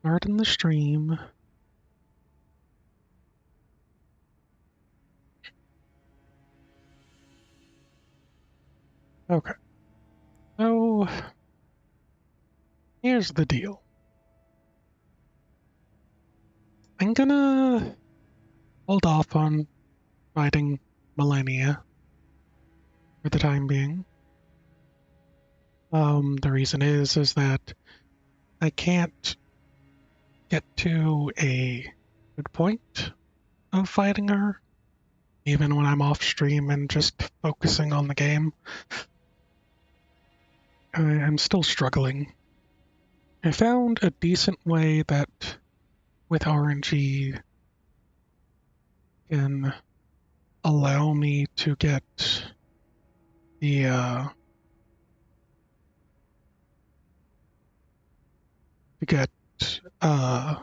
Starting the stream. Okay. So, here's the deal. I'm gonna hold off on fighting Malenia for the time being. The reason is that I can't get to a good point of fighting her, even when I'm off stream and just focusing on the game. I'm still struggling. I found a decent way that with RNG can allow me to get the to get uh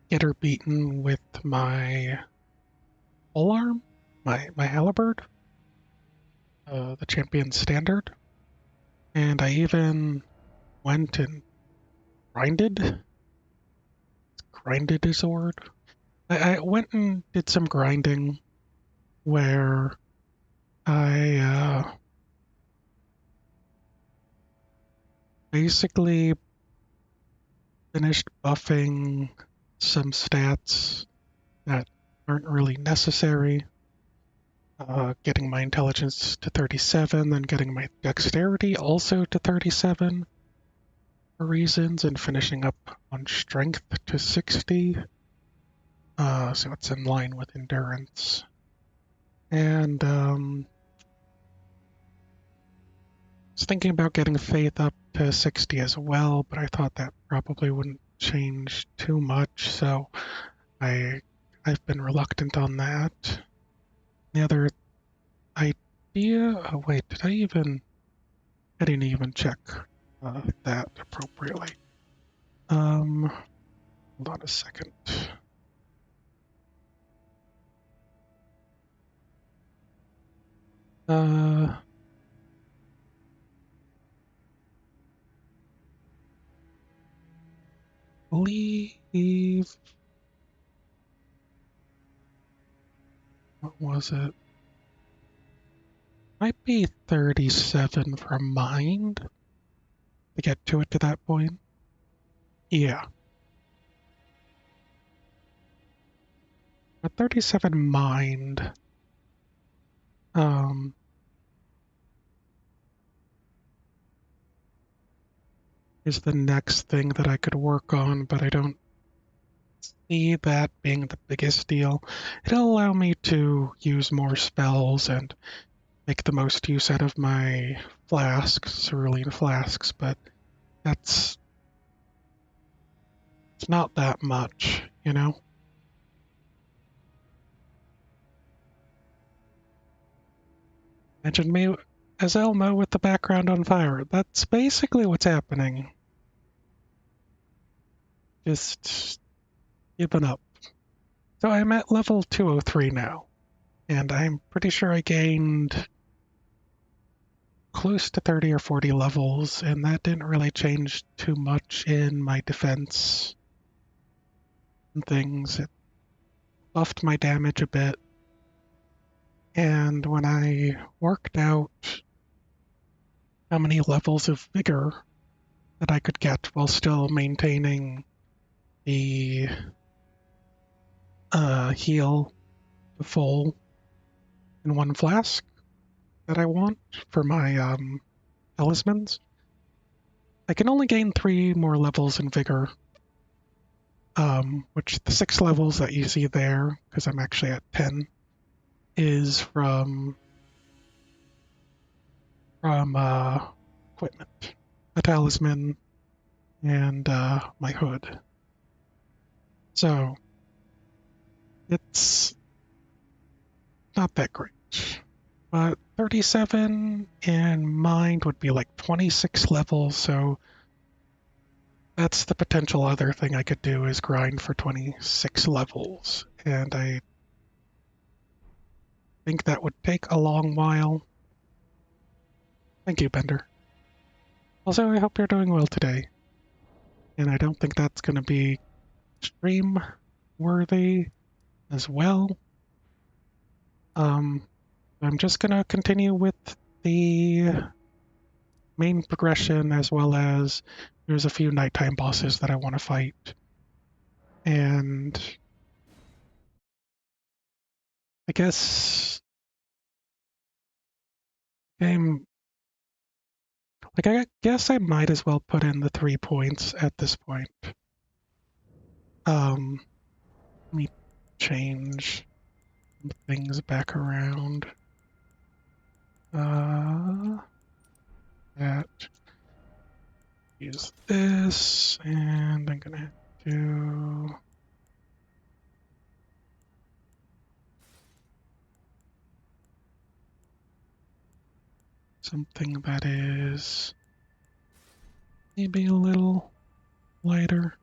get her beaten with my polearm, my halberd, the champion standard, and I even went and grinded. Grinded is a word. I went and did some grinding where I basically finished buffing some stats that aren't really necessary. Getting my intelligence to 37, then getting my dexterity also to 37 for reasons, and finishing up on strength to 60. So it's in line with endurance. And I was thinking about getting faith up to 60 as well, but I thought that probably wouldn't change too much, so I've been reluctant on that. The other idea, oh wait, I didn't even check that appropriately. Hold on a second. Believe, what was it? Might be 37 from mind to get to it to that point. Yeah. But 37 mind. Um, is the next thing that I could work on, but I don't see that being the biggest deal. It'll allow me to use more spells and make the most use out of my flasks, cerulean flasks, but that's it's not that much, you know? Imagine me as Elmo with the background on fire. That's basically what's happening. Just giving up. So I'm at level 203 now, and I'm pretty sure I gained close to 30 or 40 levels, and that didn't really change too much in my defense and things. It buffed my damage a bit, and when I worked out how many levels of vigor that I could get while still maintaining the heal to full in one flask that I want for my talismans, I can only gain 3 more levels in vigor, which the 6 levels that you see there, because I'm actually at 10, is from equipment, a talisman, and my hood. So it's not that great. But 37 in mind would be like 26 levels, so that's the potential other thing I could do is grind for 26 levels. And I think that would take a long while. Thank you, Bender. Also, I hope you're doing well today. And I don't think that's going to be stream worthy as well. I'm just going to continue with the main progression as well as there's a few nighttime bosses that I want to fight. And I guess I'm I guess I might as well put in the 3 points at this point. Let me change some things back around. That use this, and I'm gonna do something that is maybe a little lighter.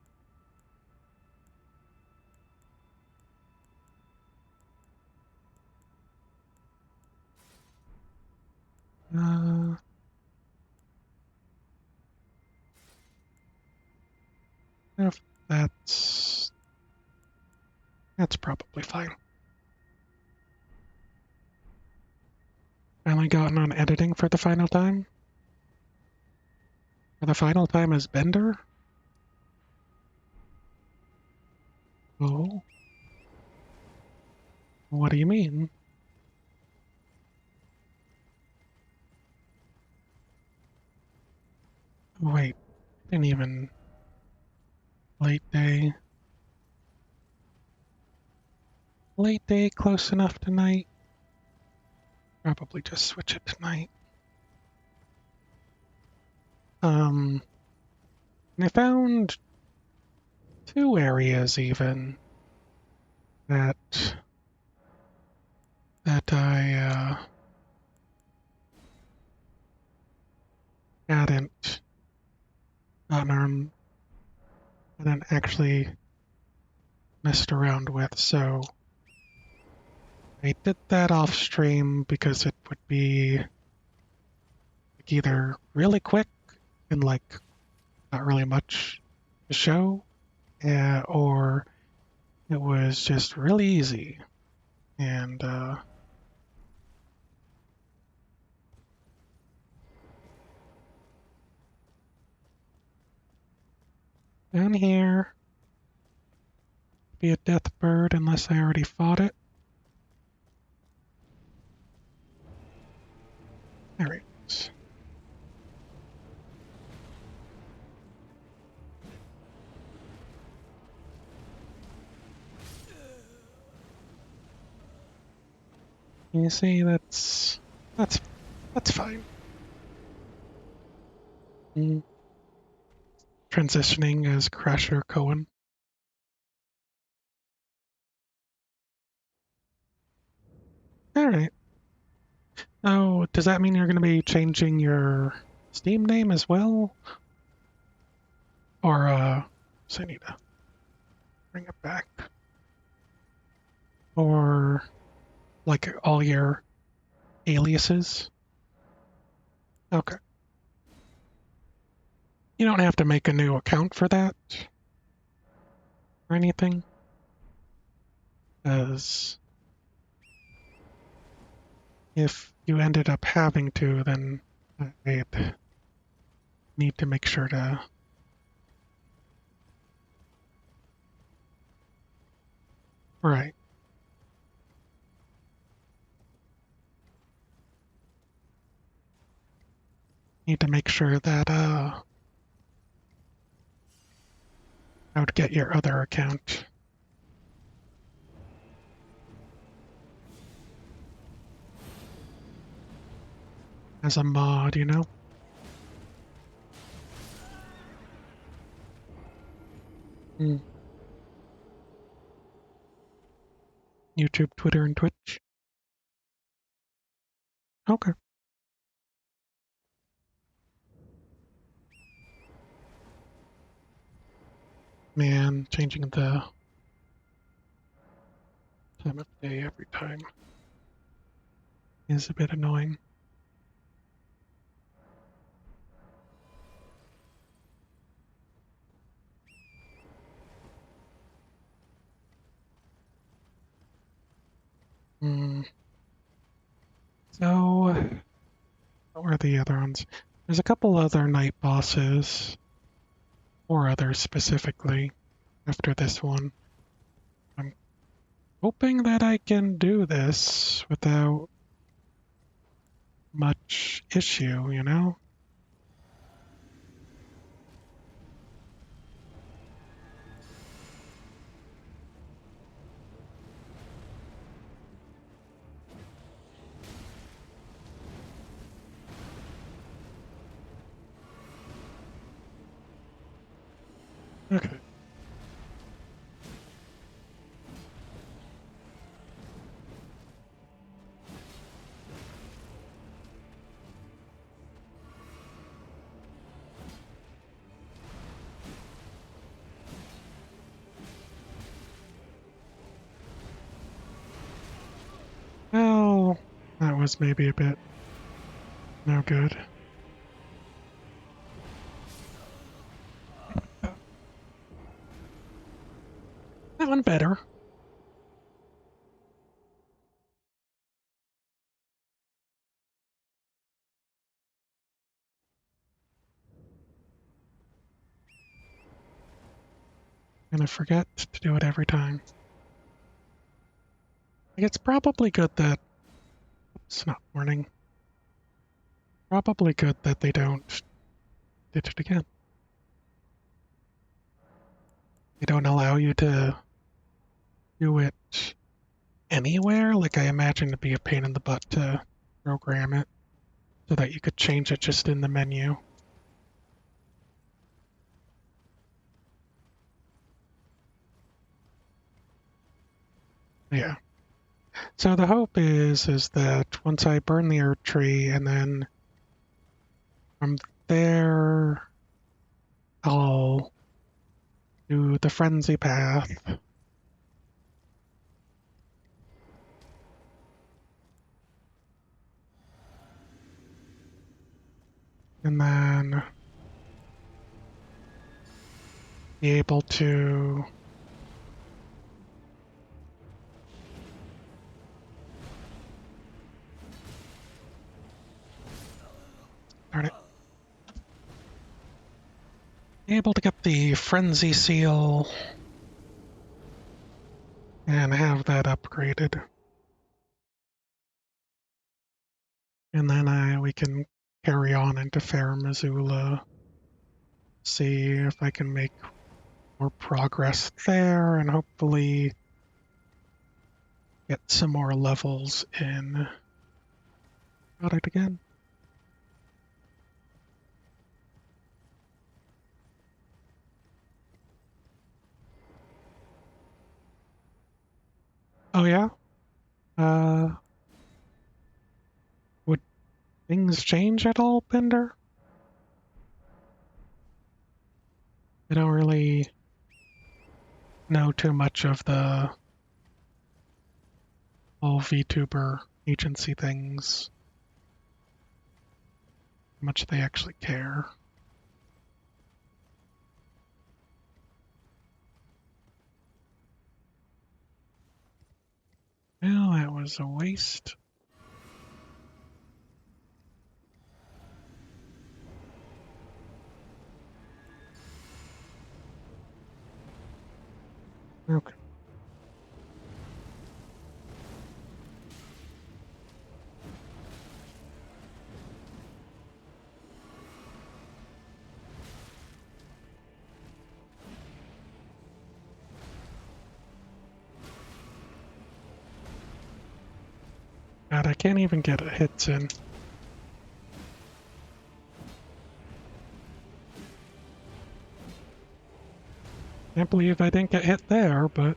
If that's probably fine. Finally gotten on editing for the final time. For the final time as Bender. Oh, what do you mean? Wait, didn't even late day. Late day close enough tonight. Probably just switch it tonight. And I found 2 areas even that I hadn't gotten on, hadn't actually messed around with. So I did that off stream because it would be like either really quick and like not really much to show, or it was just really easy. And down here, be a death bird unless I already fought it. There it is. You see, that's fine. Mm. Transitioning as Crasher Cohen. All right. Oh, does that mean you're going to be changing your Steam name as well? Or, so I need to bring it back. Or, like, all your aliases? Okay. You don't have to make a new account for that or anything. Because if you ended up having to, then I'd need to make sure to. Right. Need to make sure that I would get your other account as a mod, you know? Mm. YouTube, Twitter, and Twitch. Okay. Man, changing the time of day every time is a bit annoying. were the other ones? There's a couple other night bosses, or others specifically, after this one. I'm hoping that I can do this without much issue, you know? Okay. Well, that was maybe a bit no good. That one better. And I forget to do it every time. Like, it's probably good that it's not warning. Probably good that they don't did it again. They don't allow you to do it anywhere. Like, I imagine it'd be a pain in the butt to program it so that you could change it just in the menu. Yeah. So the hope is that once I burn the earth tree and then from there I'll do the frenzy path and then be able to darn it. Be able to get the frenzy seal and have that upgraded. And then we can carry on into Fair Missoula, see if I can make more progress there, and hopefully get some more levels in. Got it again. Oh yeah? Uh, would things change at all, Bender? I don't really know too much of the whole VTuber agency things. How much they actually care. Well, that was a waste. Okay. God, I can't even get hits in. Can't believe I didn't get hit there, but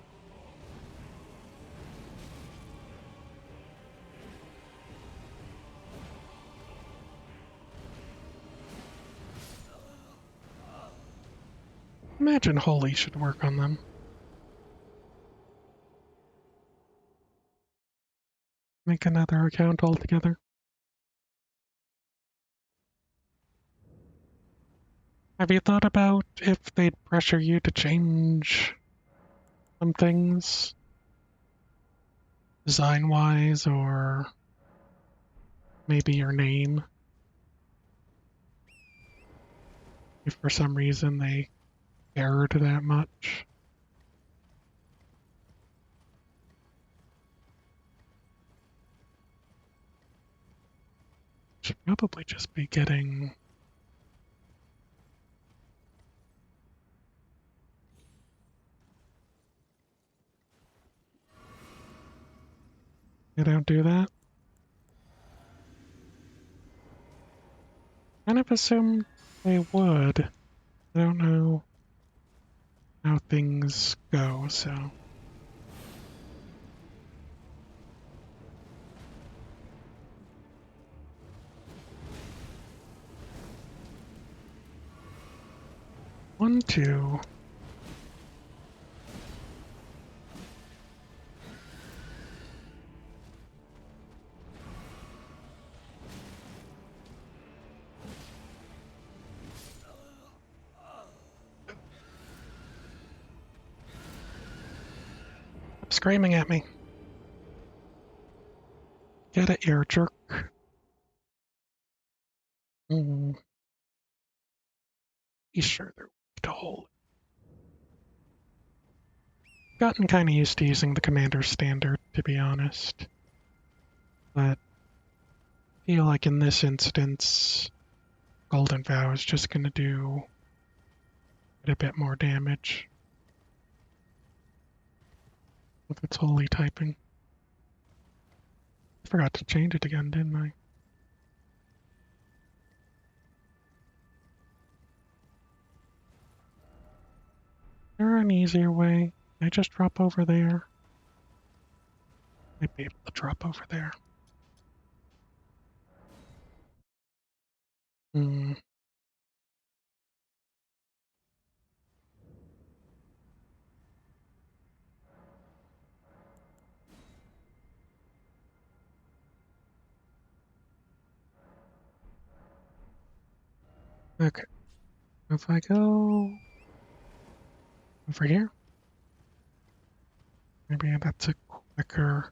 imagine Holy should work on them. Make another account altogether. Have you thought about if they'd pressure you to change some things, design-wise, or maybe your name? if for some reason they cared that much. Should probably just be getting... They don't do that? Kind of assumed they would. I don't know how things go, so... One, two... Screaming at me. Get it, ear jerk. Be sure they're weak to hold. Gotten kind of used to using the commander standard, to be honest. But I feel like in this instance, Golden Vow is just going to do a bit more damage with its holy typing. I forgot to change it again, didn't I? Is there an easier way? Can I just drop over there? Might be able to drop over there. Hmm. Okay. If I go over here, maybe that's a quicker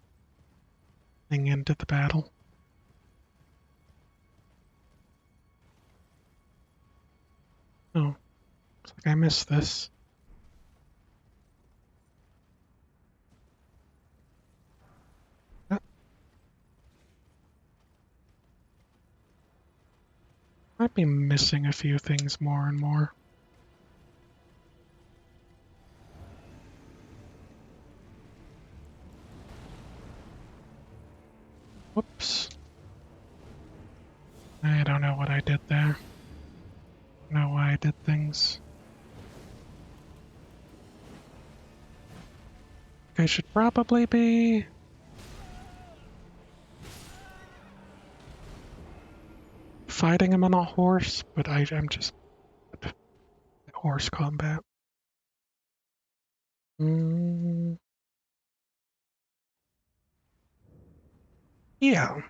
thing into the battle. Oh, looks like I missed this. Ah, might be missing a few things more and more. Whoops. I don't know what I did there. I don't know why I did things. I should probably be fighting him on a horse, but I'm just at horse combat. Yeah.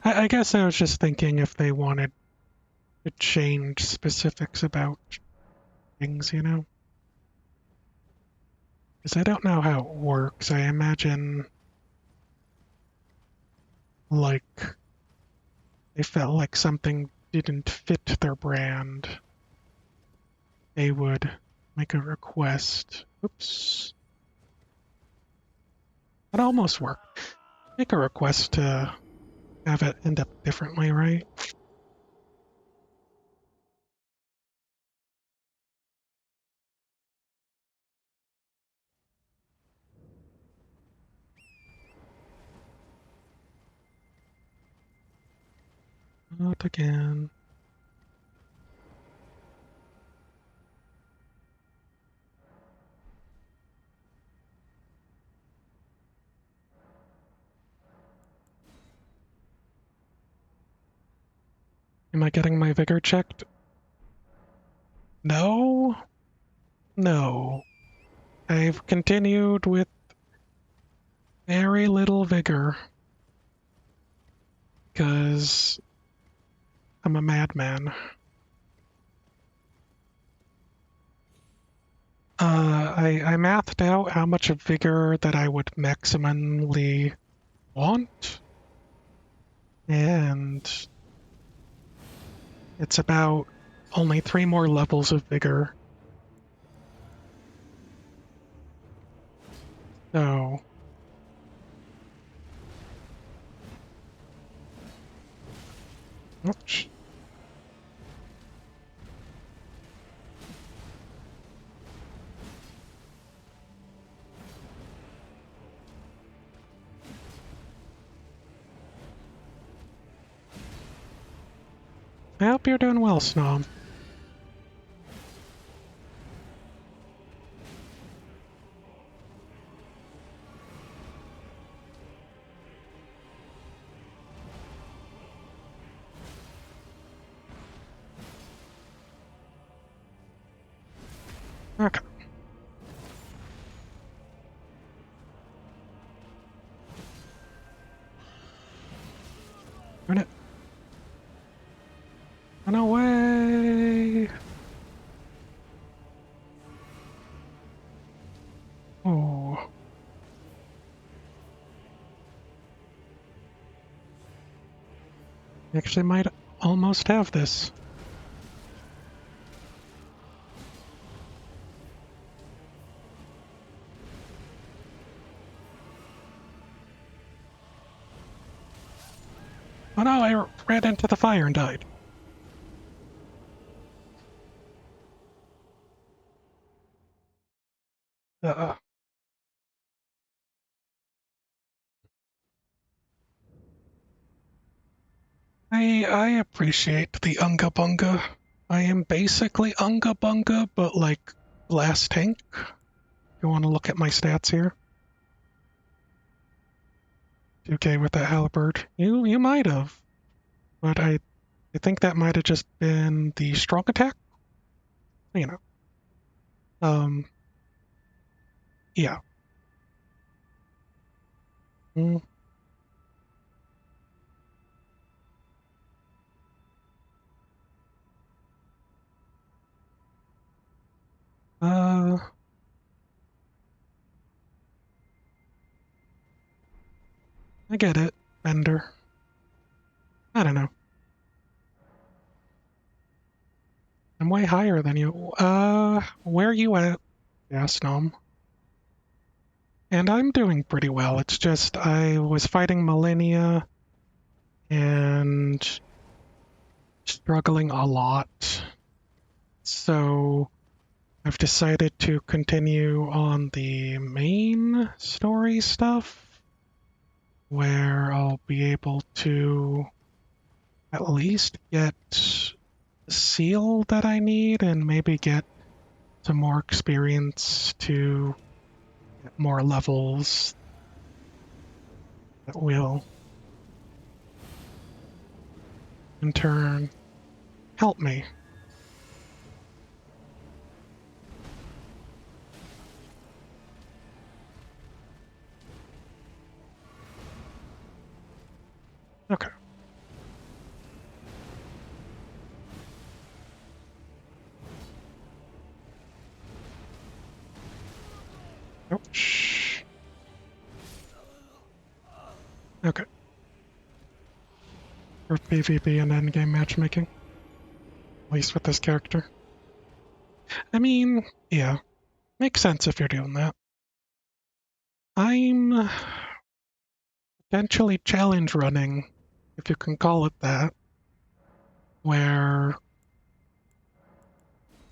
I guess I was just thinking if they wanted to change specifics about things, you know? Because I don't know how it works. I imagine, like, they felt like something didn't fit their brand. They would make a request. Oops. That almost worked. Make a request to have it end up differently, right? Not again. Am I getting my vigor checked? No? No. I've continued with very little vigor. Because I'm a madman. I mathed out how much of vigor that I would maximally want. And It's about only 3 more levels of vigor. So, oops. I hope you're doing well, Snom. Okay. Run it. Run away! Oh. Actually might almost have this. Oh no, I ran into the fire and died. Uh, I appreciate the Unga Bunga. I am basically Unga Bunga, but like last tank. You want to look at my stats here? 2k with that halberd. You might have, but I think that might have just been the strong attack. You know. Um. Yeah. Mm, uh. I get it, Bender. I don't know. I'm way higher than you. Where are you at? Yes, Gnome. And I'm doing pretty well. It's just I was fighting Malenia and struggling a lot. So I've decided to continue on the main story stuff, where I'll be able to at least get the seal that I need and maybe get some more experience to get more levels that will, in turn, help me. Okay. Ouch. Okay. For PvP and endgame matchmaking. At least with this character. I mean, yeah. Makes sense if you're doing that. I'm potentially challenge running, if you can call it that, where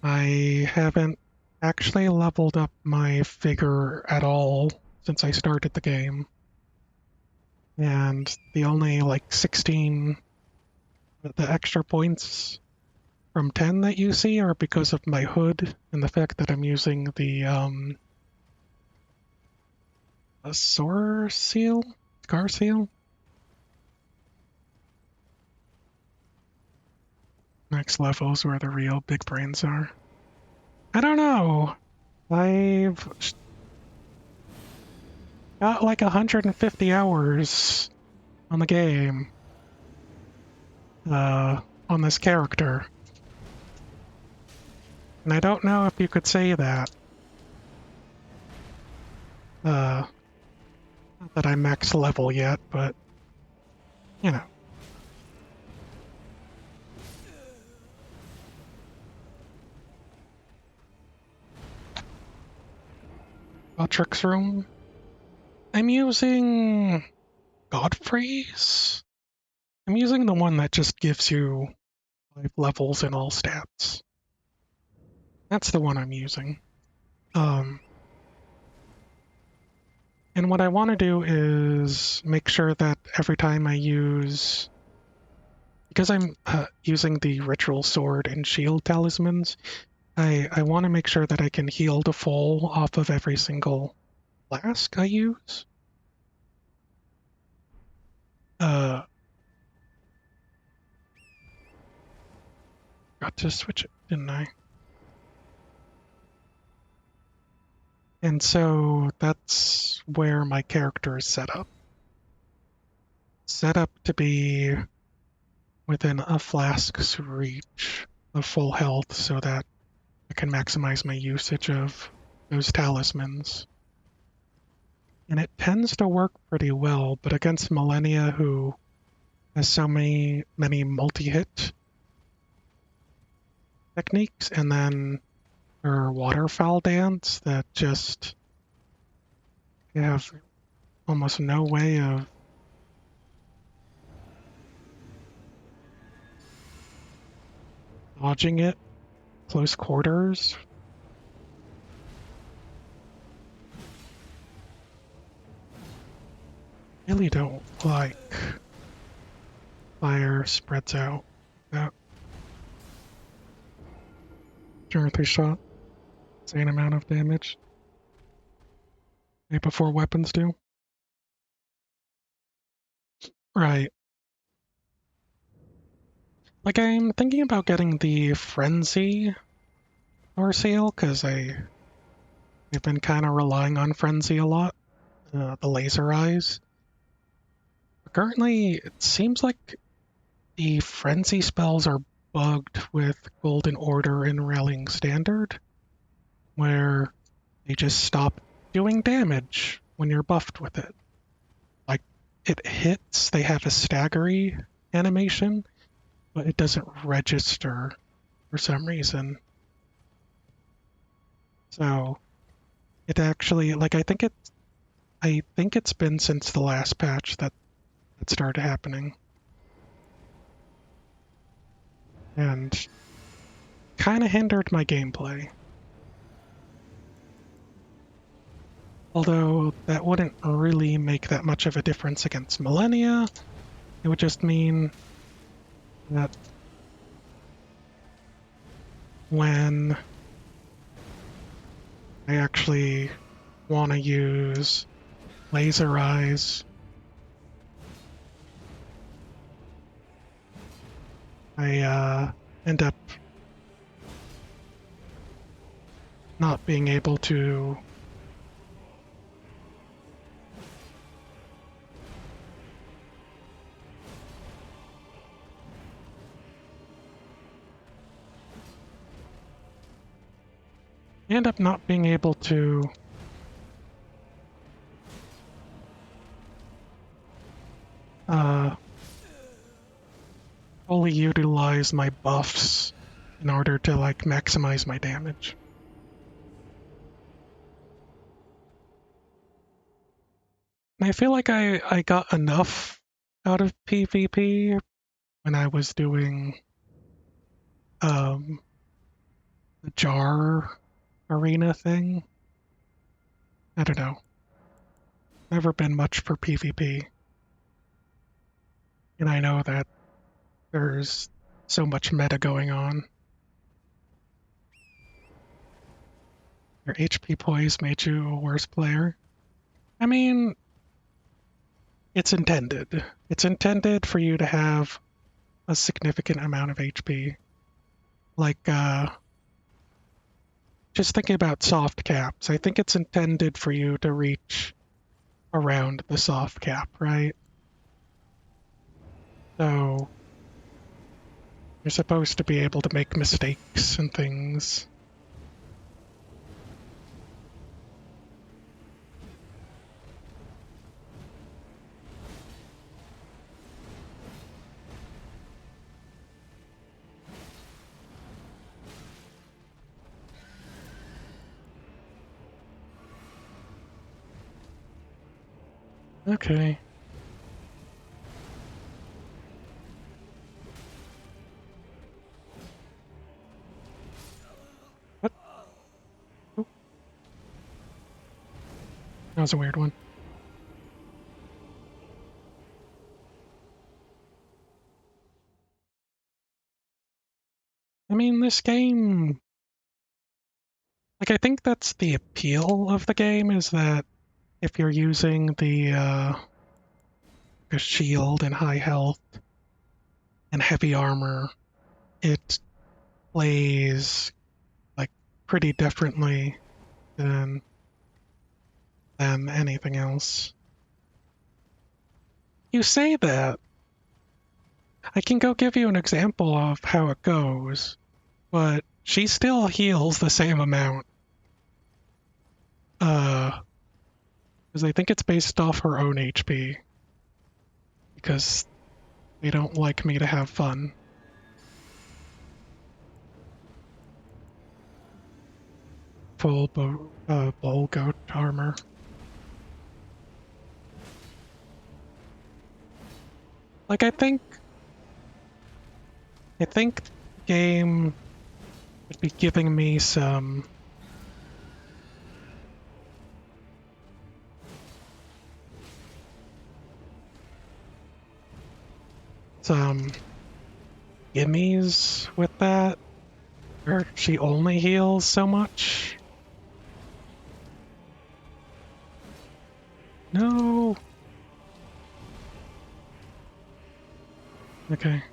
I haven't actually leveled up my figure at all since I started the game. And the only like 16, the extra points from 10 that you see are because of my hood and the fact that I'm using the a sore seal? Scar seal? Next level is where the real big brains are. I don't know. I've got like 150 hours on the game. On this character. And I don't know if you could say that. Not that I'm max level yet, but you know. Godric's room. I'm using Godfrey's. I'm using the one that just gives you 5 levels in all stats. That's the one I'm using. And what I want to do is make sure that every time I use, because I'm using the ritual sword and shield talismans, I want to make sure that I can heal to full off of every single flask I use. Got to switch it, didn't I? And so that's where my character is set up. Set up to be within a flask's reach of full health so that I can maximize my usage of those talismans. And it tends to work pretty well, but against Malenia, who has so many multi-hit techniques, and then her waterfowl dance that just have almost no way of dodging it close quarters. Really don't like fire spreads out. That Earthy shot, insane amount of damage. Right before weapons do. Right. Like, I'm thinking about getting the Frenzy or sale, because I've been kind of relying on Frenzy a lot. The laser eyes. But currently, it seems like the Frenzy spells are bugged with Golden Order and Rallying Standard, where they just stop doing damage when you're buffed with it. Like, it hits, they have a staggery animation, but it doesn't register for some reason. So it actually, like, I think it's been since the last patch that started happening. And kind of hindered my gameplay. Although that wouldn't really make that much of a difference against Malenia. It would just mean that when I actually want to use laser eyes, I end up not being able to uh, fully utilize my buffs in order to, like, maximize my damage. And I feel like I got enough out of PvP when I was doing the jar arena thing. I don't know. Never been much for PvP. And I know that there's so much meta going on. Your HP poise made you a worse player. I mean, it's intended. It's intended for you to have a significant amount of HP. Like, just thinking about soft caps, I think it's intended for you to reach around the soft cap, right? So you're supposed to be able to make mistakes and things. Okay. What? Oh, that was a weird one. I mean, this game, like, I think that's the appeal of the game, is that if you're using the shield and high health and heavy armor, it plays like pretty differently than anything else. You say that. I can go give you an example of how it goes, but she still heals the same amount. Because I think it's based off her own HP. Because they don't like me to have fun. Full bull goat armor. Like I think the game would be giving me some gimmies with that, where she only heals so much. No. Okay.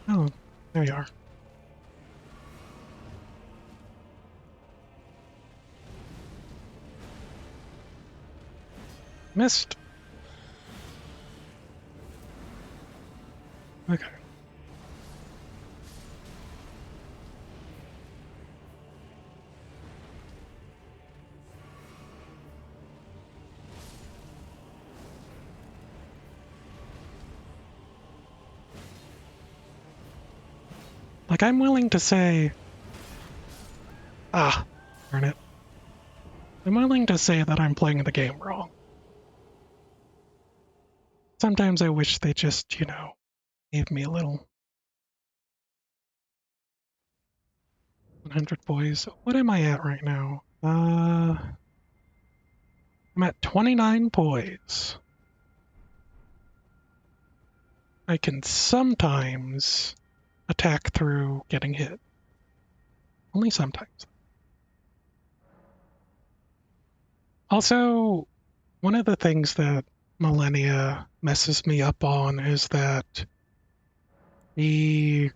Oh, there you are. Missed. Okay. Like, I'm willing to say, ah, darn it. I'm willing to say that I'm playing the game wrong. Sometimes I wish they just, gave me a little 100 boys. What am I at right now? I'm at 29 poise. I can sometimes attack through getting hit. Only sometimes. Also, one of the things that Malenia messes me up on is that he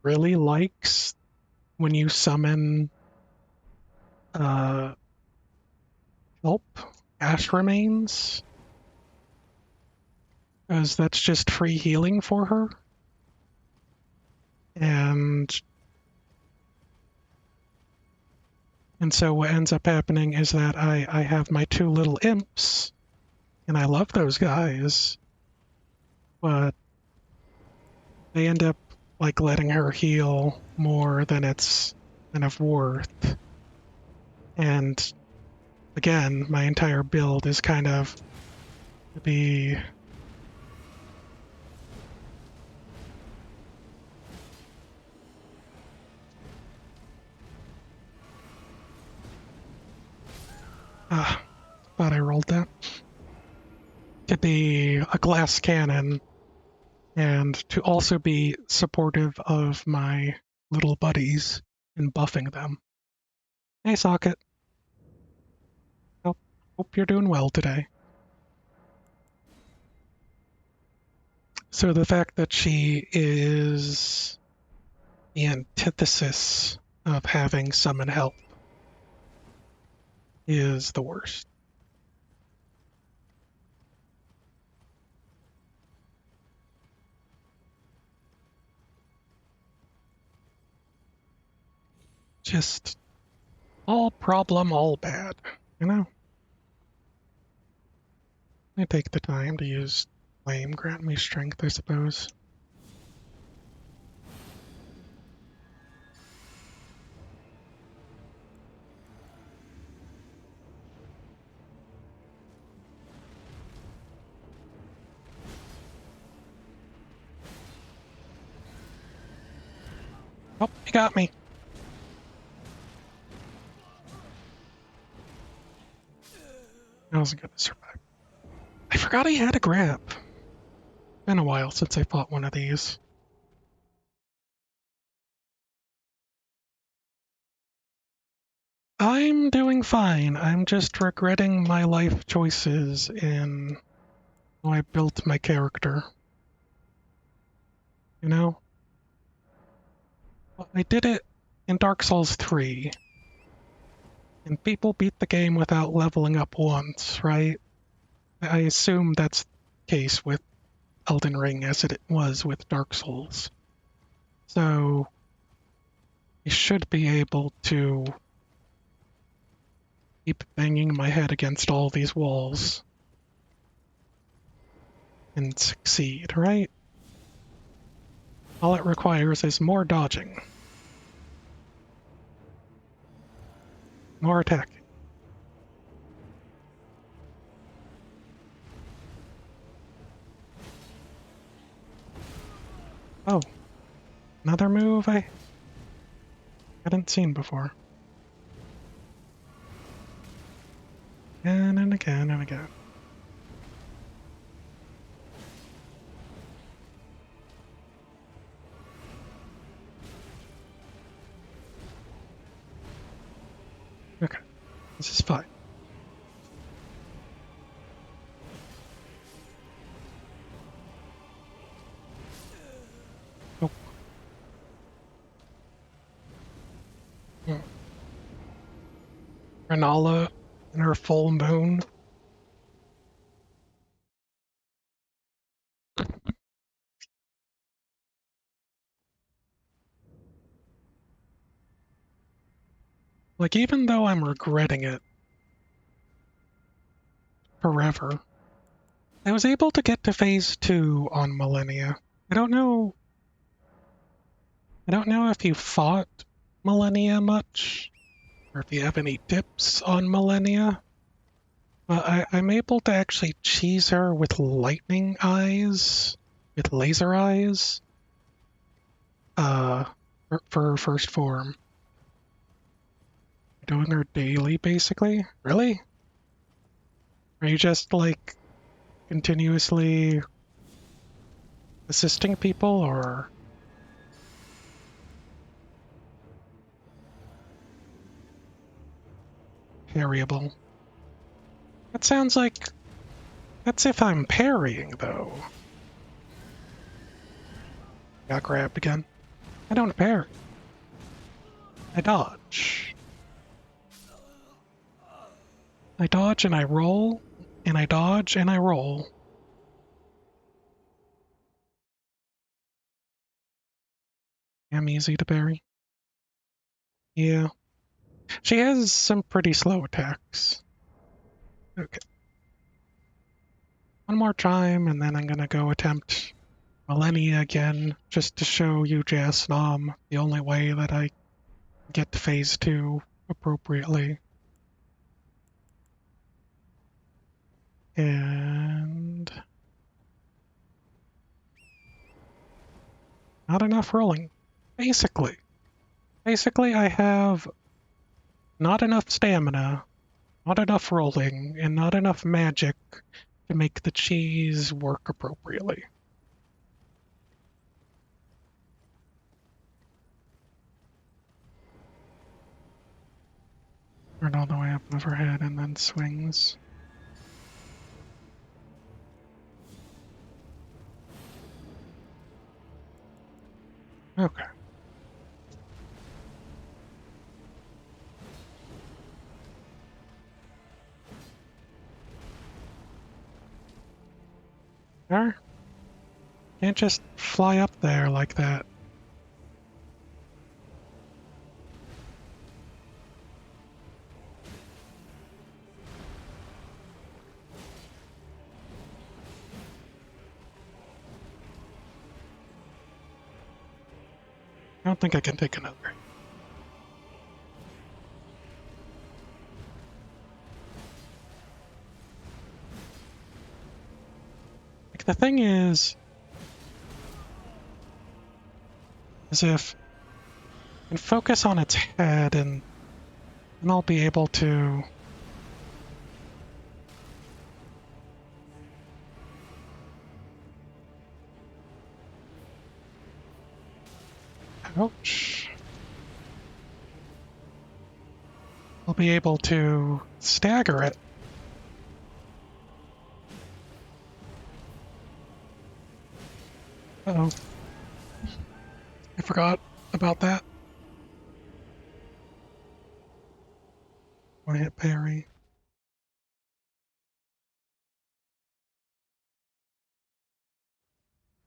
really likes when you summon uh, help, ash remains, because that's just free healing for her. And so what ends up happening is that I have my two little imps, and I love those guys, but they end up like letting her heal more than it's kind of worth. And again, my entire build is kind of to be thought I rolled that. To be a glass cannon and to also be supportive of my little buddies and buffing them. Hey, Socket. Hope you're doing well today. So the fact that she is the antithesis of having summon help is the worst. Just all problem, all bad, you know? I take the time to use flame, grant me strength, I suppose. Oh, he got me. I wasn't gonna survive. I forgot he had a grab. Been a while since I fought one of these. I'm doing fine. I'm just regretting my life choices in how I built my character. You know? Well, I did it in Dark Souls 3, and people beat the game without leveling up once, right? I assume that's the case with Elden Ring as it was with Dark Souls. So, I should be able to keep banging my head against all these walls and succeed, right? All it requires is more dodging, more attacking. Oh, another move I hadn't seen before. Again and again and again. Okay, this is fine. Oh. Hmm. Renala and her full moon. Like, even though I'm regretting it forever, I was able to get to phase 2 on Malenia. I don't know. I don't know if you fought Malenia much, or if you have any tips on Malenia. But I'm able to actually cheese her with lightning eyes, with laser eyes, uh, for her first form. Doing her daily, basically. Really? Are you just like continuously assisting people, or variable? That sounds like that's if I'm parrying, though. Got grabbed again. I don't parry. I dodge. I dodge and I roll, and I dodge and I roll. I'm easy to parry. Yeah. She has some pretty slow attacks. Okay. One more time, and then I'm gonna go attempt Malenia again, just to show you Jasnom the only way that I get to phase 2 appropriately. And not enough rolling. Basically. Basically, I have not enough stamina, not enough rolling, and not enough magic to make the cheese work appropriately. Turn all the way up overhead and then swings. Okay. There. Can't just fly up there like that. I don't think I can take another. Like, the thing is if and focus on its head, and I'll be able to... Ouch. I'll be able to stagger it. Uh-oh. I forgot about that. One hit parry.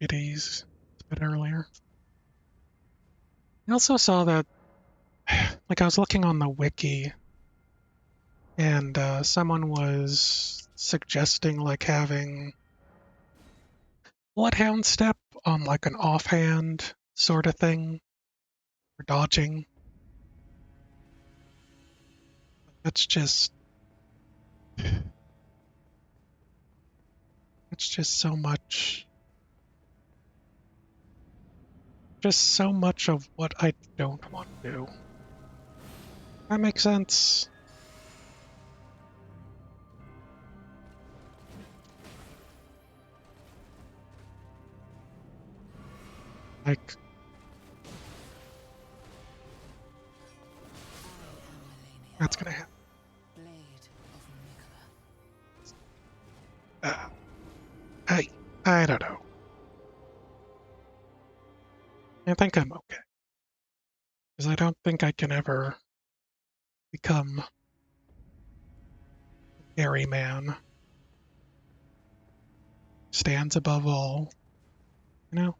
Goodies. A bit earlier. I also saw that, like, I was looking on the wiki, and someone was suggesting, like, having Bloodhound Step on, like, an offhand sort of thing for dodging. That's just... It's just so much... Just so much of what I don't want to do. That makes sense. Like... That's gonna happen. I... I don't know. I think I'm okay. Because I don't think I can ever become Airy Man. Stands above all. You know?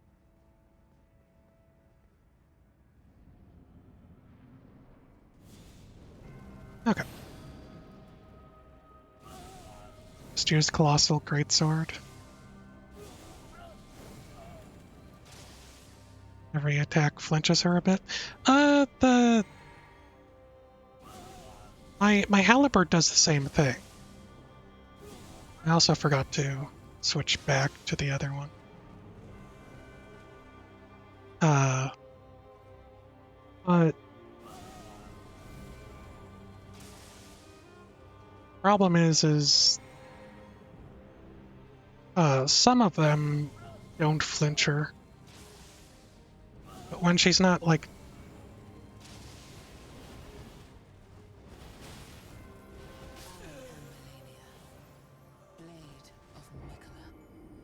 Okay. Just use Colossal Greatsword. Every attack flinches her a bit. My halberd does the same thing. I also forgot to switch back to the other one. But problem is some of them don't flinch her. But when she's not like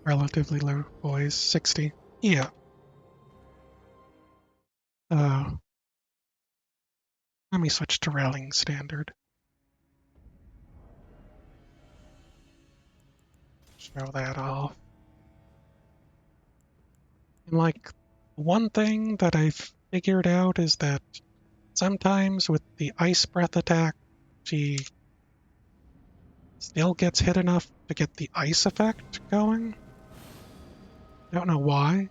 relatively low boys, 60. Yeah. Let me switch to Rallying Standard. Show that off. And like, one thing that I've figured out is that sometimes with the Ice Breath attack, she still gets hit enough to get the ice effect going. Don't know why.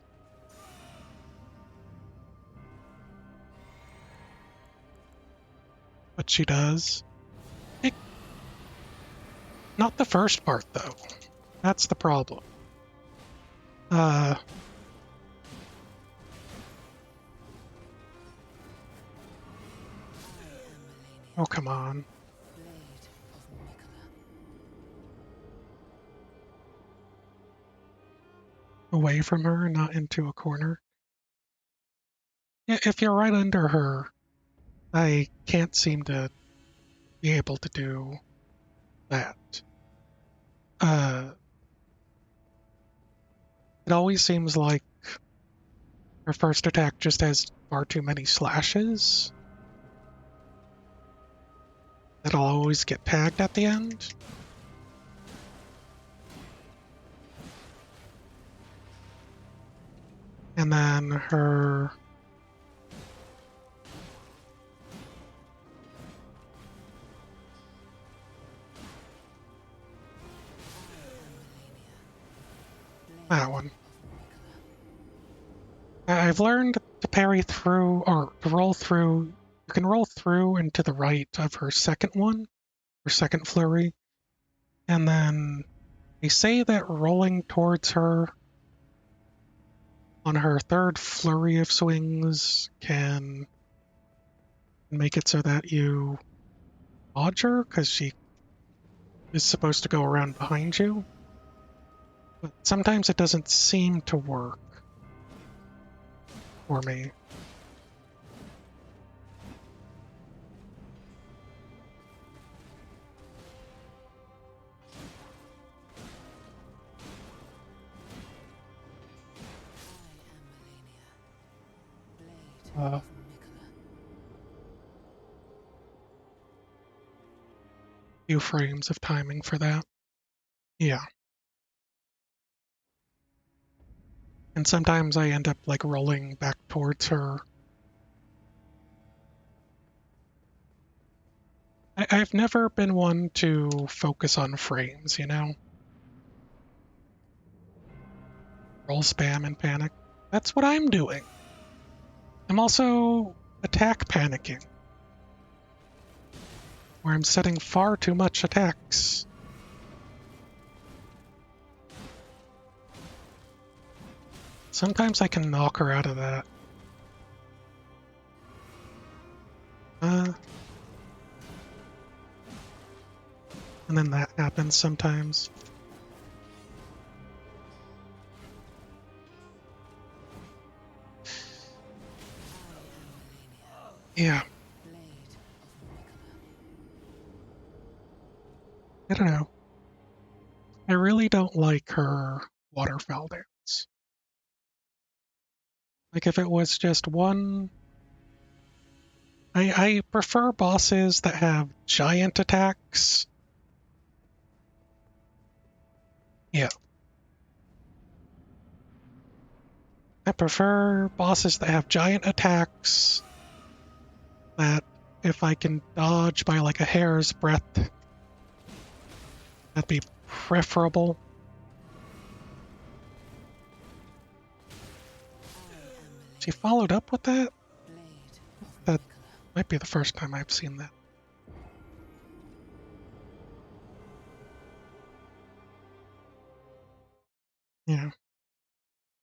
But she does. Not the first part, though. That's the problem. Oh, come on. Away from her, not into a corner. If you're right under her, I can't seem to be able to do that. It always seems like her first attack just has far too many slashes. That'll always get tagged at the end. And then her... that one. I've learned to parry through, or to roll through. You can roll through and to the right of her second one, her second flurry. And then they say that rolling towards her on her third flurry of swings can make it so that you dodge her, because she is supposed to go around behind you. But sometimes it doesn't seem to work for me. Uh, few frames of timing for that. Yeah. And sometimes I end up like rolling back towards her. I've never been one to focus on frames, you know? Roll spam and panic. That's what I'm doing. I'm also attack panicking, where I'm setting far too much attacks. Sometimes I can knock her out of that. And then that happens sometimes. Yeah, I don't know. I really don't like her waterfowl dance. Like if it was just one, I prefer bosses that have giant attacks. Yeah, I prefer bosses that have giant attacks that if I can dodge by like a hair's breadth, that'd be preferable. She followed up with that? That might be the first time I've seen that. Yeah,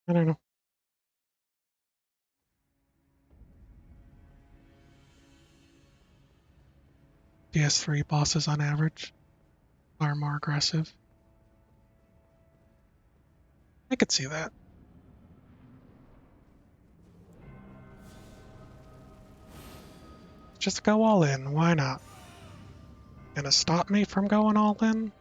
I don't know. DS3 bosses on average are more aggressive. I could see that. Just go all in, why not? Gonna stop me from going all in?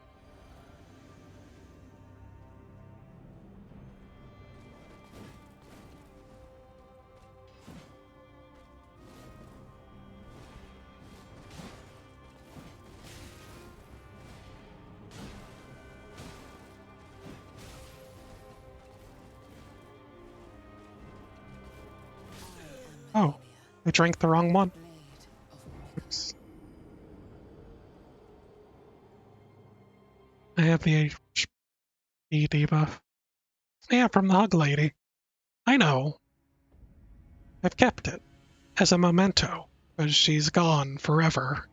Oh, I drank the wrong one. Oops. I have the HP debuff. Yeah, from the Hug Lady. I know. I've kept it as a memento, because she's gone forever.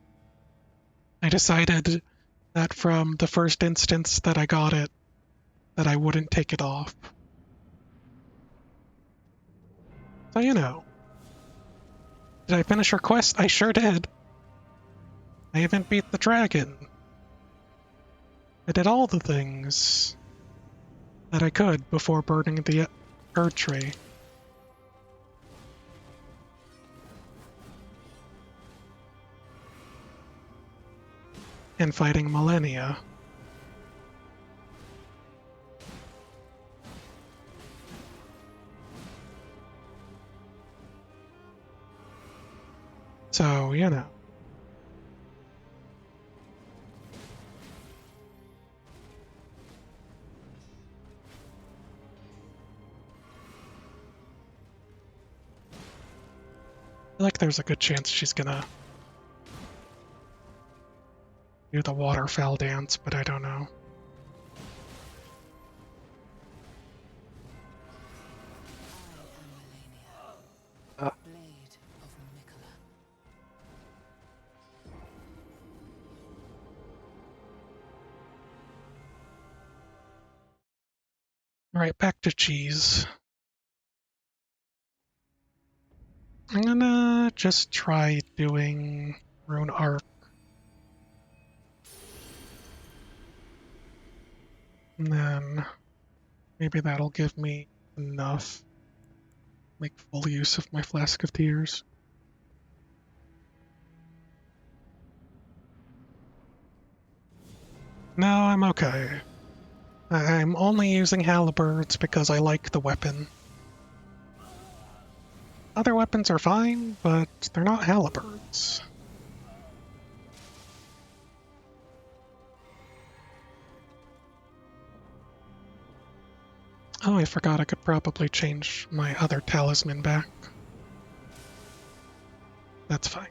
I decided that from the first instance that I got it, that I wouldn't take it off. So, you know. Did I finish her quest? I sure did. I even beat the dragon. I did all the things that I could before burning the Erd Tree. And fighting Malenia. So, you know. I feel like there's a good chance she's gonna do the waterfowl dance, but I don't know. Uh, Alright, back to cheese. I'm gonna just try doing Rune Arc. And then maybe that'll give me enough. Make full use of my Flask of Tears. No, I'm okay. I'm only using halberds because I like the weapon. Other weapons are fine, but they're not halberds. Oh, I forgot I could probably change my other talisman back. That's fine.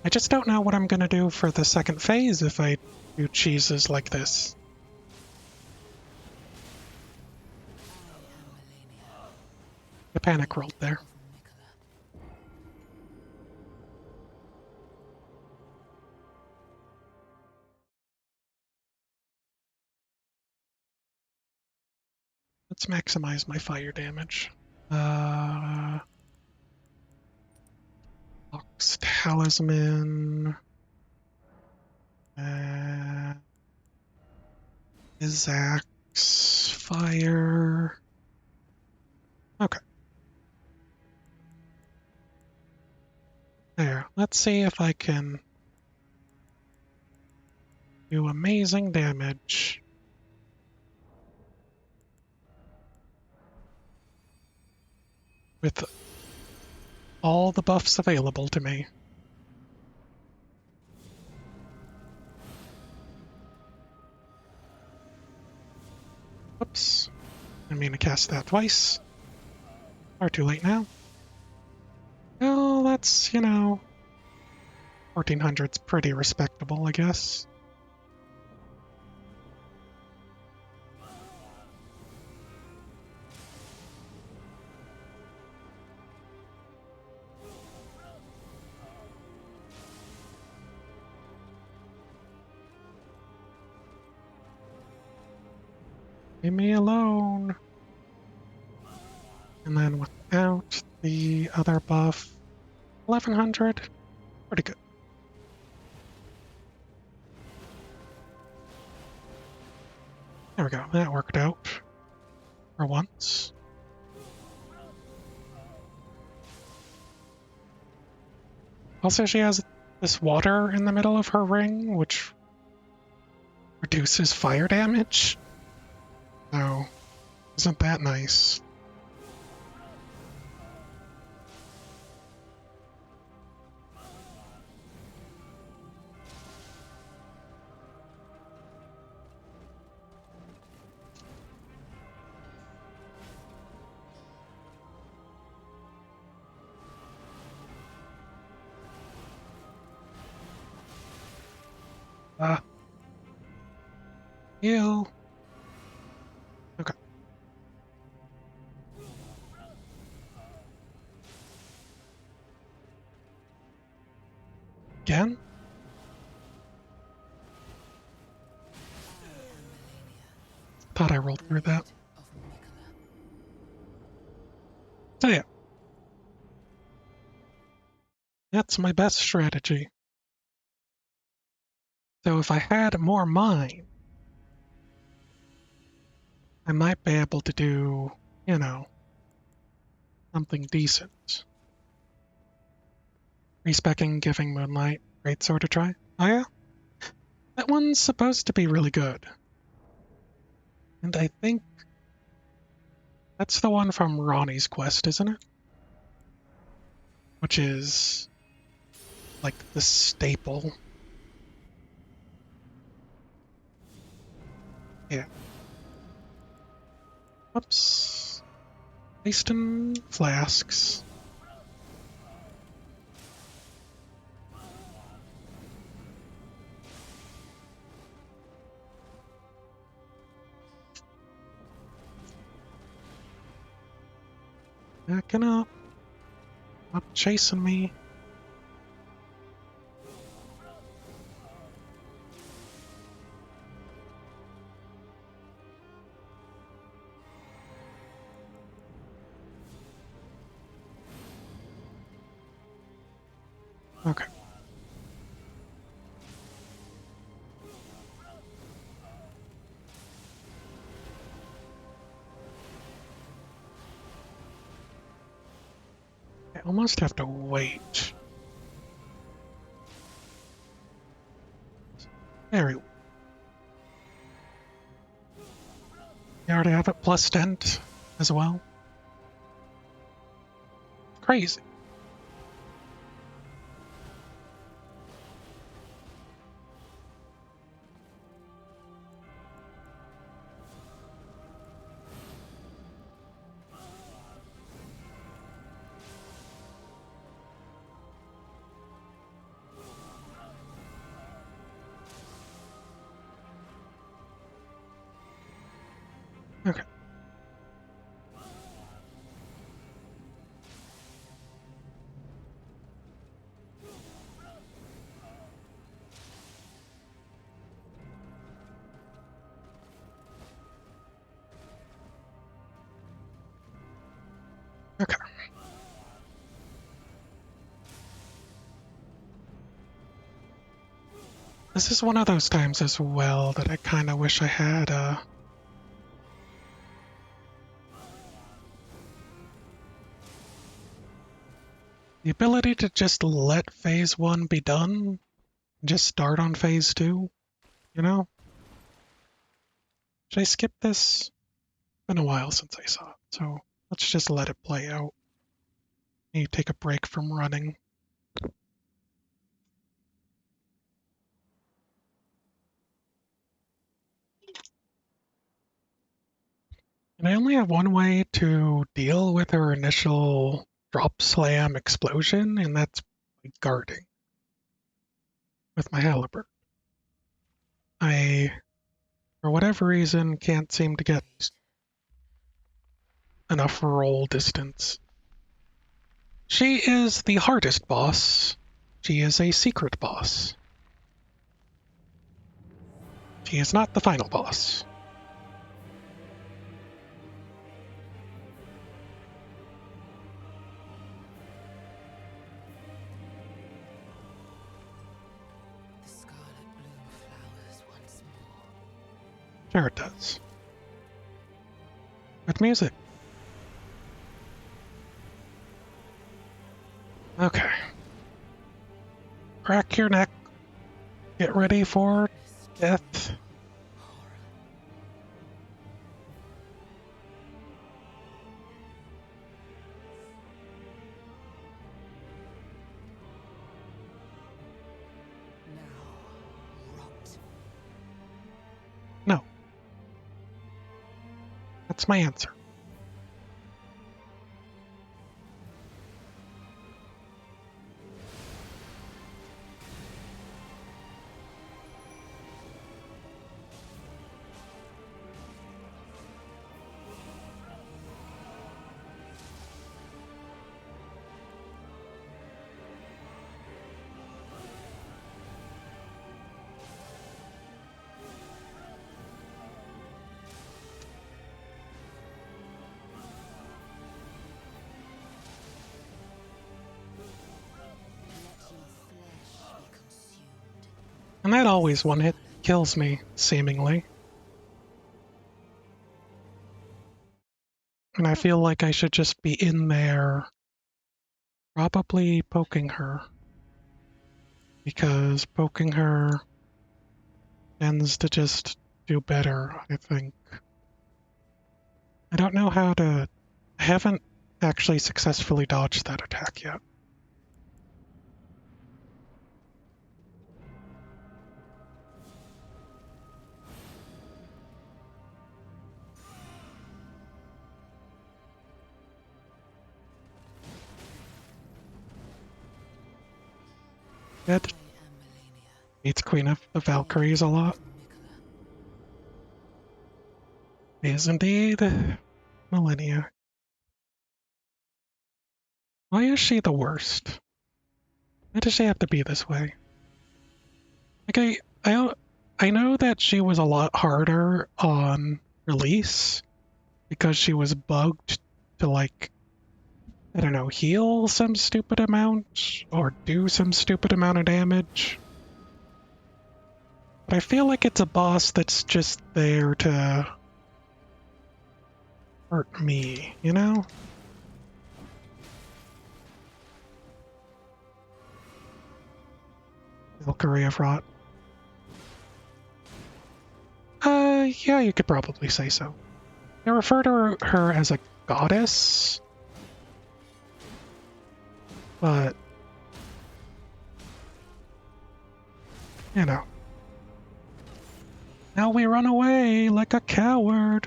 I just don't know what I'm gonna do for the second phase if I do cheeses like this. The panic rolled there. Let's maximize my fire damage. Ox Talisman. Izax. Fire. Okay. There. Let's see if I can do amazing damage. With all the buffs available to me. Oops. I mean to cast that twice. Or too late now. Well, that's, 1400's pretty respectable, I guess. Leave me alone. And then without the other buff, 1100. Pretty good. There we go. That worked out for once. Also, she has this water in the middle of her ring, which reduces fire damage. So, isn't that nice? Heal. Okay. Again? Thought I rolled through that. So yeah. That's my best strategy. So if I had more mine, I might be able to do, something decent. Respecking Giving Moonlight, Greatsword to try. Oh yeah? That one's supposed to be really good. And I think that's the one from Ronnie's quest, isn't it? Which is like the staple. Yeah. Oops. Wasting flasks. Backing up. Up chasing me. Okay. I almost have to wait. Very. You already have it plus 10 as well. Crazy. Okay. Okay. This is one of those times as well that I kind of wish I had the ability to just let phase 1 be done, just start on phase 2, you know? Should I skip this? It's been a while since I saw it, so let's just let it play out. Maybe take a break from running. And I only have one way to deal with her initial drop slam explosion, and that's by guarding with my halberd. I, for whatever reason, can't seem to get enough roll distance. She is the hardest boss. She is a secret boss. She is not the final boss. The scarlet bloom flowers once more. Sure it does. Good music. Okay. Crack your neck. Get ready for death. Now rot. No. That's my answer. Let your flesh be consumed. And that always one hit kills me, seemingly. And I feel like I should just be in there, probably poking her. Because poking her tends to just do better, I think. I don't know how to... I haven't actually successfully dodged that attack yet. Good. I am Malenia. Beats Queen of the Valkyries a lot. Is indeed Malenia. Why is she the worst? Why does she have to be this way? Like I know that she was a lot harder on release because she was bugged to like I don't know, heal some stupid amount or do some stupid amount of damage. But I feel like it's a boss that's just there to hurt me, you know? Valkyrie of Rot. Yeah, you could probably say so. I refer to her as a goddess, but, you know. Now we run away like a coward.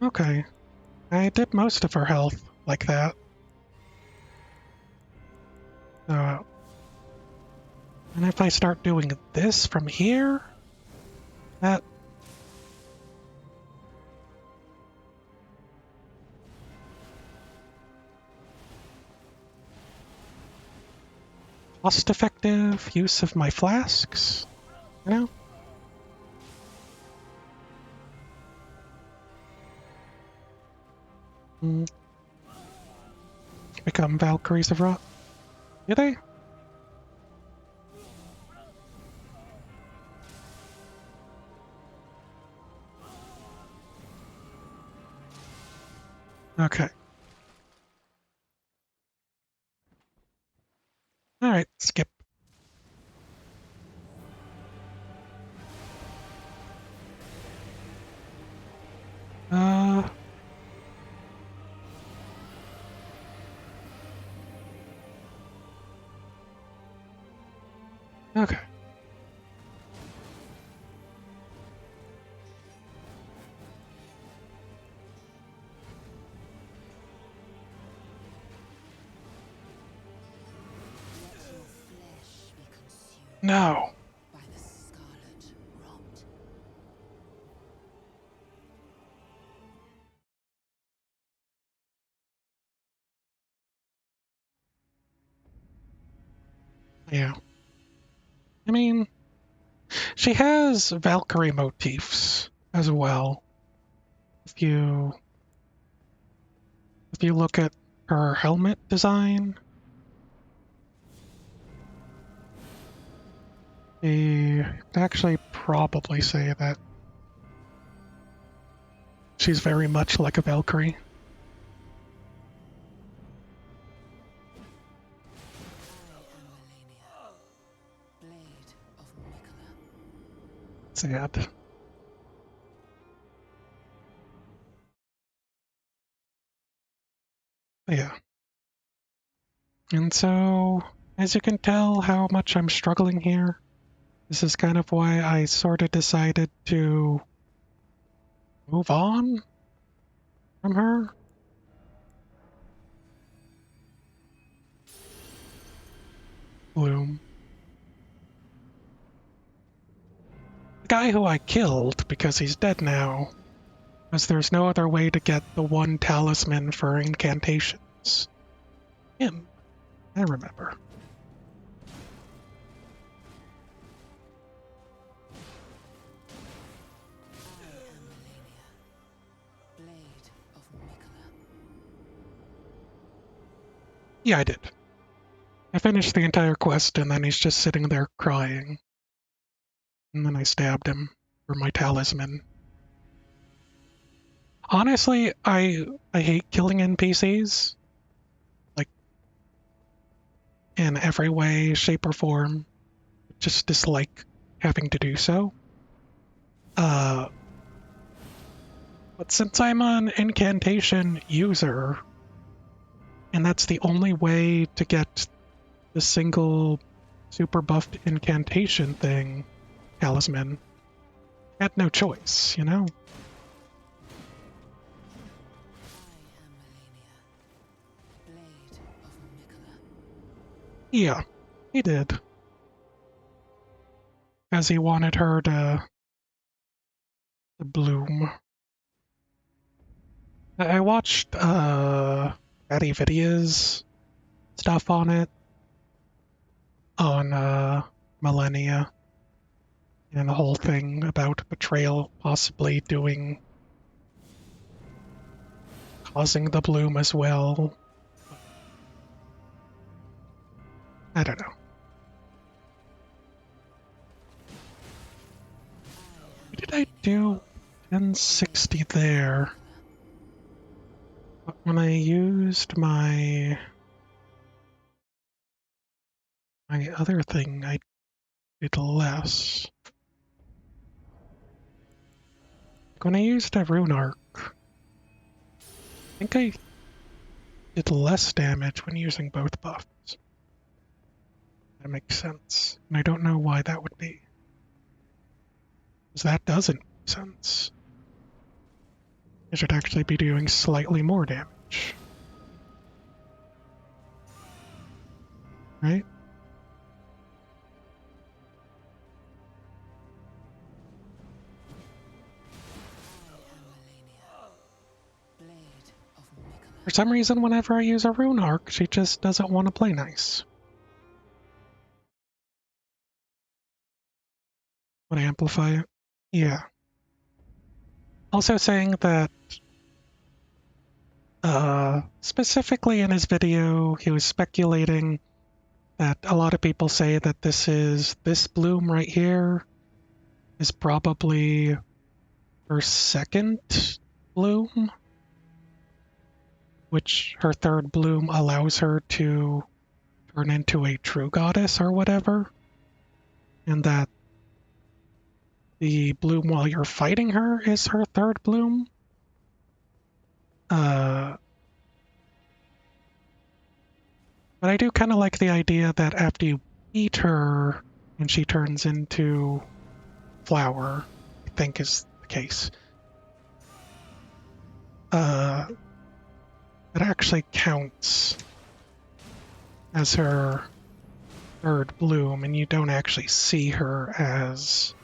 Okay. I did most of her health like that. And if I start doing this from here, that... cost-effective use of my flasks, you know? Become Valkyries of Rot. Do they? Okay. Alright, skip. Uh... Okay. Let your flesh be consumed No. by the scarlet rot. Yeah. I mean, she has Valkyrie motifs as well. If you look at her helmet design, you could actually probably say that she's very much like a Valkyrie. I am Malenia, blade of Mikola. Sad. Yeah. And so, as you can tell how much I'm struggling here, this is kind of why I sort of decided to move on from her. Bloom. The guy who I killed, because he's dead now, as there's no other way to get the one talisman for incantations. Him. I remember. I am Malenia, blade of Mikola. Yeah, I did. I finished the entire quest and then he's just sitting there crying. And then I stabbed him for my talisman. Honestly, I hate killing NPCs. Like, in every way, shape, or form. Just dislike having to do so. Uh, but since I'm an incantation user, and that's the only way to get the single super buffed incantation thing, talisman, I had no choice, you know? I am Malenia, blade of Mikola. Yeah, he did. As he wanted her to bloom. I watched Fatty Vidia's stuff on it, on Malenia, and the whole thing about Betrayal possibly doing causing the bloom as well. I don't know. What did I do? 1060 there. But when I used my other thing, I did less. When I used a rune arc, I think I did less damage when using both buffs. That makes sense. And I don't know why that would be. Because that doesn't make sense. I should actually be doing slightly more damage. Right? For some reason, whenever I use a rune arc, she just doesn't want to play nice. Would I amplify it? Yeah. Also saying that, specifically in his video, he was speculating that a lot of people say that this bloom right here is probably her second bloom, which her third bloom allows her to turn into a true goddess or whatever, and that the bloom while you're fighting her is her third bloom. But I do kind of like the idea that after you beat her and she turns into flower, I think is the case. It actually counts as her third bloom, and you don't actually see her as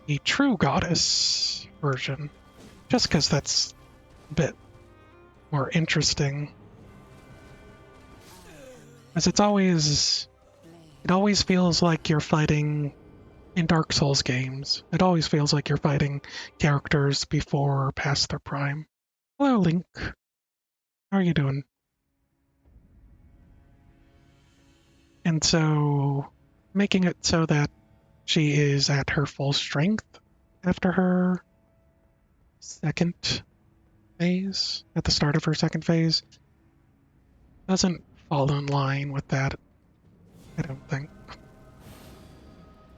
a true goddess version, just because that's a bit more interesting. As it always feels like you're fighting in Dark Souls games. It always feels like you're fighting characters before or past their prime. Hello, Link. How are you doing? And so, making it so that she is at her full strength after her second phase, at the start of her second phase, doesn't fall in line with that, I don't think.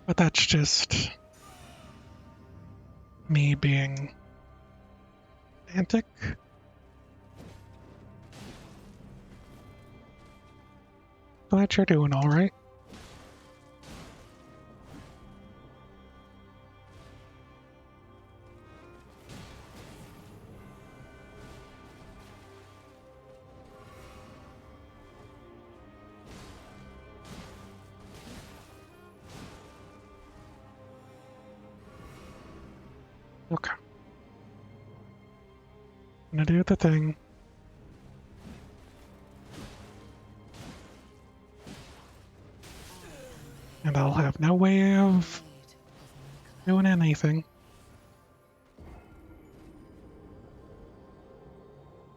But that's just me being pedantic. Glad you're doing all right. Okay. I'm gonna do the thing. And I'll have no way of doing anything.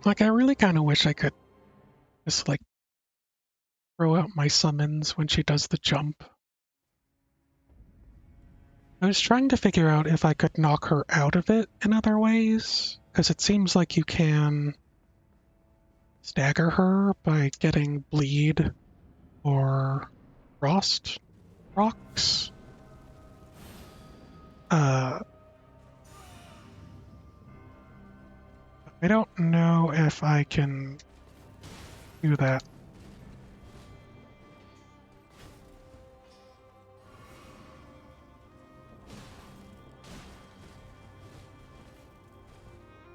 Like, I really kind of wish I could just, like, throw out my summons when she does the jump. I was trying to figure out if I could knock her out of it in other ways, because it seems like you can stagger her by getting bleed or frost rocks. I don't know if I can do that.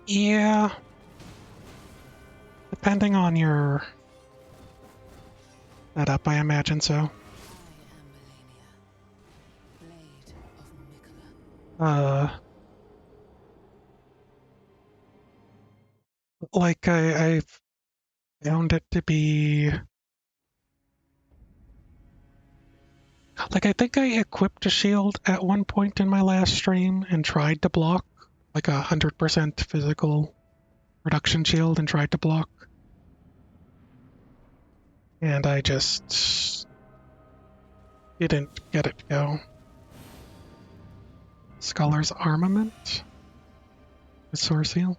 Yeah, depending on your setup, I imagine so. Uh, like I've found it to be like I think I equipped a shield at one point in my last stream and tried to block like 100% physical reduction shield and tried to block. And I just didn't get it to go. Scholar's Armament. The Source Seal.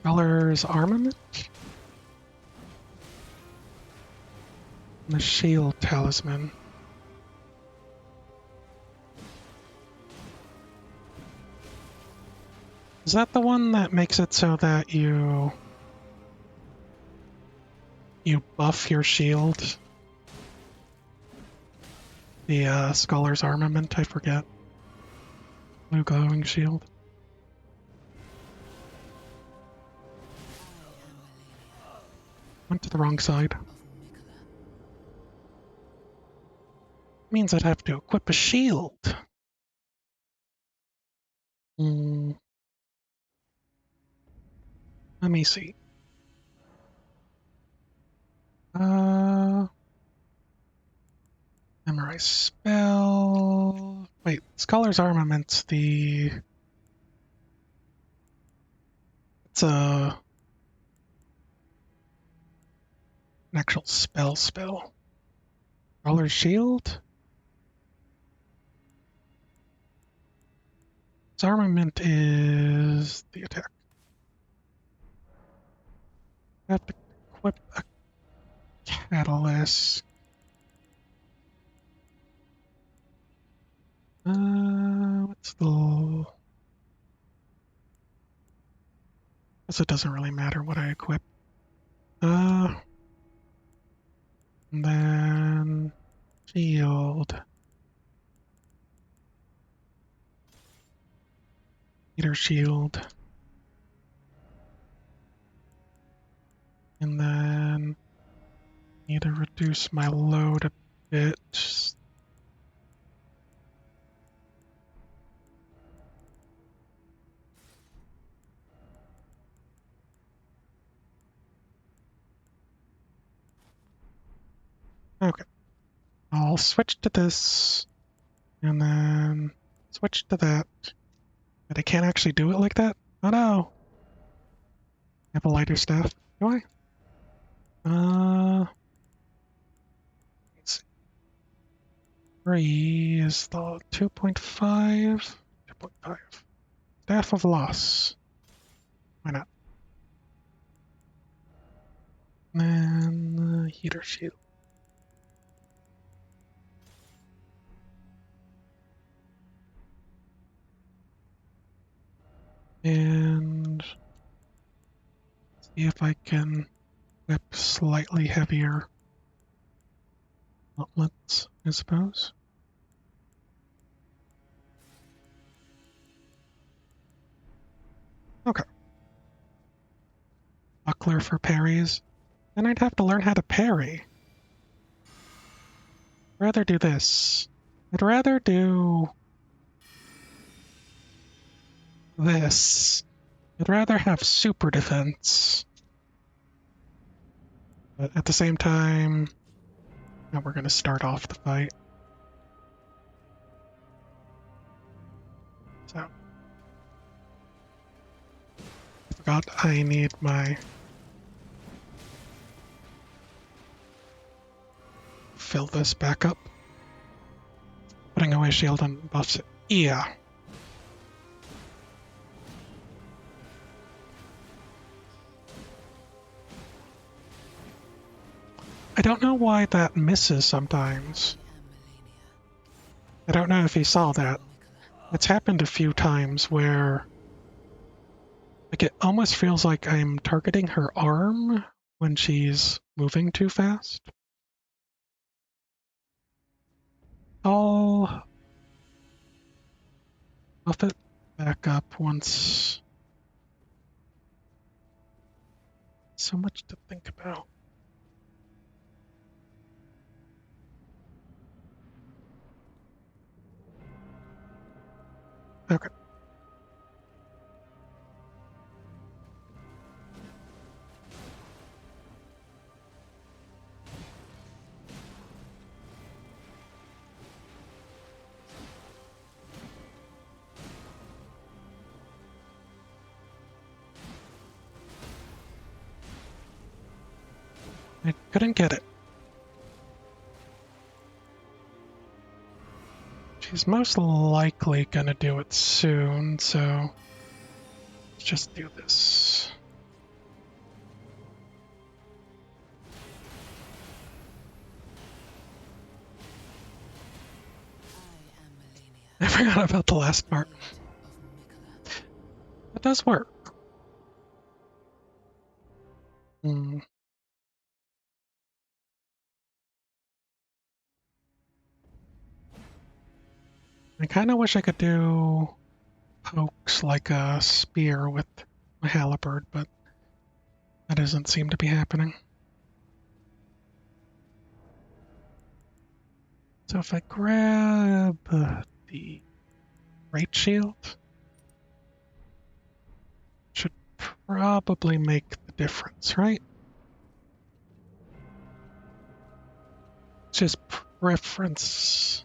Scholar's Armament. And the Shield Talisman. Is that the one that makes it so that you buff your shield? The Scholar's Armament, I forget. Blue glowing shield. Went to the wrong side. Means I'd have to equip a shield. Let me see. Memorize spell. Wait, Scholar's Armament's it's an actual spell. Scholar's Shield? Its armament is the attack. I have to equip a catalyst. What's the... Guess it doesn't really matter what I equip. And then... Shield. Meter shield. And then... Need to reduce my load a bit. Okay. I'll switch to this, and then switch to that. But I can't actually do it like that? Oh no! I have a lighter staff. Do I? Let's see. 3 is the 2.5. 2.5. Staff of Loss. Why not? And then Heater Shield. And see if I can whip slightly heavier gauntlets, I suppose. Okay. Buckler for parries. Then I'd have to learn how to parry. I'd rather do this. I'd rather do this. I'd rather have super defense. But at the same time, now we're going to start off the fight. So, I forgot I need my... Fill this back up. Putting away shield and buffs it. Yeah. I don't know why that misses sometimes. I don't know if he saw that. It's happened a few times where like it almost feels like I'm targeting her arm when she's moving too fast. I'll buff it back up once. So much to think about. Okay. I couldn't get it. She's most likely gonna do it soon, so let's just do this. I am Malenia, I forgot about the last part. Blade of Mikola. It does work. Hmm. I kind of wish I could do pokes like a spear with a halberd, but that doesn't seem to be happening. So if I grab the right shield, should probably make the difference, right? It's just preference.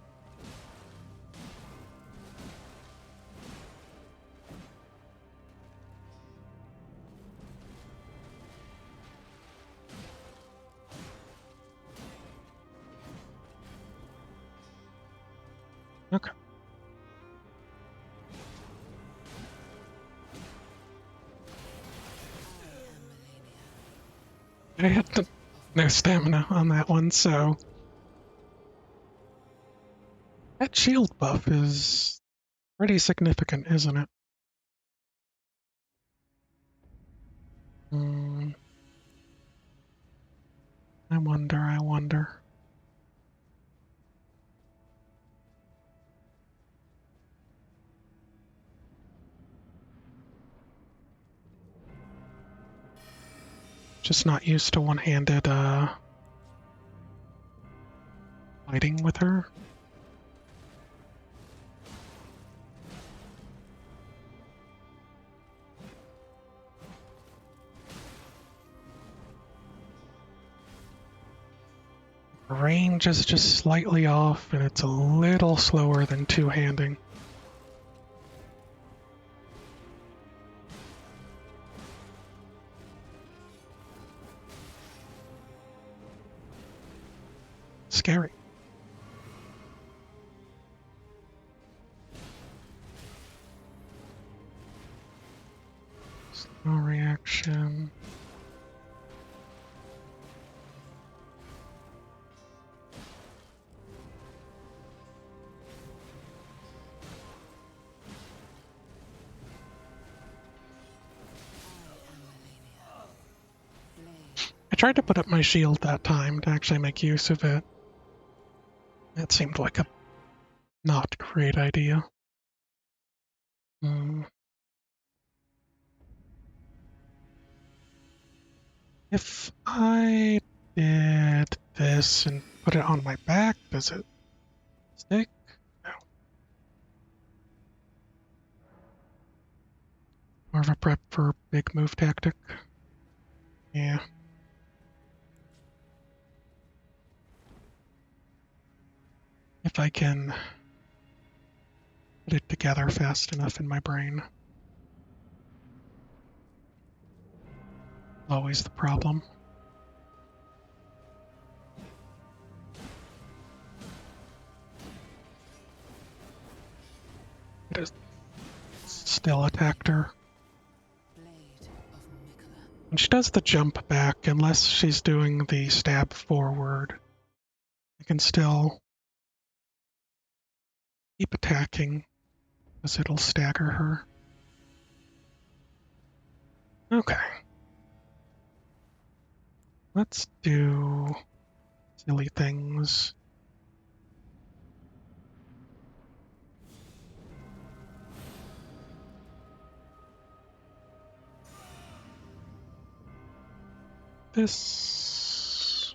Okay. I had no stamina on that one, so that shield buff is pretty significant, isn't it? Hmm. I wonder, I wonder. Just not used to one-handed fighting with her. Range is just slightly off, and it's a little slower than two-handing. Scary. No reaction. I am Malenia, Blade I tried to put up my shield that time to actually make use of it. That seemed like a not great idea. Hmm. If I did this and put it on my back, does it stick? No. More of a prep for big move tactic. Yeah. If I can put it together fast enough in my brain. Always the problem. It is still attacked her. Blade of Mikola. And she does the jump back unless she's doing the stab forward. I can still keep attacking because it'll stagger her. Okay. Let's do silly things. This.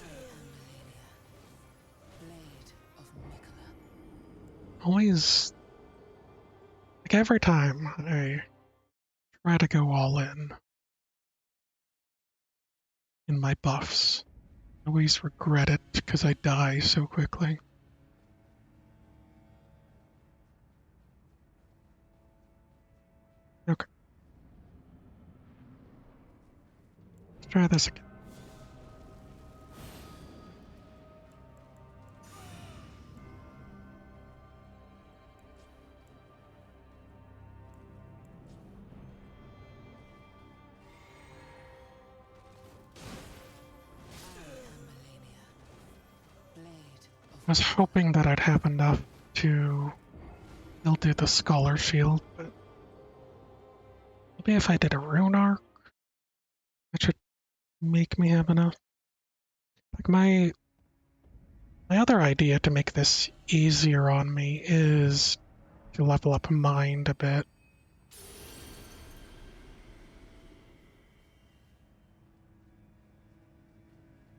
I am Malenia, Blade of Mikola. Always, like every time I try to go all in my buffs, I always regret it because I die so quickly. Try this again. I was hoping that I'd have enough to still do the Scholar Shield, but maybe if I did a Rune Arc, that should make me have enough. Like my other idea to make this easier on me is to level up Mind a bit.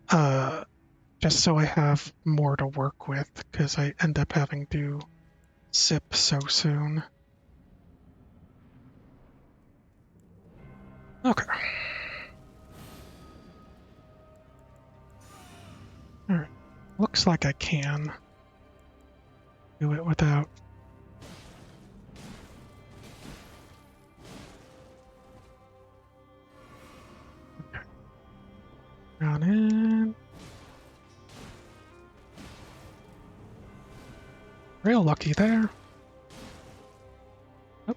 Uh, just so I have more to work with, because I end up having to sip so soon. Okay. Alright. Looks like I can do it without. Okay. Run in. Real lucky there. Oh,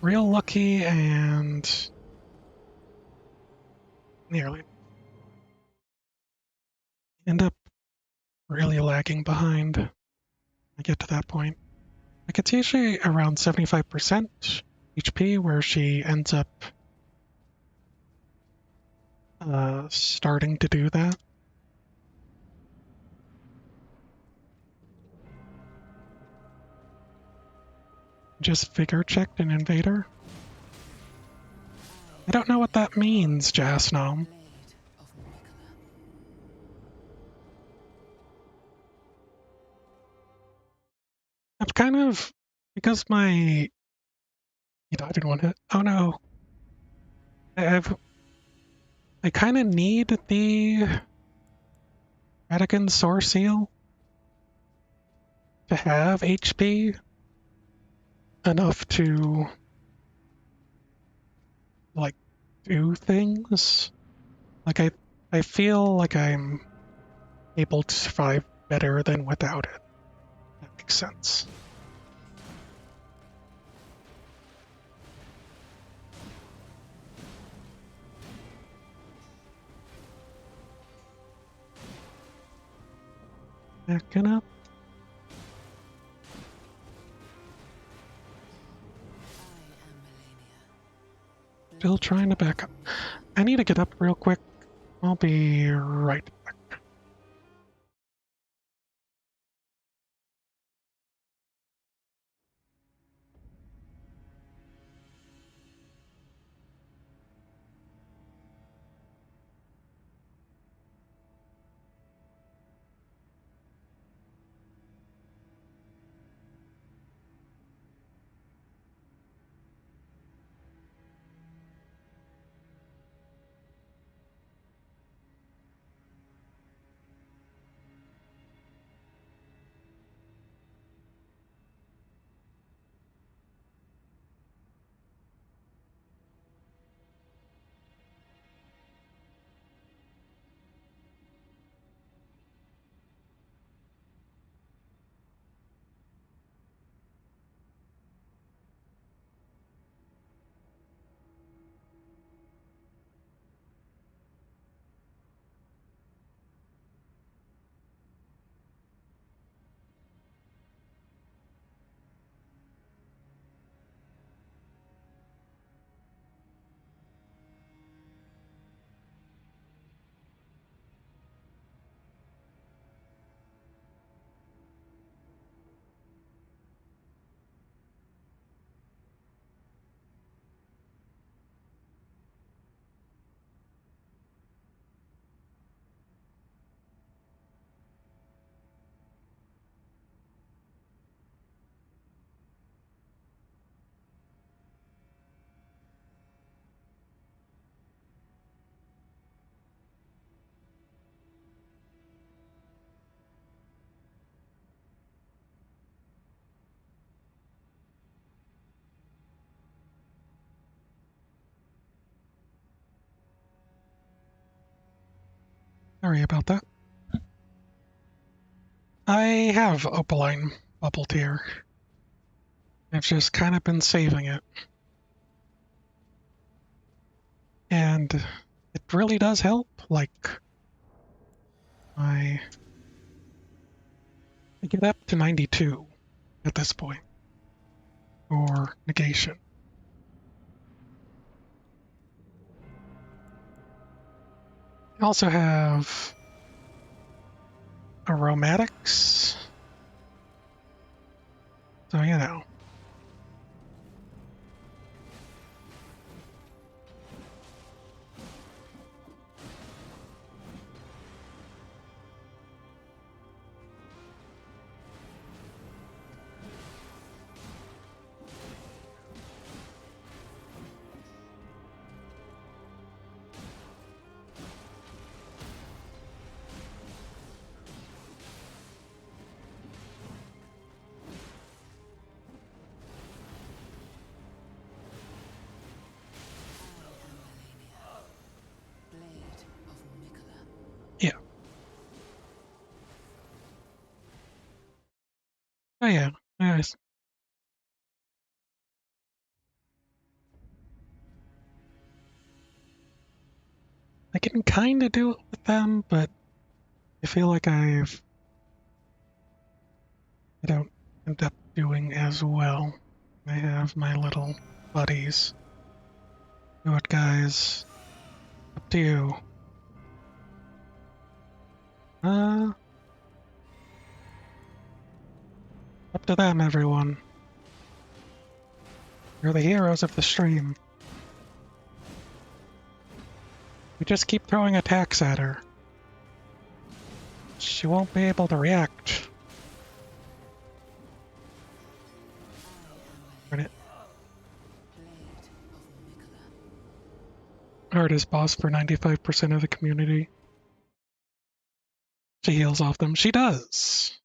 real lucky and nearly. End up really lagging behind. I get to that point. Like it's usually around 75% HP where she ends up starting to do that. Just figure checked an invader. I don't know what that means, Jasnom. I've kind of, because I didn't want to, oh no. I kind of need the Radigan Source Seal to have HP enough to, like, do things. Like, I feel like I'm able to survive better than without it. That makes sense. Backing up. Still trying to back up. I need to get up real quick. I'll be right back. Sorry about that. I have Opaline Bubble Tier. I've just kind of been saving it. And it really does help. Like, I get up to 92 at this point for negation. I also have aromatics. So, you know. Blade of Mikola. Yeah. Oh, yeah. Nice. I can kind of do it with them, but I feel like I don't end up doing as well. I have my little buddies. Do it, guys. Up to you. Uh, Up to them, everyone. You're the heroes of the stream. We just keep throwing attacks at her. She won't be able to react. Blade of Mikola. Hardest boss for 95% of the community. She heals off them. She does.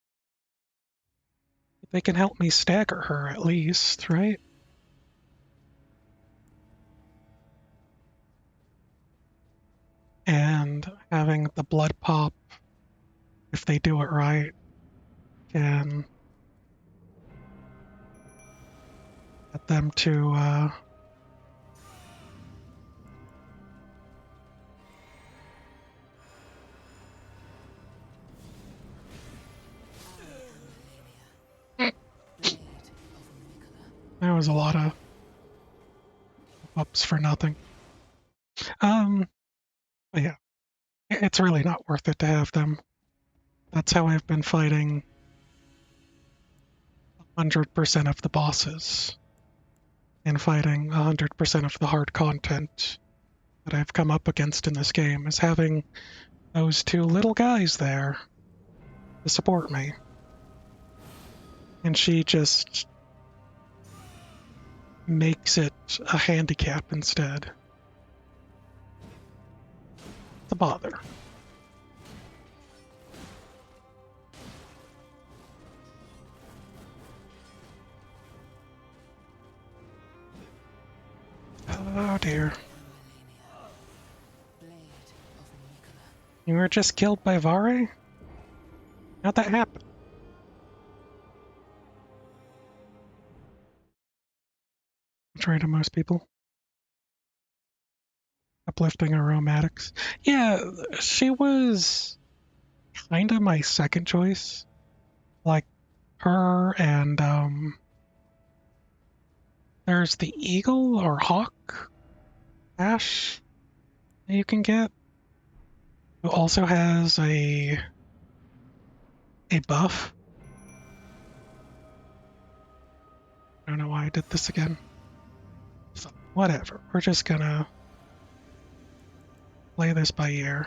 They can help me stagger her at least, right? And having the blood pop, if they do it right, can get them to Blade of Mikola. there was a lot of ups for nothing. But yeah, it's really not worth it to have them. That's how I've been fighting 100% of the bosses and fighting 100% of the hard content that I've come up against in this game, is having those two little guys there to support me. And she just makes it a handicap instead. It's a bother. Oh dear. Blade of Mikola. You were just killed by Vare? How'd that happen? Contrary to most people. Uplifting aromatics. Yeah, she was kind of my second choice. Like her and there's the eagle or hawk ash that you can get, who also has a buff. I don't know why I did this again. So, whatever. We're just gonna play this by ear.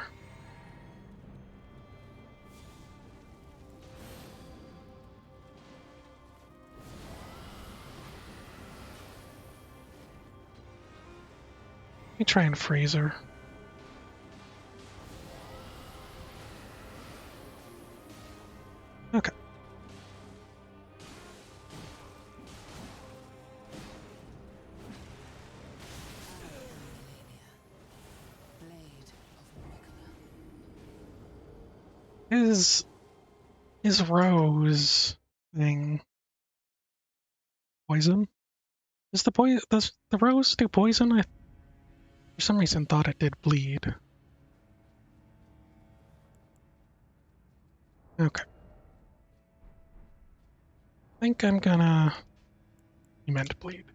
Let me try and freeze her. Okay. Blade of Mikola. Is Rose thing poison? Is the poison does the rose do poison? I for some reason thought it did bleed. Okay. I think I'm gonna you meant bleed.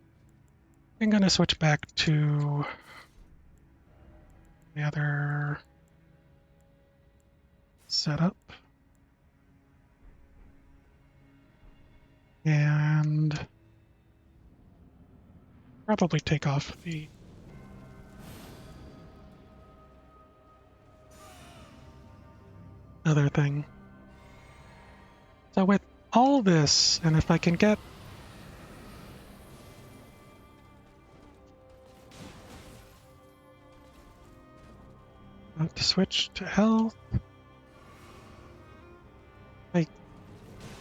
I'm gonna switch back to the other setup. And probably take off the other thing. So with all this, and if I can get to switch to health, I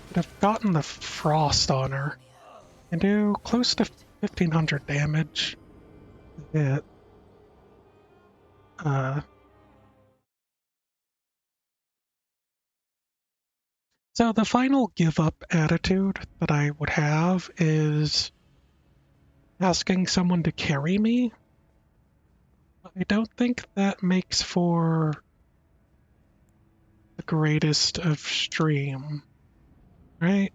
could have gotten the frost on her and do close to 1500 damage. It, uh, so the final give up attitude that I would have is asking someone to carry me. I don't think that makes for the greatest of stream, right?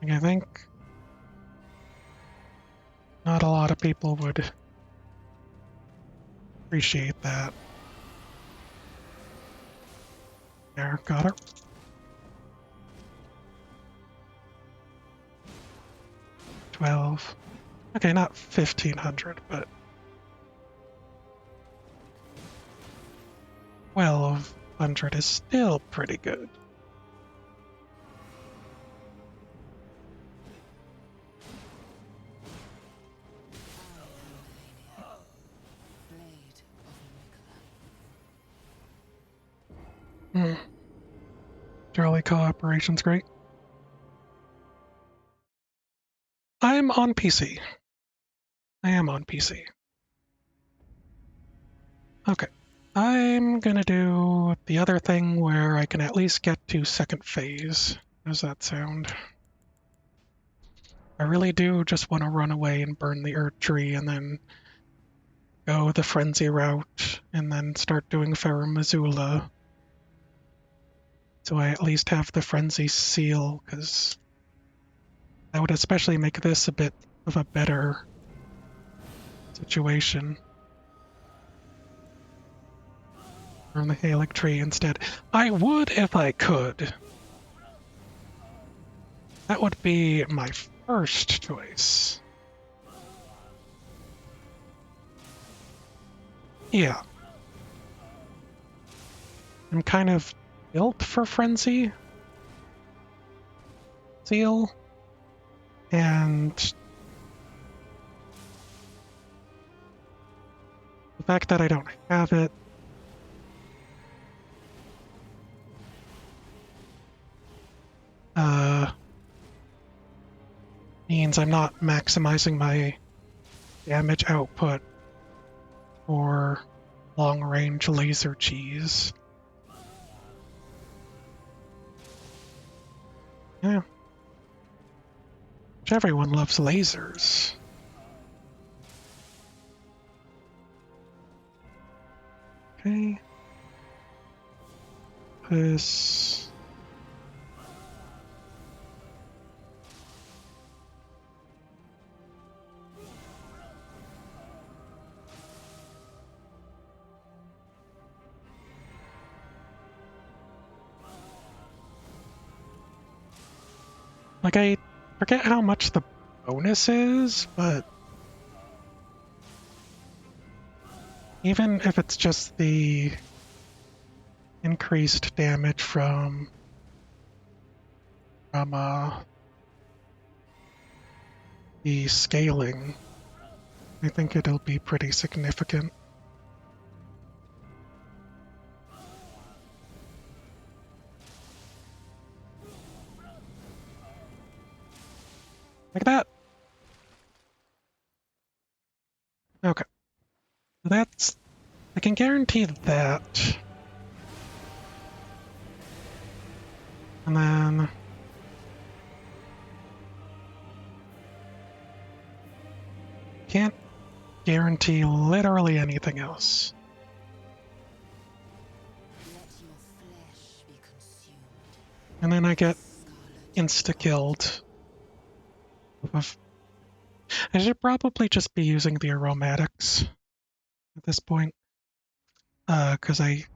Like, I think not a lot of people would appreciate that. There, got her. 12. Okay, not 1500, but 1200 is still pretty good. Blade of Hmm. Jolly cooperation's great. I'm on PC. I am on PC. Okay. I'm gonna do the other thing where I can at least get to second phase. How does that sound? I really do just want to run away and burn the Earth Tree and then go the Frenzy route and then start doing Ferrum Missoula. So I at least have the Frenzy seal, because that would especially make this a bit of a better situation. Burn the Halic Tree instead. I would if I could. That would be my first choice. Yeah. I'm kind of built for Frenzy Seal, and the fact that I don't have it uh, means I'm not maximizing my damage output for long-range laser cheese. Yeah, which everyone loves lasers. Okay. This... Like, I forget how much the bonus is, but even if it's just the increased damage from the scaling, I think it'll be pretty significant. Like that. Okay. That's... I can guarantee that. And then... Can't guarantee literally anything else. Let your flesh be consumed And then I with get scarlet insta-killed. I should probably just be using the aromatics at this point. Because I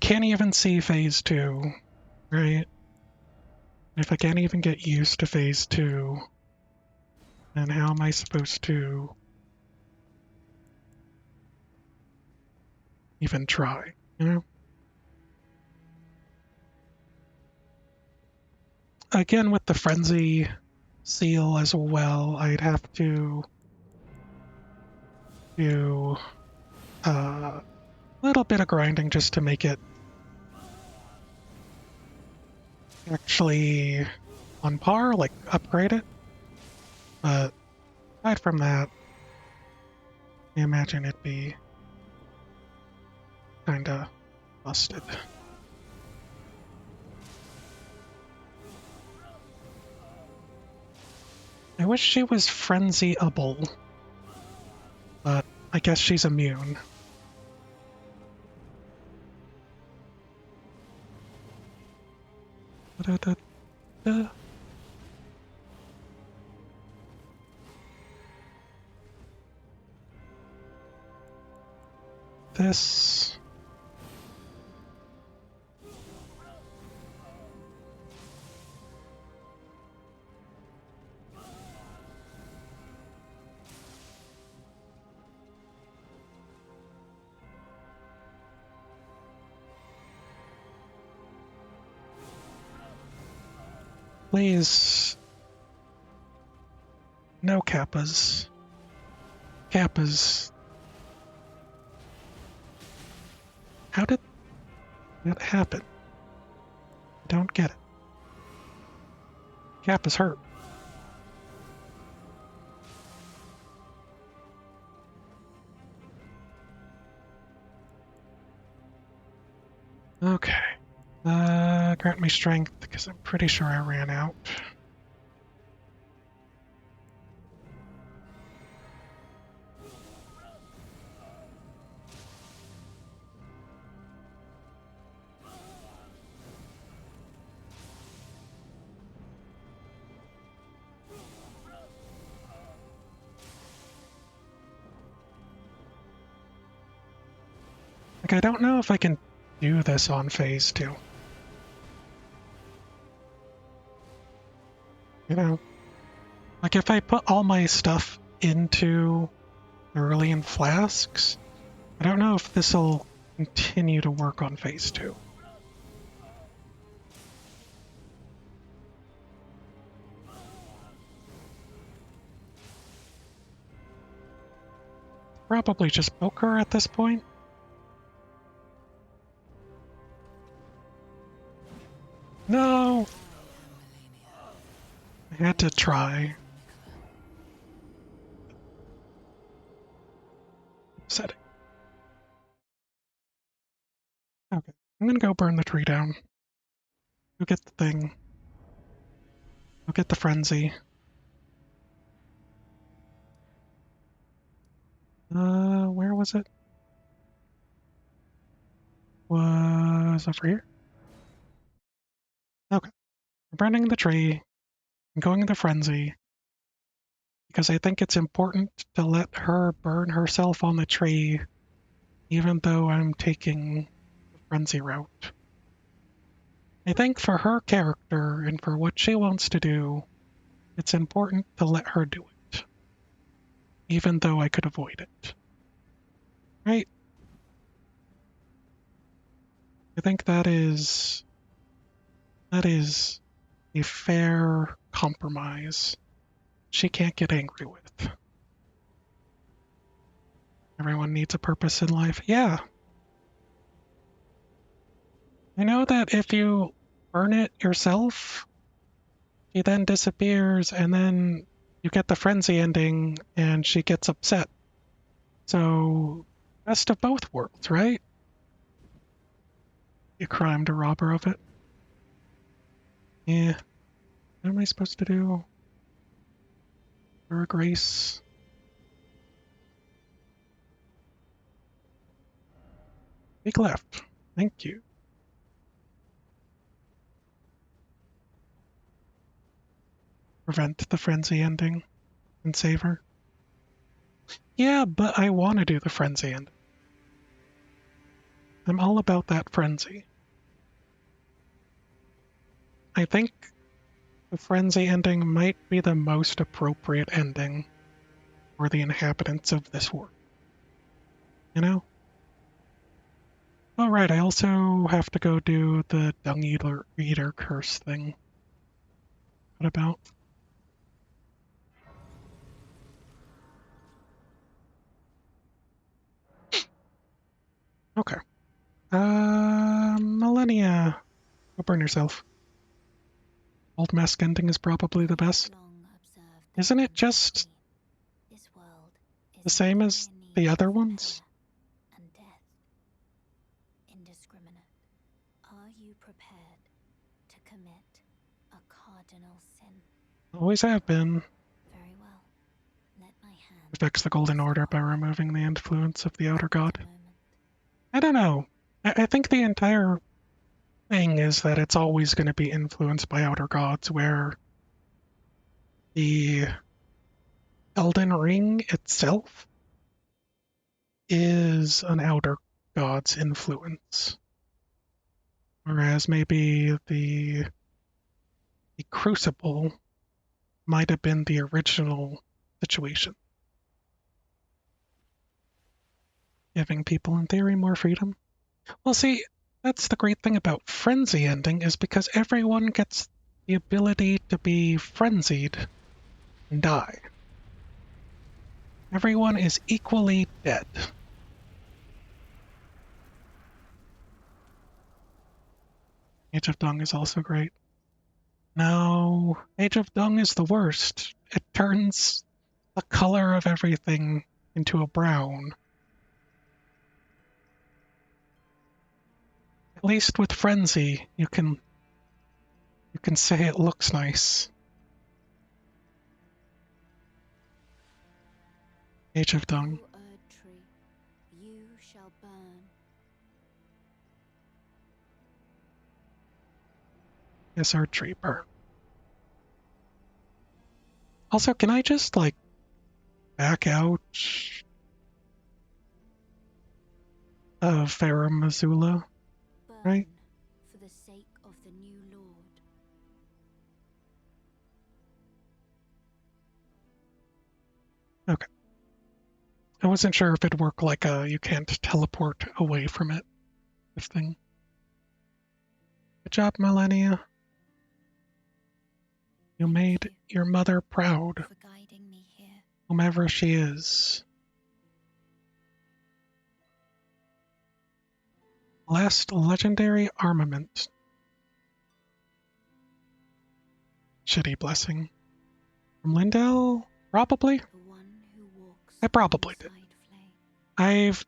can't even see phase 2, right? If I can't even get used to phase 2, then how am I supposed to even try, you know? Again, with the frenzy seal as well, I'd have to do a little bit of grinding just to make it actually on par, like upgrade it. But aside from that, I imagine it'd be kinda busted. I wish she was frenzyable, but I guess she's immune. Da-da-da-da. This. Please. No kappas. Kappas. How did that happen? I don't get it. Kappa's hurt. Okay. Grant me strength, because I'm pretty sure I ran out. Like, I don't know if I can do this on phase 2. You know? Like, if I put all my stuff into Cerulean flasks, I don't know if this will continue to work on phase 2. Probably just poker at this point. No! I had to try. Setting. Okay. I'm gonna go burn the tree down. Go get the thing. Go get the frenzy. Where was it? Was over here? Okay. I'm burning the tree. I'm going to the frenzy. Because I think it's important to let her burn herself on the tree, even though I'm taking the frenzy route. I think for her character and for what she wants to do, it's important to let her do it, even though I could avoid it. Right? I think that is a fair compromise. She can't get angry with. Everyone needs a purpose in life. Yeah. I know that if you burn it yourself, she then disappears and then you get the frenzy ending and she gets upset. So, best of both worlds, right? You crimed a robber of it. Yeah. What am I supposed to do? For a grace? Take left. Thank you. Prevent the frenzy ending and save her. Yeah, but I want to do the frenzy ending. I'm all about that frenzy. I think the frenzy ending might be the most appropriate ending for the inhabitants of this world. You know? Oh, right, I also have to go do the dung eater curse thing. What about? Okay. Malenia. Go burn yourself. Old mask ending is probably the best. Long observed the Isn't it balance just between this world the is same only as a need the other for ones? repair and death. Indiscriminate. Are you prepared to commit a cardinal sin? Always have been. Very well. Let my hand Affects the Golden rest Order by upon you removing the influence of the Outer at this God. moment. I don't know. I think the entire thing is that it's always going to be influenced by Outer Gods, where the Elden Ring itself is an Outer God's influence. Whereas maybe the Crucible might have been the original situation, giving people in theory more freedom. Well, see, that's the great thing about Frenzy ending is because everyone gets the ability to be frenzied and die. Everyone is equally dead. Age of Dung is also great. No, Age of Dung is the worst. It turns the color of everything into a brown. At least with Frenzy, you can say it looks nice. Age of Dung. O Erd tree, you shall burn. Yes, our tree burn. Also, can I just like back out of Farum Missoula, right? Burn for the sake of the new lord. Okay. I wasn't sure if it'd work like a you can't teleport away from it this thing. Good job, Malenia. You Thank made you your mother proud, for guiding me here. whomever she is. Last legendary armament. Shitty blessing. From Lindell? Probably? The one who walks I probably did. alongside flame. I've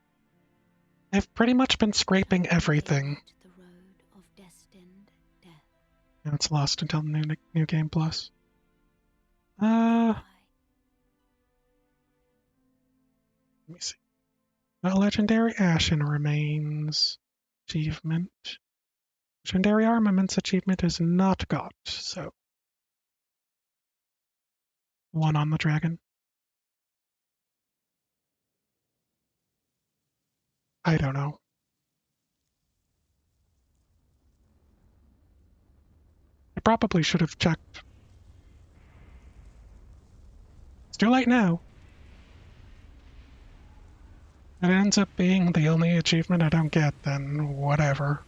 I've pretty much been scraping Shall everything. paved the road of destined death. Now it's lost until new game plus. Goodbye. Let me see. A legendary Ashen remains. Achievement. Legendary armaments achievement is not got, so one on the dragon. I don't know. I probably should have checked. It's too late now. If it ends up being the only achievement I don't get, then whatever.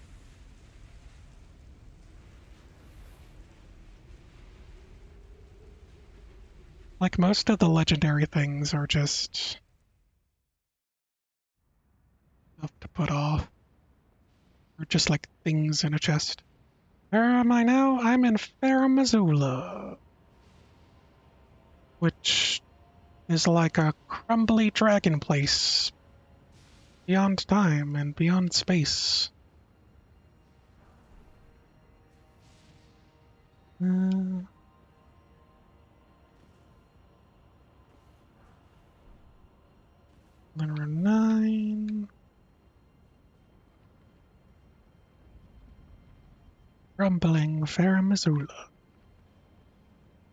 Like most of the legendary things are just stuff to put off. Or just like things in a chest. Where am I now? I'm in Farum Missoula. Which is like a crumbly dragon place beyond time and beyond space. Uh, Number 9. Rumbling Faramazula.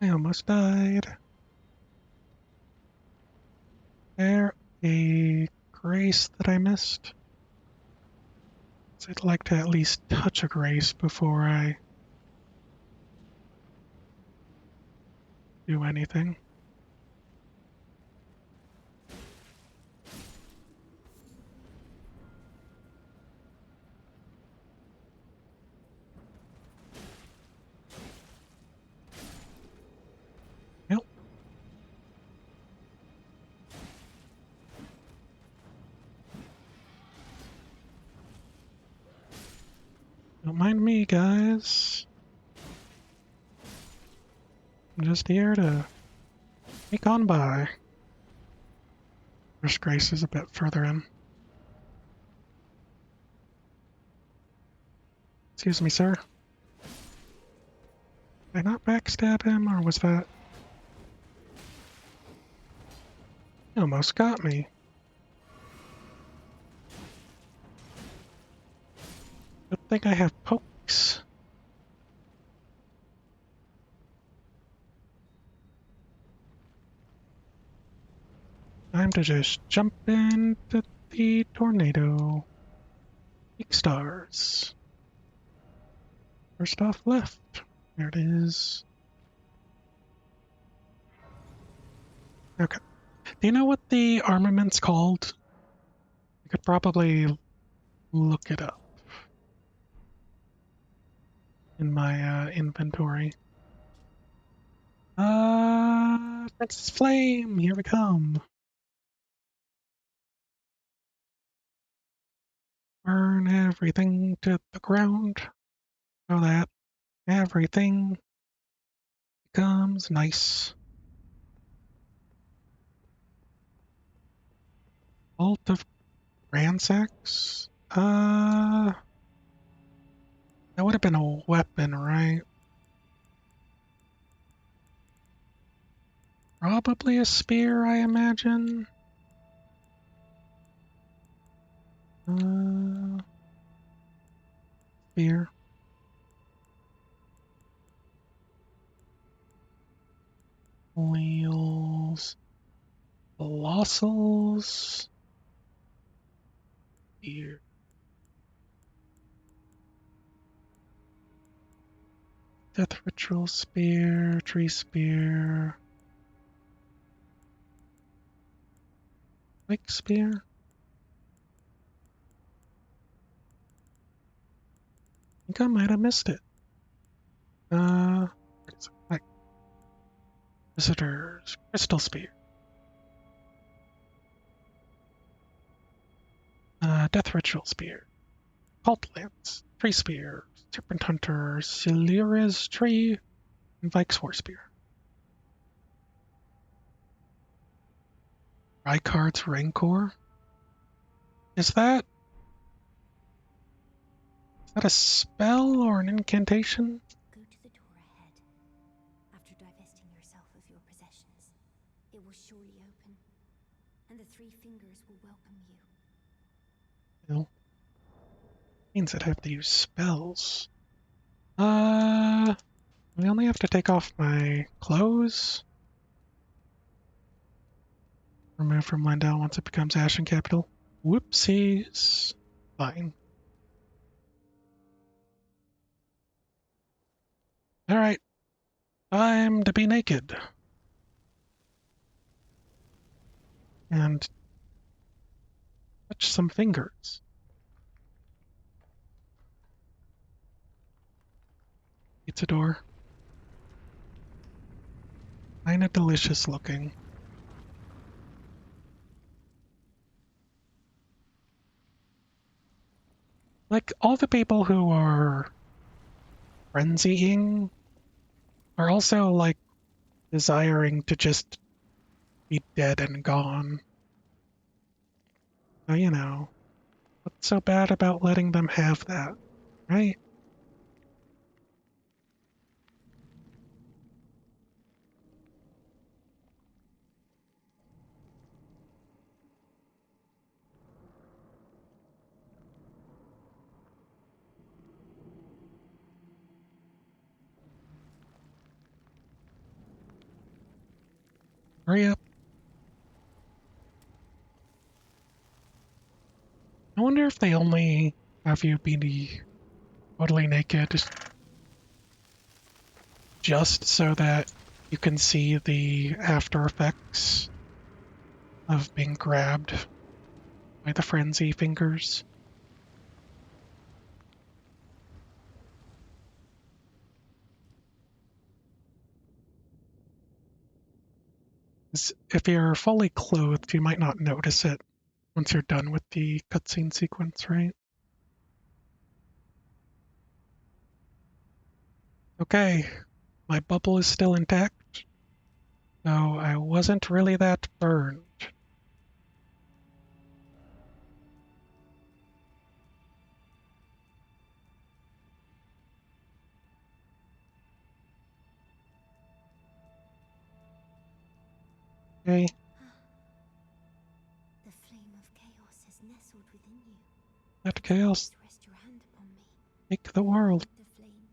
I almost died. There a grace that I missed? So I'd like to at least touch a grace before I do anything. Nope. Don't mind me, guys. I'm just here to sneak on by. First grace is a bit further in. Excuse me, sir. Did I not backstab him, or was that... He almost got me. Good thing I have pokes. Time to just jump into the tornado. Big stars. First off left. There it is. Okay. Do you know what the armament's called? I could probably look it up in my inventory. Princess Flame, here we come. Burn everything to the ground so that everything becomes nice. Bolt of Ransacks? That would have been a weapon, right? Probably a spear, I imagine. Spear. Wheels. Colossals. Spear. Death Ritual Spear. Tree Spear. Lake Spear. I think I might have missed it. Where is it? Like, visitors. Crystal Spear. Death Ritual Spear. Cult Lance. Tree Spear. Serpent Hunter. Siluria's Tree. And Vike's War Spear. Rykard's Rancor. Is that a spell or an incantation? Go to the door ahead. After divesting yourself of your possessions, it will surely open, and the three fingers will welcome you. No. Means I'd have to use spells. We only have to take off my clothes. Remove from Lendell once it becomes Ashen Capital. Whoopsies. Fine. Alright. Time to be naked. And touch some fingers. Pizza door. Kinda delicious looking. Like, all the people who are frenzying are also, like, desiring to just be dead and gone. So, you know, what's so bad about letting them have that, right? Hurry up. I wonder if they only have you be totally naked just so that you can see the after effects of being grabbed by the frenzy fingers. 'Cause if you're fully clothed, you might not notice it once you're done with the cutscene sequence, right? Okay, my bubble is still intact, so I wasn't really that burned. Okay, The flame of chaos has nestled within you. let chaos Please rest your hand upon me. take the world. Ignite the flame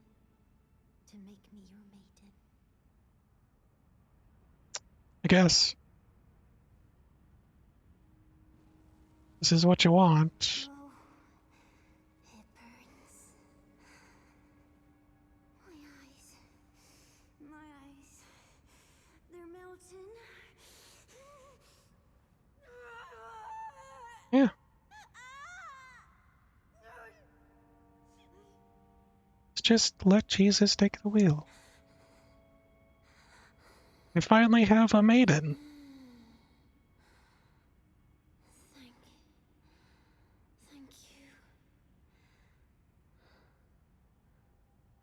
to make me your maiden. I guess this is what you want. Oh, it burns. My eyes, they're melting. Yeah, just let Jesus take the wheel. I finally have a maiden. Thank you.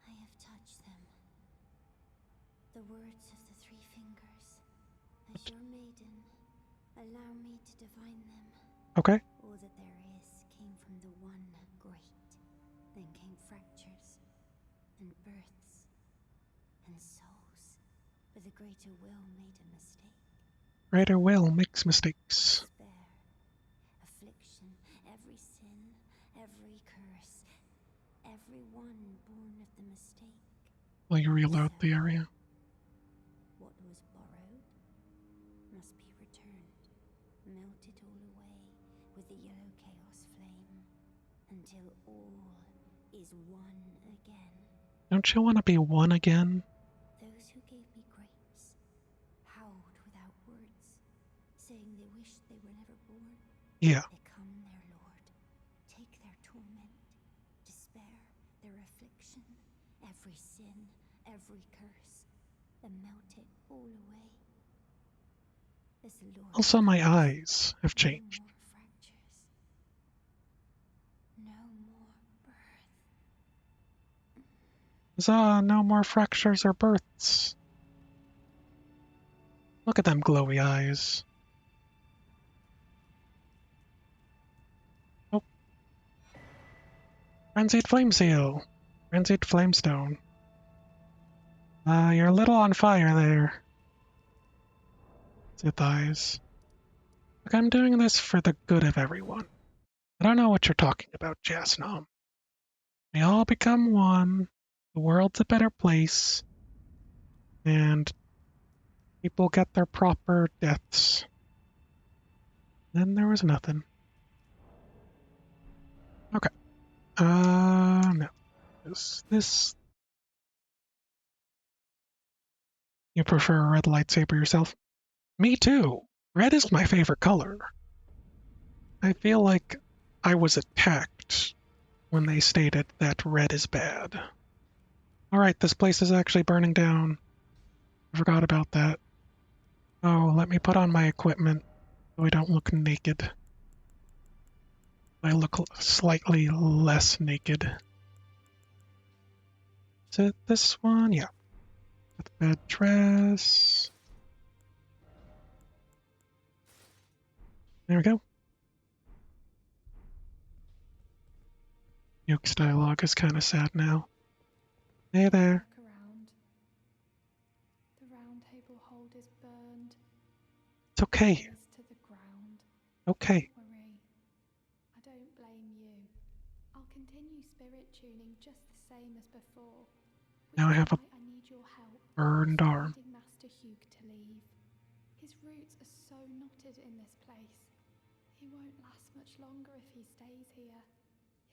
I have touched them. The words of the three fingers. As your maiden, allow me to divine them. Okay, All that there is came from the one great. Then came fractures, and births, and souls. But the greater will made a mistake. greater will makes mistakes. Despair, affliction, every sin, every curse, every one born of the mistake. Will you reload So, the area? what was borrowed must be returned, melted all away with the yellow chaos flame, until all is one again. Don't you want to be one again? Those who gave me grace howled without words, saying they wished they were never born. Yeah, Become their lord, take their torment, despair, their affliction, every sin, every curse, and melt it all away. As the Lord also my declares, eyes have no changed. more fractures, no more birth. Huzzah, no more fractures or births. Look at them glowy eyes. Oh, frenzied flame seal. Frenzied flamestone. You're a little on fire there. Sith eyes. Look, I'm doing this for the good of everyone. I don't know what you're talking about, Jasnom. We all become one. The world's a better place. And people get their proper deaths. Then there was nothing. Okay. No. This. You prefer a red lightsaber yourself? Me too. Red is my favorite color. I feel like I was attacked when they stated that red is bad. Alright, this place is actually burning down. I forgot about that. Oh, let me put on my equipment so I don't look naked. I look slightly less naked. Is it this one? Yeah. Got the bed dress. There we go. Yuke's dialogue is kind of sad now. Hey there. Look around. The round table hold is burned. It's okay. Raised to the ground. Okay. Don't worry. I don't blame you. I'll continue spirit tuning just the same as before. Now I have a I need your help. burned arm. Persuading Master Hugh to leave. His roots are so knotted in this place. He won't last much longer if he stays here.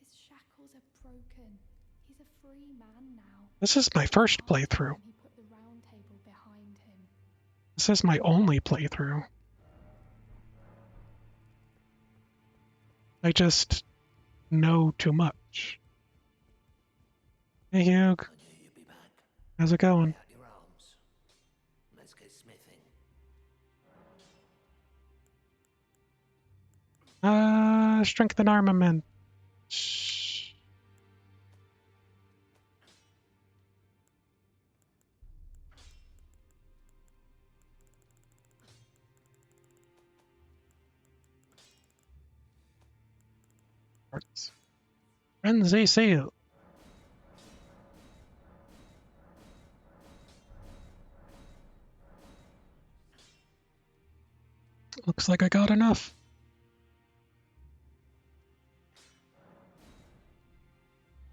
His shackles are broken. He's a free man now. This is my first playthrough. He put the round table behind him. This is my only playthrough. I just know too much. Hey Hugh, I knew you'd be back. how's it going? Lay out your arms. Let's get smithing. Strengthen armament. Parts. Frenzy seal. Looks like I got enough.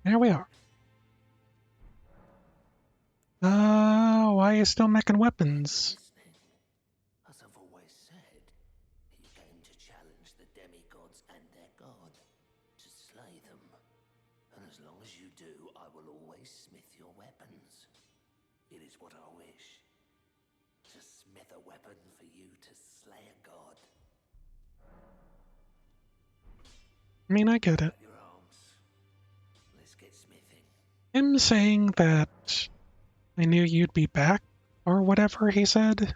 There we are. Why are you still making weapons? Listening. As I've always said, you came to challenge the demigods and their god, to slay them. And as long as you do, I will always smith your weapons. It is what I wish. To smith a weapon for you to slay a god. I mean, I get it. Your arms. Let's get smithing. Him saying that I knew you'd be back, or whatever he said,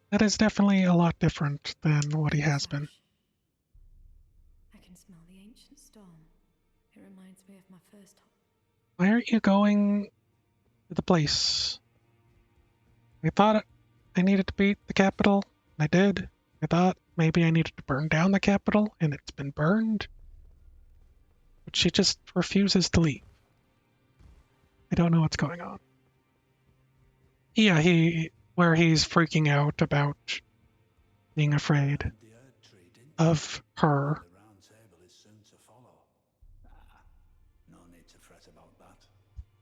that is definitely a lot different than what he has been. I can smell the ancient storm. It reminds me of my first home. Why aren't you going to the place? I thought I needed to beat the capital, and I did. I thought maybe I needed to burn down the capital, and it's been burned. But she just refuses to leave. I don't know what's going on. Yeah, where he's freaking out about being afraid of her. The round table is soon to follow. No need to fret about that.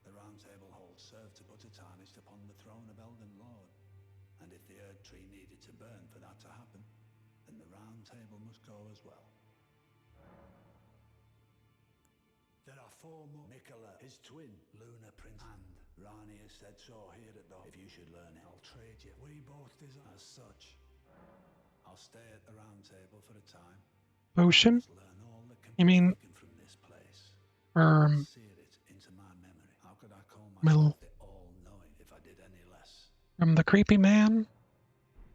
The round table holds serve to put a tarnished upon the throne of Elden Lord. And if the Erd tree needed to burn for that to happen, then the round table must go as well. There are four more. Mikola, his twin, Luna Prince, and Rani has said so here at the... If you should learn it, I'll trade you. We both desire as such. I'll stay at the round table for a time. Potion? Learn all that can You be mean taken from this place. from Sear it into my memory. How could I call myself the all-knowing if I did any less? the creepy man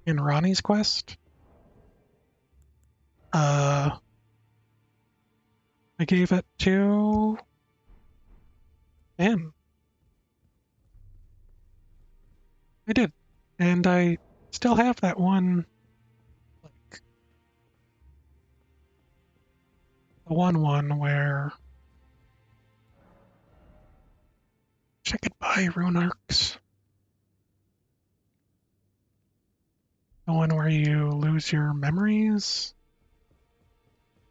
in Ronnie's quest? I gave it to him. I did. And I still have that one, like, the one where I could buy rune arcs. The one where you lose your memories.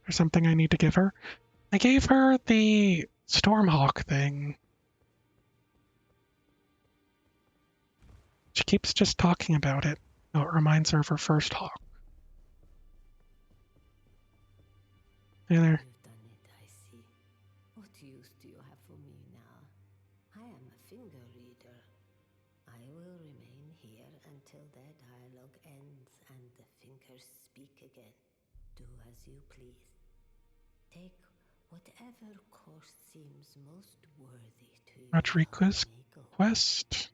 Or something I need to give her. I gave her the Stormhawk thing. She keeps just talking about it. Oh, it reminds her of her first hawk. Hey there. You've done it, I see. What use do you have for me now? I am a finger reader. I will remain here until their dialogue ends and the fingers speak again. Do as you please. Take whatever course seems most worthy to you. Rodriguez quest?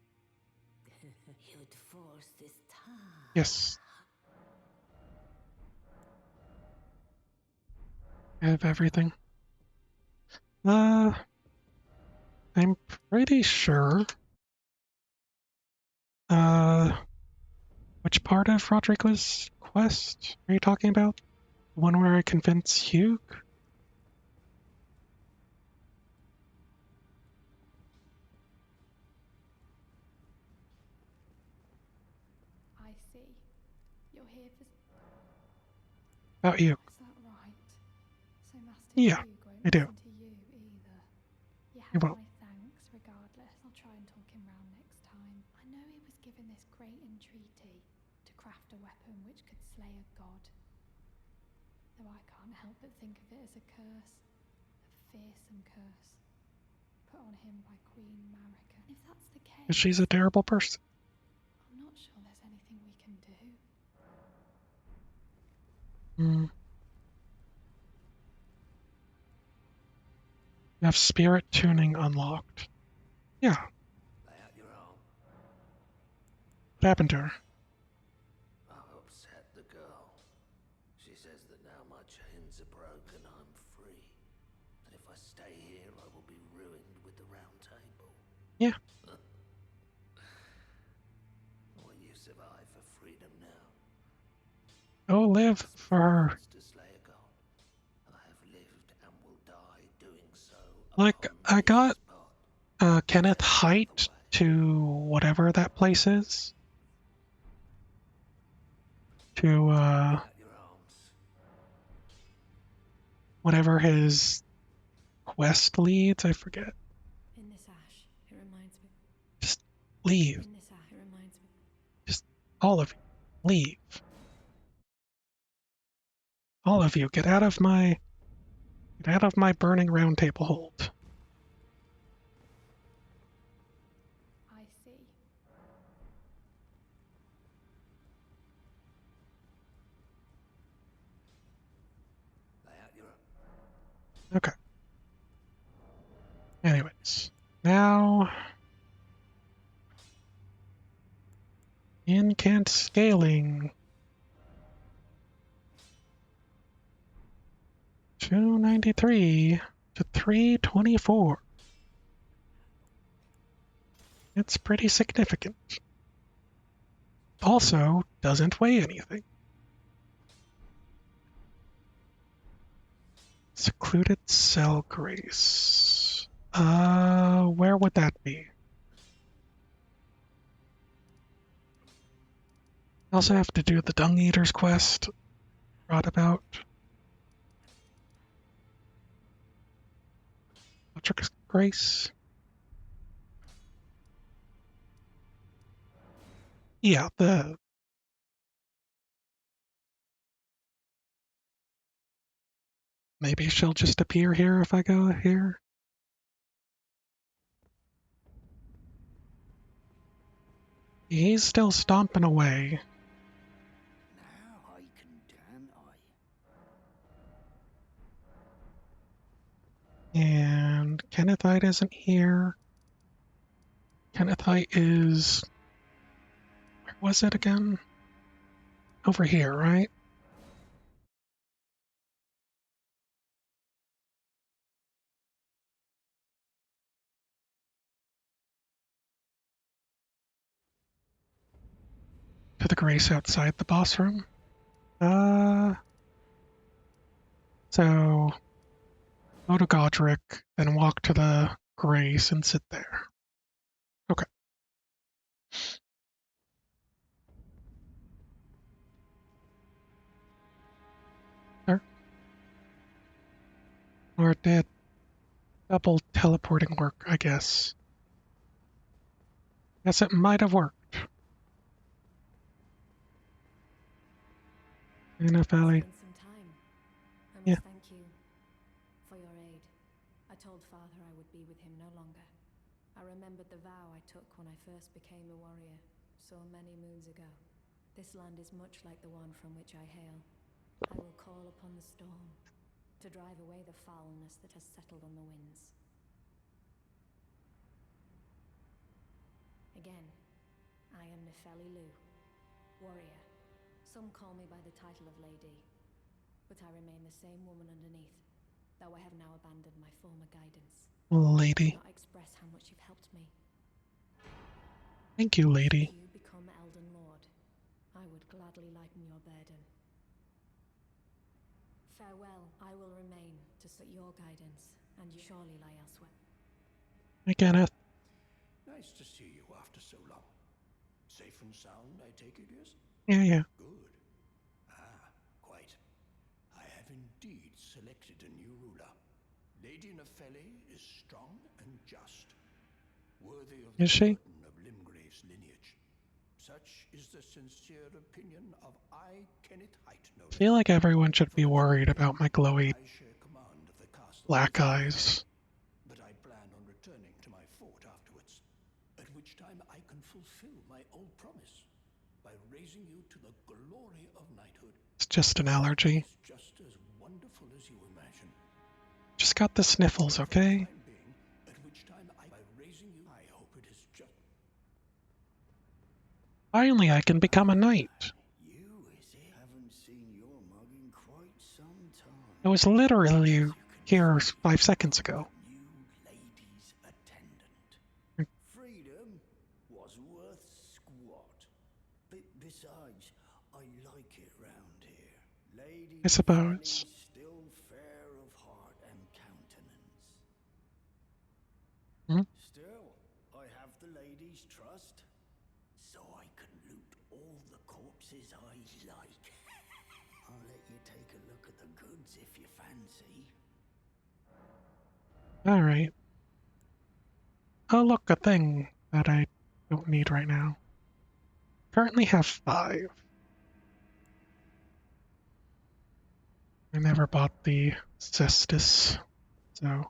You'd force this time. Yes. I have everything. I'm pretty sure. Which part of Rodriguez quest are you talking about? The one where I convince Hugh? I see. You're here for... About you. Is that right? So Master Yeah, Hugh won't I do. listen to you either. You You have won't. my thanks regardless. I'll try and talk him round next time. I know he was given this great entreaty to craft a weapon which could slay a god. Though I can't help but think of it as a curse. A fearsome curse. Put on him by Queen Marika. If that's the case, She's a terrible person. I'm not sure there's anything we can do. You have spirit tuning unlocked. Yeah. Lay out your arm. What happened to her? I've upset the girl. She says that now my chains are broken, I'm free. That if I stay here, I will be ruined with the Round Table. Yeah. Will you survive for freedom now? Go live for her. To slay a god. I have lived and will die doing so. Like, I got Kenneth Height to whatever that place is. To whatever his quest leads, I forget. In this ash, it reminds me. Just leave. In this ash, it reminds me. Just all of you, leave. All of you, get out of my burning round table hold. I see. Lay out your Okay. Anyways, now incant scaling. 293 to 324. It's pretty significant. Also, doesn't weigh anything. Secluded Cell Grace. Where would that be? I also have to do the Dung Eater's quest. Brought about. Electric Grace. Yeah, maybe she'll just appear here if I go here. He's still stomping away. Now I can damn And Kennethite isn't here. Kennethite is... Where was it again? Over here, right? To the Grace outside the boss room. So go to Godric, then walk to the Grace and sit there. Okay. There. Or it did. Double teleporting work, I guess. Guess it might have worked. Enough, Ellie. It's been some time. I must Yeah. thank you for your aid. I told Father I would be with him no longer. I remembered the vow I took when I first became a warrior, so many moons ago. This land is much like the one from which I hail. I will call upon the storm to drive away the foulness that has settled on the winds. Again, I am Nefeli Lu, warrior. Some call me by the title of Lady, but I remain the same woman underneath, though I have now abandoned my former guidance. Lady. I cannot express how much you've helped me. Thank you, lady. If you become Elden Lord, I would gladly lighten your burden. Farewell. I will remain to seek your guidance, and you surely lie elsewhere. I get it. Nice to see you after so long. Safe and sound, I take it, yes? Yeah, yeah. Good. Ah, quite. I have indeed selected a new ruler. Lady Nefeli is strong and just, worthy of the Is she? burden of Limgrave's lineage. Such is the sincere opinion of Kenneth Height, no I feel less. like everyone should be For the time worried being, about my glowy I share command of the castle black with eyes. but I plan on returning to my fort afterwards, at which time I can fulfill my old promise by raising you to the glory of knighthood. It's just an allergy. It's just as wonderful as you imagine. Just got the sniffles, okay? For the time being, at which time by raising you, I hope it is just. Finally, I can become a knight. You, is it? Haven't seen your mug in quite some time. I was literally here 5 seconds ago. New lady's attendant. Freedom was worth squat. Besides, I like it round here. Lady I suppose. Fanny's still fair of heart and countenance. Hmm? Still, I have the lady's trust, so I can loot all the corpses I like. I'll let you take a look at the goods if you fancy. Alright. Oh, look, a thing that I don't need right now. Currently have 5. I never bought the Cestus, so...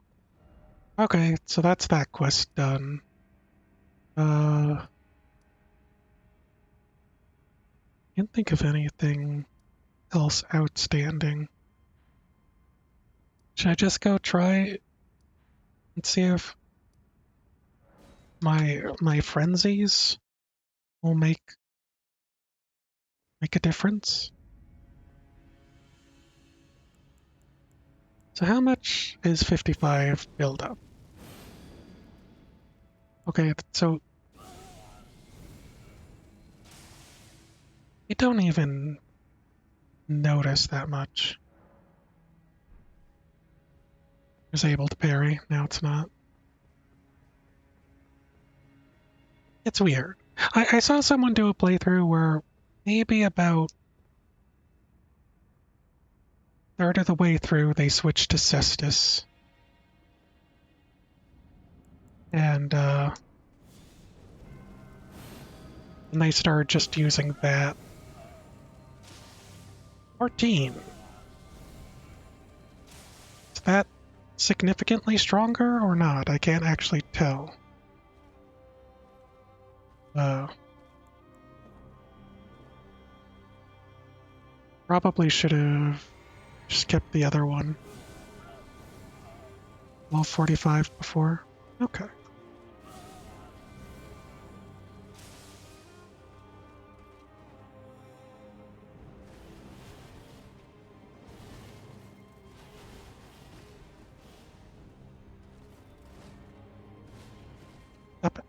Okay, so that's that quest done. Can't think of anything else outstanding. Should I just go try and see if my frenzies will make a difference? So how much is 55 build up? Okay, so you don't even notice that much. I was able to parry, now it's not. It's weird. I saw someone do a playthrough where maybe about a third of the way through they switched to Cestus. And they started just using that. 14. Is that significantly stronger or not? I can't actually tell. Probably should have just kept the other one. Level 45 before. Okay. Up it.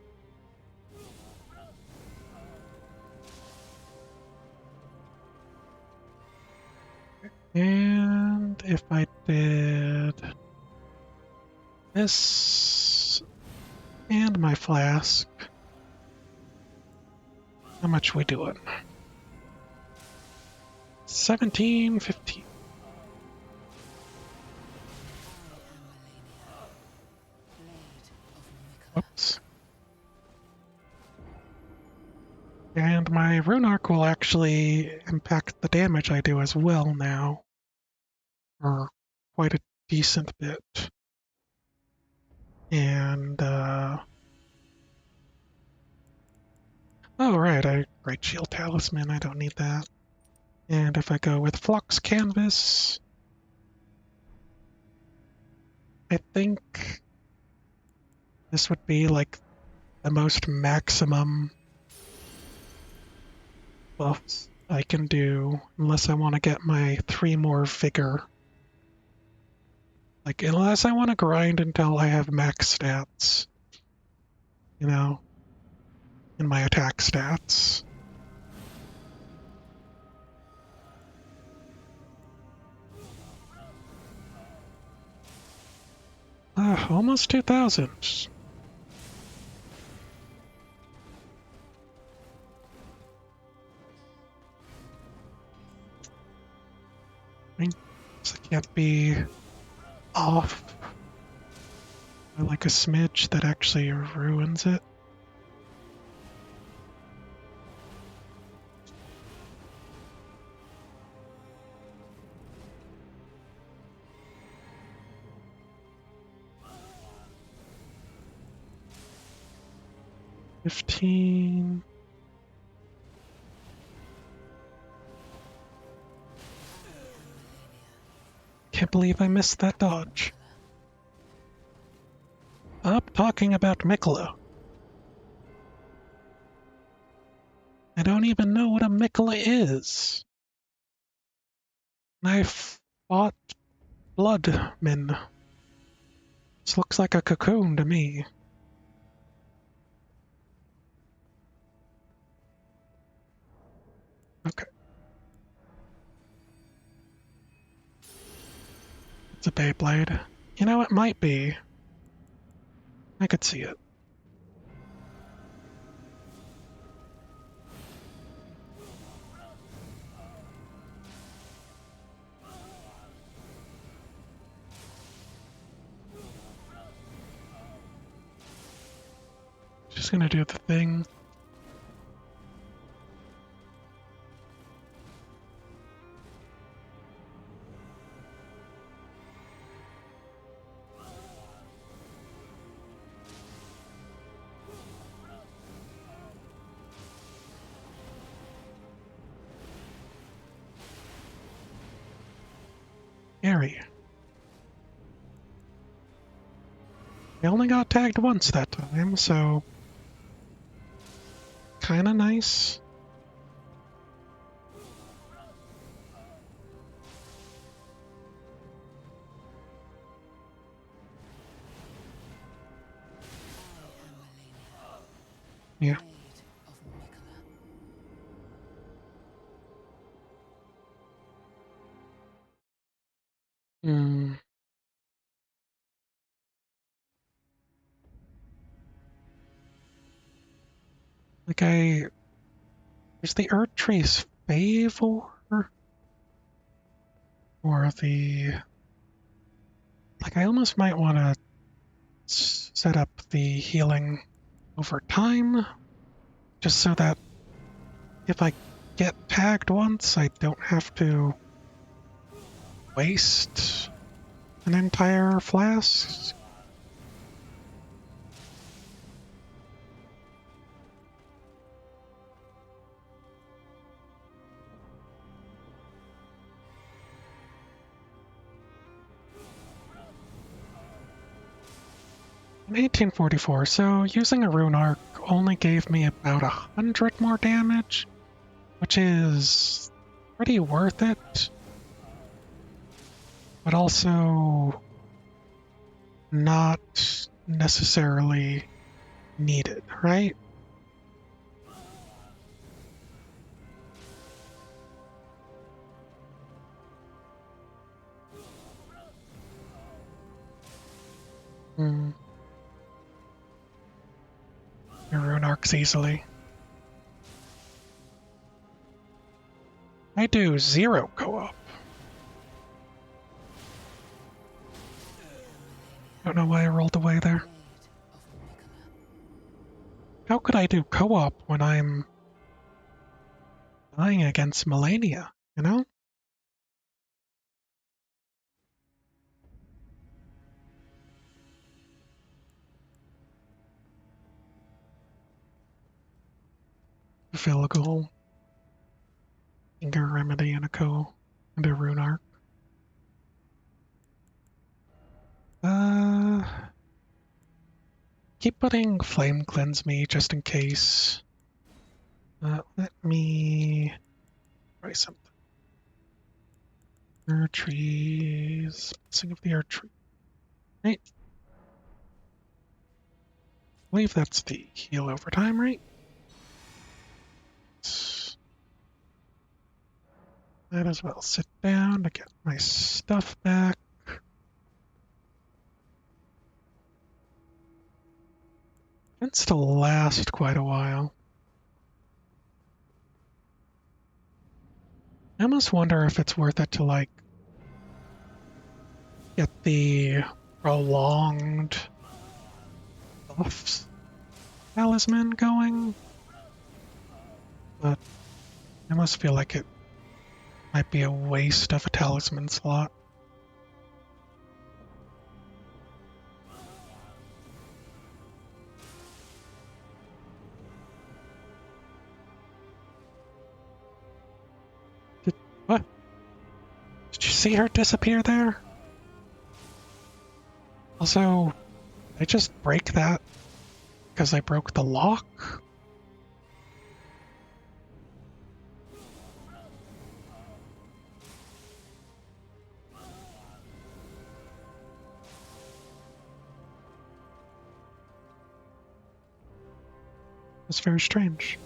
And if I did this and my flask, how much we doing? 17, 15. Whoops. And my rune arc will actually impact the damage I do as well now. Or quite a decent bit. And, oh right, Great Shield Talisman, I don't need that. And if I go with Flux Canvas, I think this would be like the most maximum buffs I can do, unless I want to get my 3 more vigor. Like, unless I want to grind until I have max stats, you know, in my attack stats. Almost 2,000. I mean, it can't be off by like a smidge that actually ruins it. $15. Can't believe I missed that dodge. Stop talking about Mikola. I don't even know what a Mikola is. I fought Bloodmen. This looks like a cocoon to me. Okay. It's a Beyblade. You know, it might be. I could see it. Just gonna do the thing. Airy. I only got tagged once that time, so kinda nice. Yeah. Hmm. Like is the Earth Tree's favor or the like? I almost might want to set up the healing over time, just so that if I get tagged once, I don't have to waste an entire flask. In 1844, so using a rune arc only gave me about 100 more damage, which is pretty worth it, but also not necessarily needed, right? Hmm. Your rune arcs easily. I do 0 co-op. Don't know why I rolled away there. How could I do co-op when I'm dying against Malenia, you know? Fill a goal, Finger Remedy, and a co, and a rune arc. Uh, keep putting Flame Cleanse me just in case. Let me try something. Earth trees. Blessing of the Earth tree. Right. I believe that's the heal over time, right? Might as well sit down to get my stuff back. Tends to last quite a while. I almost wonder if it's worth it to, like, get the prolonged buffs talisman going, but I almost feel like it might be a waste of a talisman slot. What? Did you see her disappear there? Also, did I just break that because I broke the lock? It's very strange.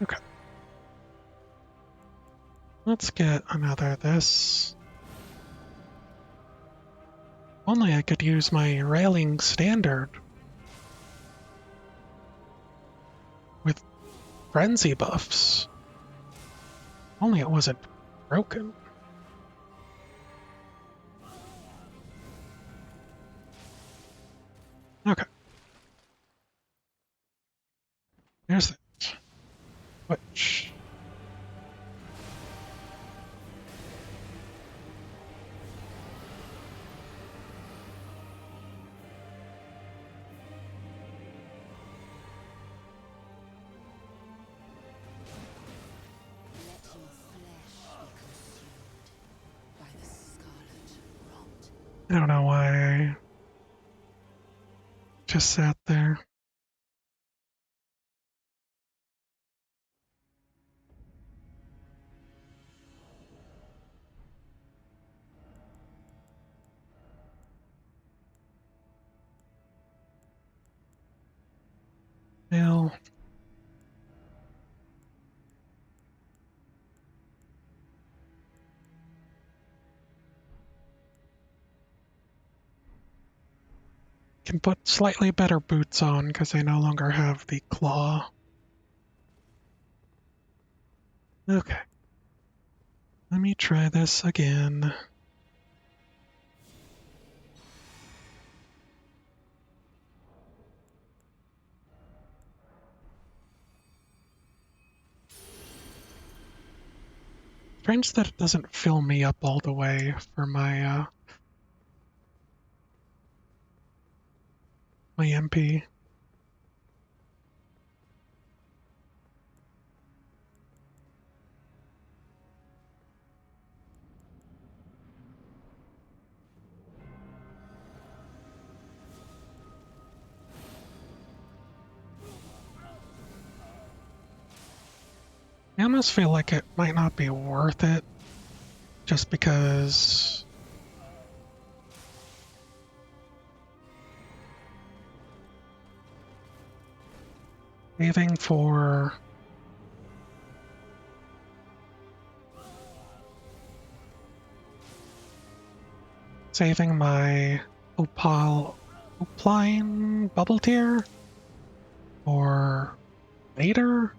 Okay. Let's get another this. Only I could use my railing standard with frenzy buffs. Only it wasn't broken. Okay. There's that. Which. Let your flesh be consumed by the scarlet rot. I don't know why I just sat there. Now, can put slightly better boots on because I no longer have the claw. Okay. Let me try this again. Strange that it doesn't fill me up all the way for my MP. I almost feel like it might not be worth it just because saving for saving my opaline bubble tier or later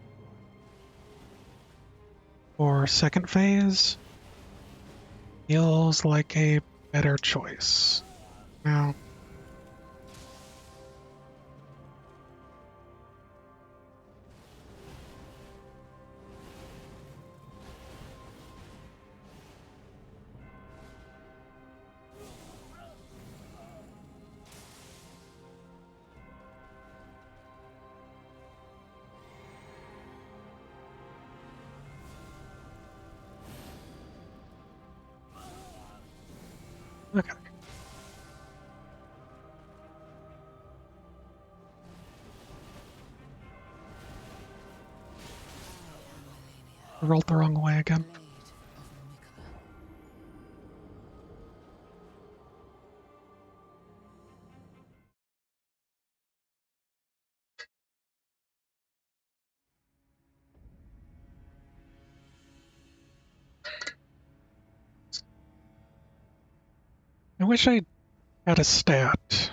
or second phase feels like a better choice. Now, okay. I rolled the wrong way again. wish I had a stat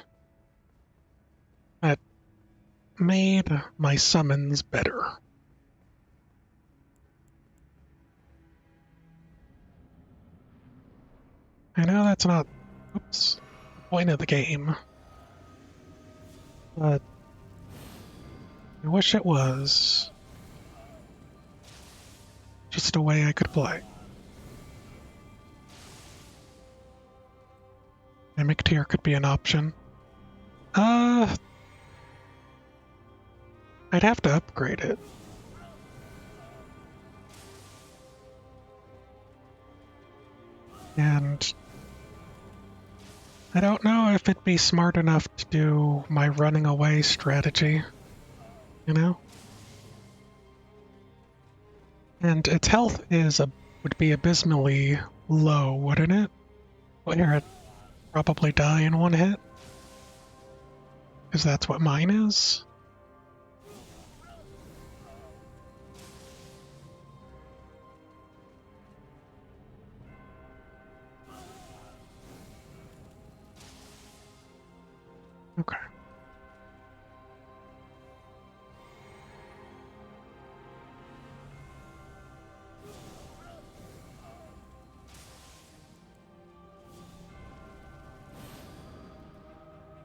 that made my summons better. I know that's not, oops, the point of the game, but I wish it was just a way I could play. Mimic tier could be an option. I'd have to upgrade it. And I don't know if it'd be smart enough to do my running away strategy, you know? And its health would be abysmally low, wouldn't it? Where it'd probably die in one hit? Because that's what mine is. Okay.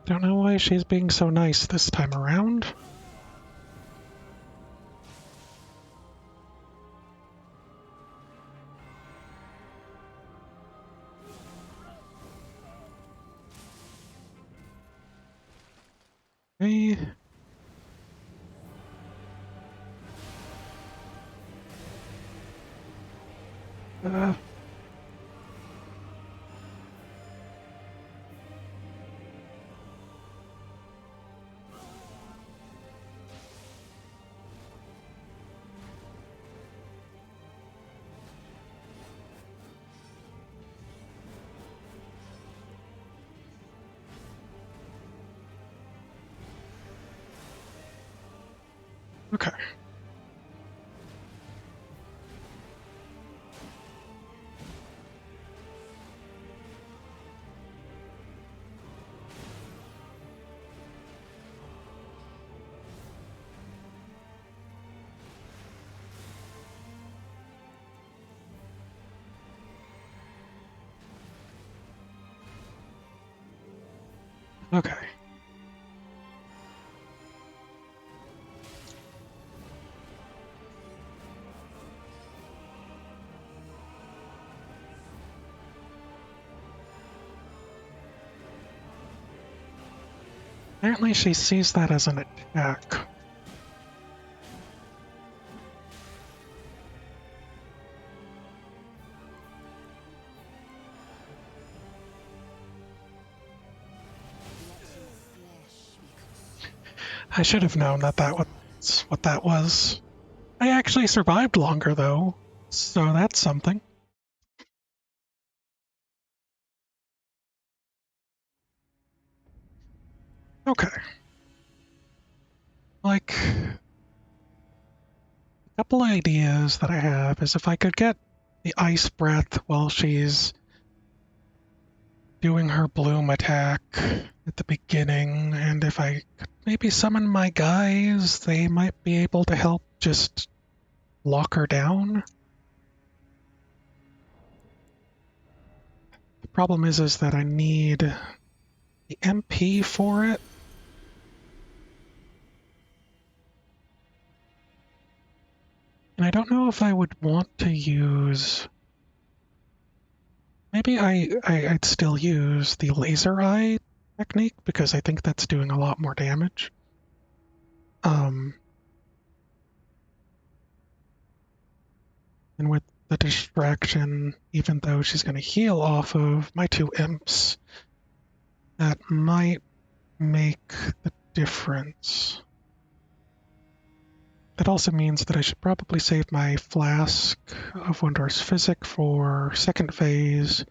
Don't know why she's being so nice this time around. Okay. Uh, okay. Okay. Apparently she sees that as an attack. I should have known that was what that was. I actually survived longer though, so that's something. Okay. Like, a couple ideas that I have is if I could get the ice breath while she's doing her bloom attack at the beginning, and if I could maybe summon my guys, they might be able to help just lock her down. The problem is that I need the MP for it. And I don't know if I would want to use... Maybe I'd still use the laser eye technique because I think that's doing a lot more damage. And with the distraction, even though she's going to heal off of my two imps, that might make the difference. That also means that I should probably save my Flask of Wondrous Physic for second phase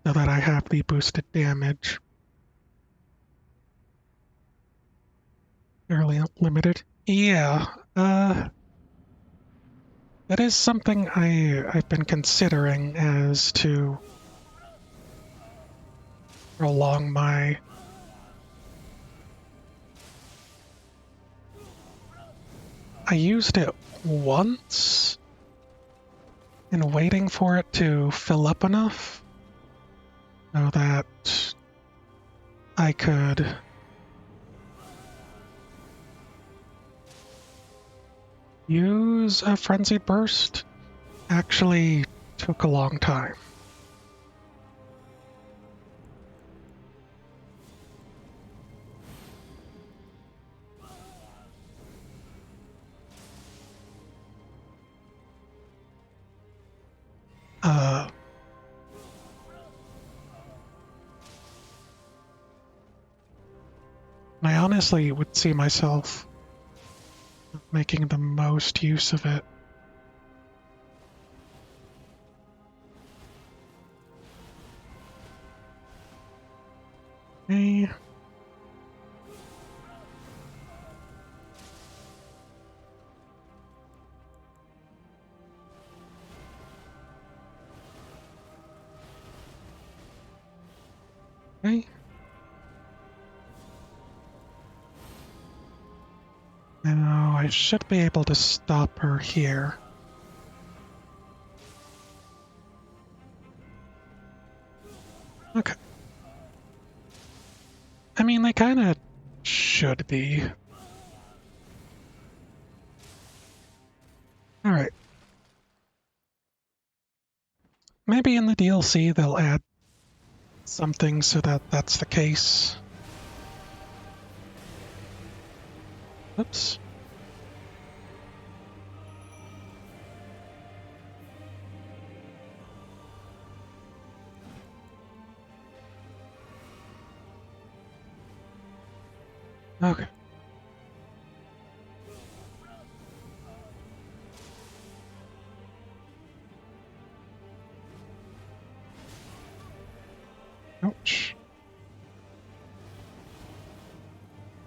so that I have the boosted damage. Fairly limited. Yeah, that is something I've been considering as to prolong my I used it once in waiting for it to fill up enough so that I could use a frenzied burst. Actually took a long time. I honestly would see myself making the most use of it. Okay. Okay. Now I should be able to stop her here. Okay. I mean, they kind of should be. Alright. Maybe in the DLC they'll add something so that that's the case. Oops. Okay. Ouch.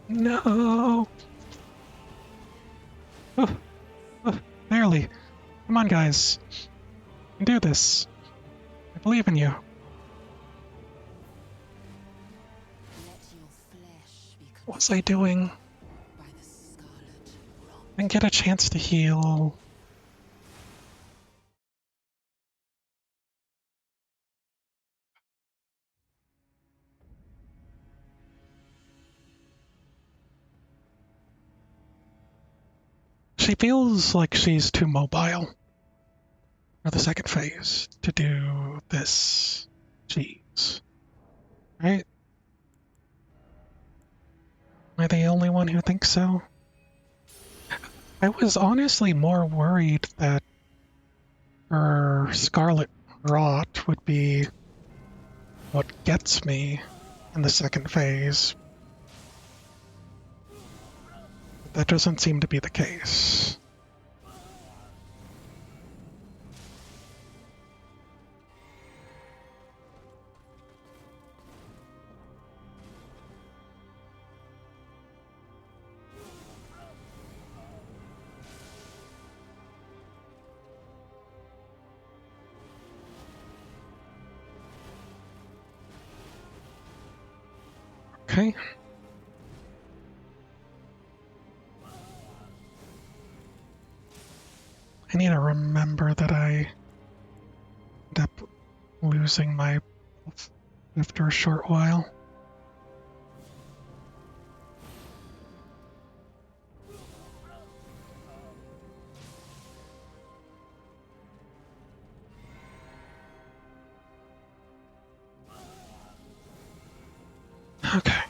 No. Oh, oh, barely. Come on, guys. You can do this. I believe in you. What was I doing? Didn't get a chance to heal. She feels like she's too mobile for the second phase to do this. Jeez. Right? Am I the only one who thinks so? I was honestly more worried that her Scarlet Rot would be what gets me in the second phase. But that doesn't seem to be the case. Okay. I need to remember that I end up losing my health after a short while. Okay.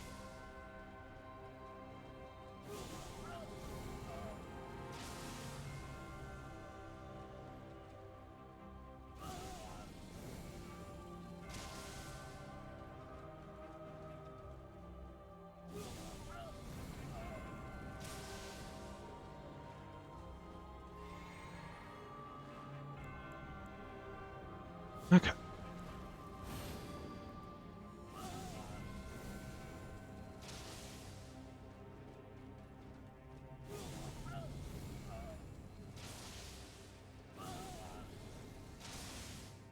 Okay.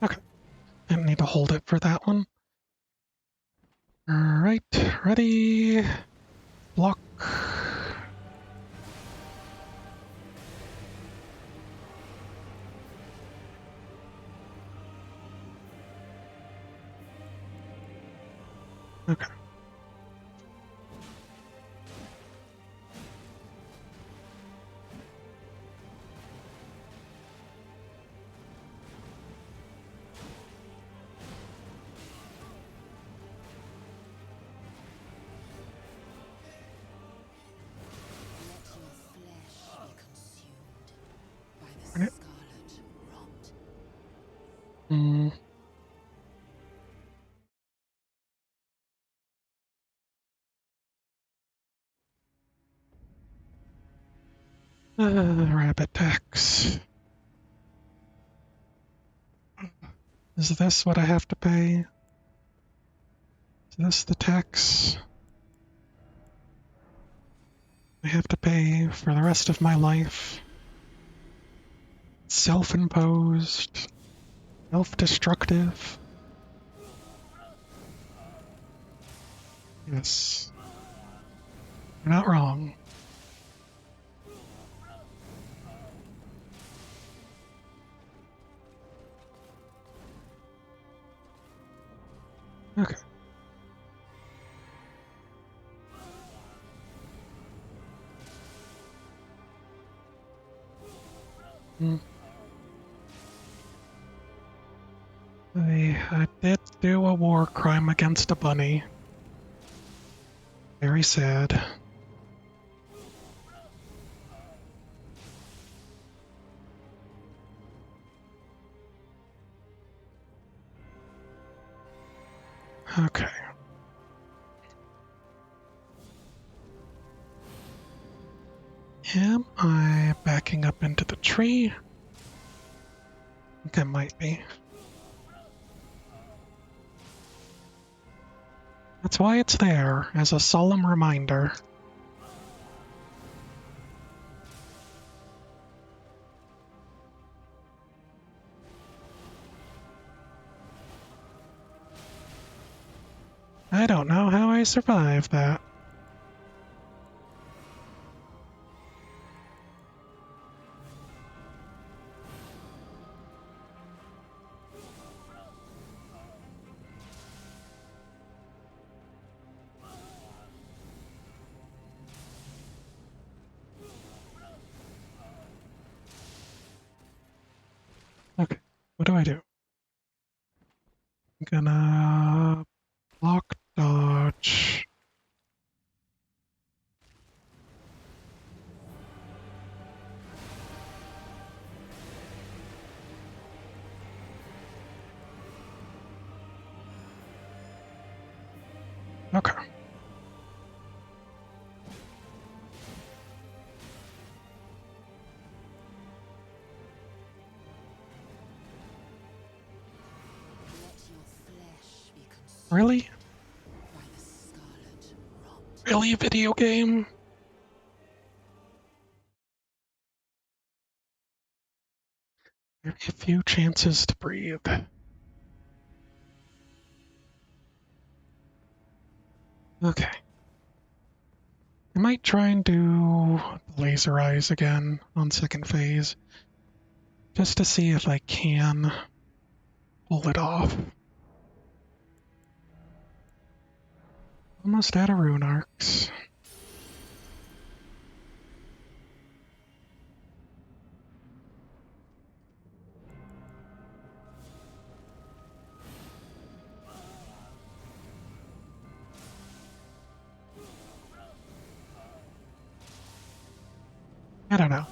Okay. Didn't need to hold it for that one. Ready. Block. Okay. Darn it. Rabbit tax. Is this what I have to pay? Is this the tax I have to pay for the rest of my life? Self-imposed, self-destructive. Yes, you're not wrong. Okay. I did do a war crime against a bunny. Very sad. Okay. Am I backing up into the tree? I think I might be. That's why it's there, as a solemn reminder. I don't know how I survived that. Okay, what do I do? I'm gonna block dodge. Okay. Really? Really, video game? Very few chances to breathe. Okay. I might try and do laser eyes again on second phase, just to see if I can pull it off. Almost out of rune arcs. I don't know.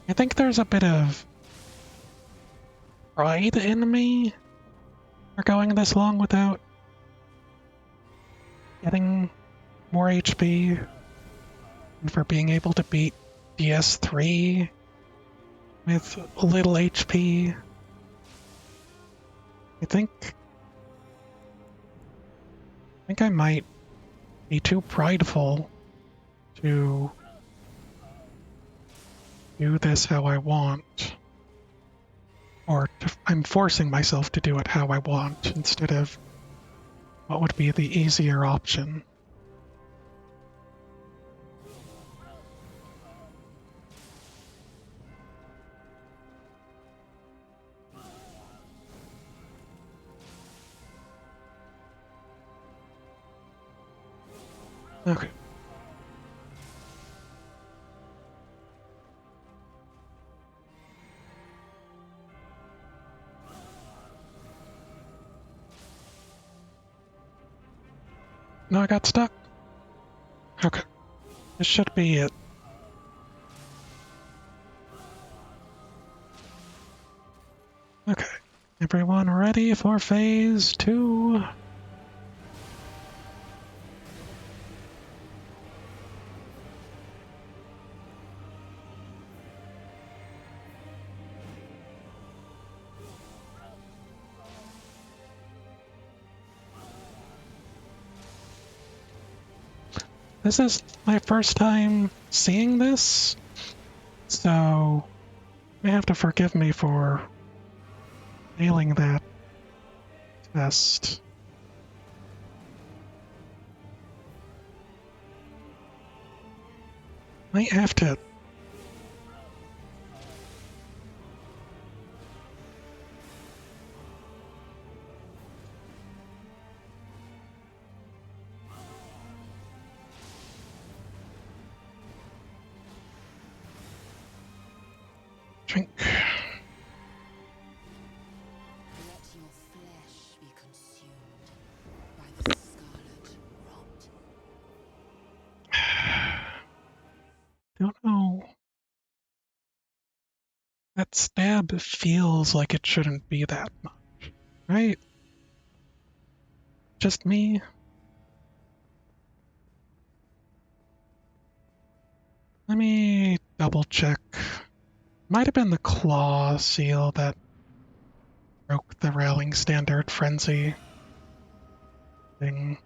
I think there's a bit of pride in me for going this long without getting more HP, and for being able to beat DS3 with little HP. I think I might be too prideful to do this how I want. I'm forcing myself to do it how I want instead of what would be the easier option. Okay. No, I got stuck. Okay. This should be it. Okay. Everyone ready for phase 2? This is my first time seeing this, so you may have to forgive me for failing that test. Might have to. Drink. Let your flesh be consumed by the scarlet rot. Don't know. That stab feels like it shouldn't be that much, right? Just me? Let me double check. Might have been the claw seal that broke the railing standard frenzy thing.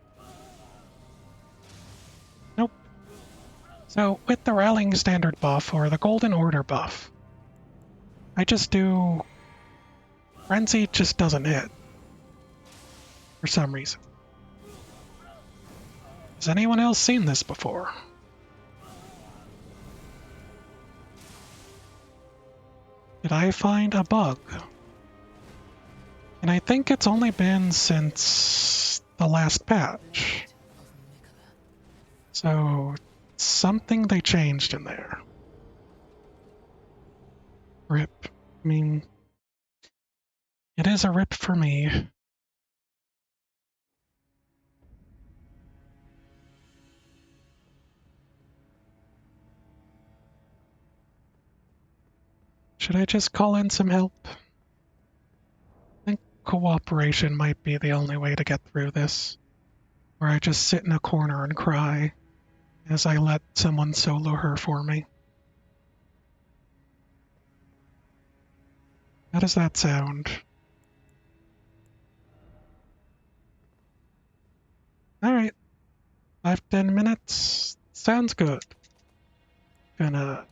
Nope. So with the rallying standard buff or the golden order buff, I just do frenzy just doesn't hit for some reason. Has anyone else seen this before? Did I find a bug? And I think it's only been since the last patch. So something they changed in there. Rip. I mean, it is a rip for me. Should I just call in some help? I think cooperation might be the only way to get through this. Or I just sit in a corner and cry as I let someone solo her for me. How does that sound? Alright, 5-10 minutes. Sounds good. Gonna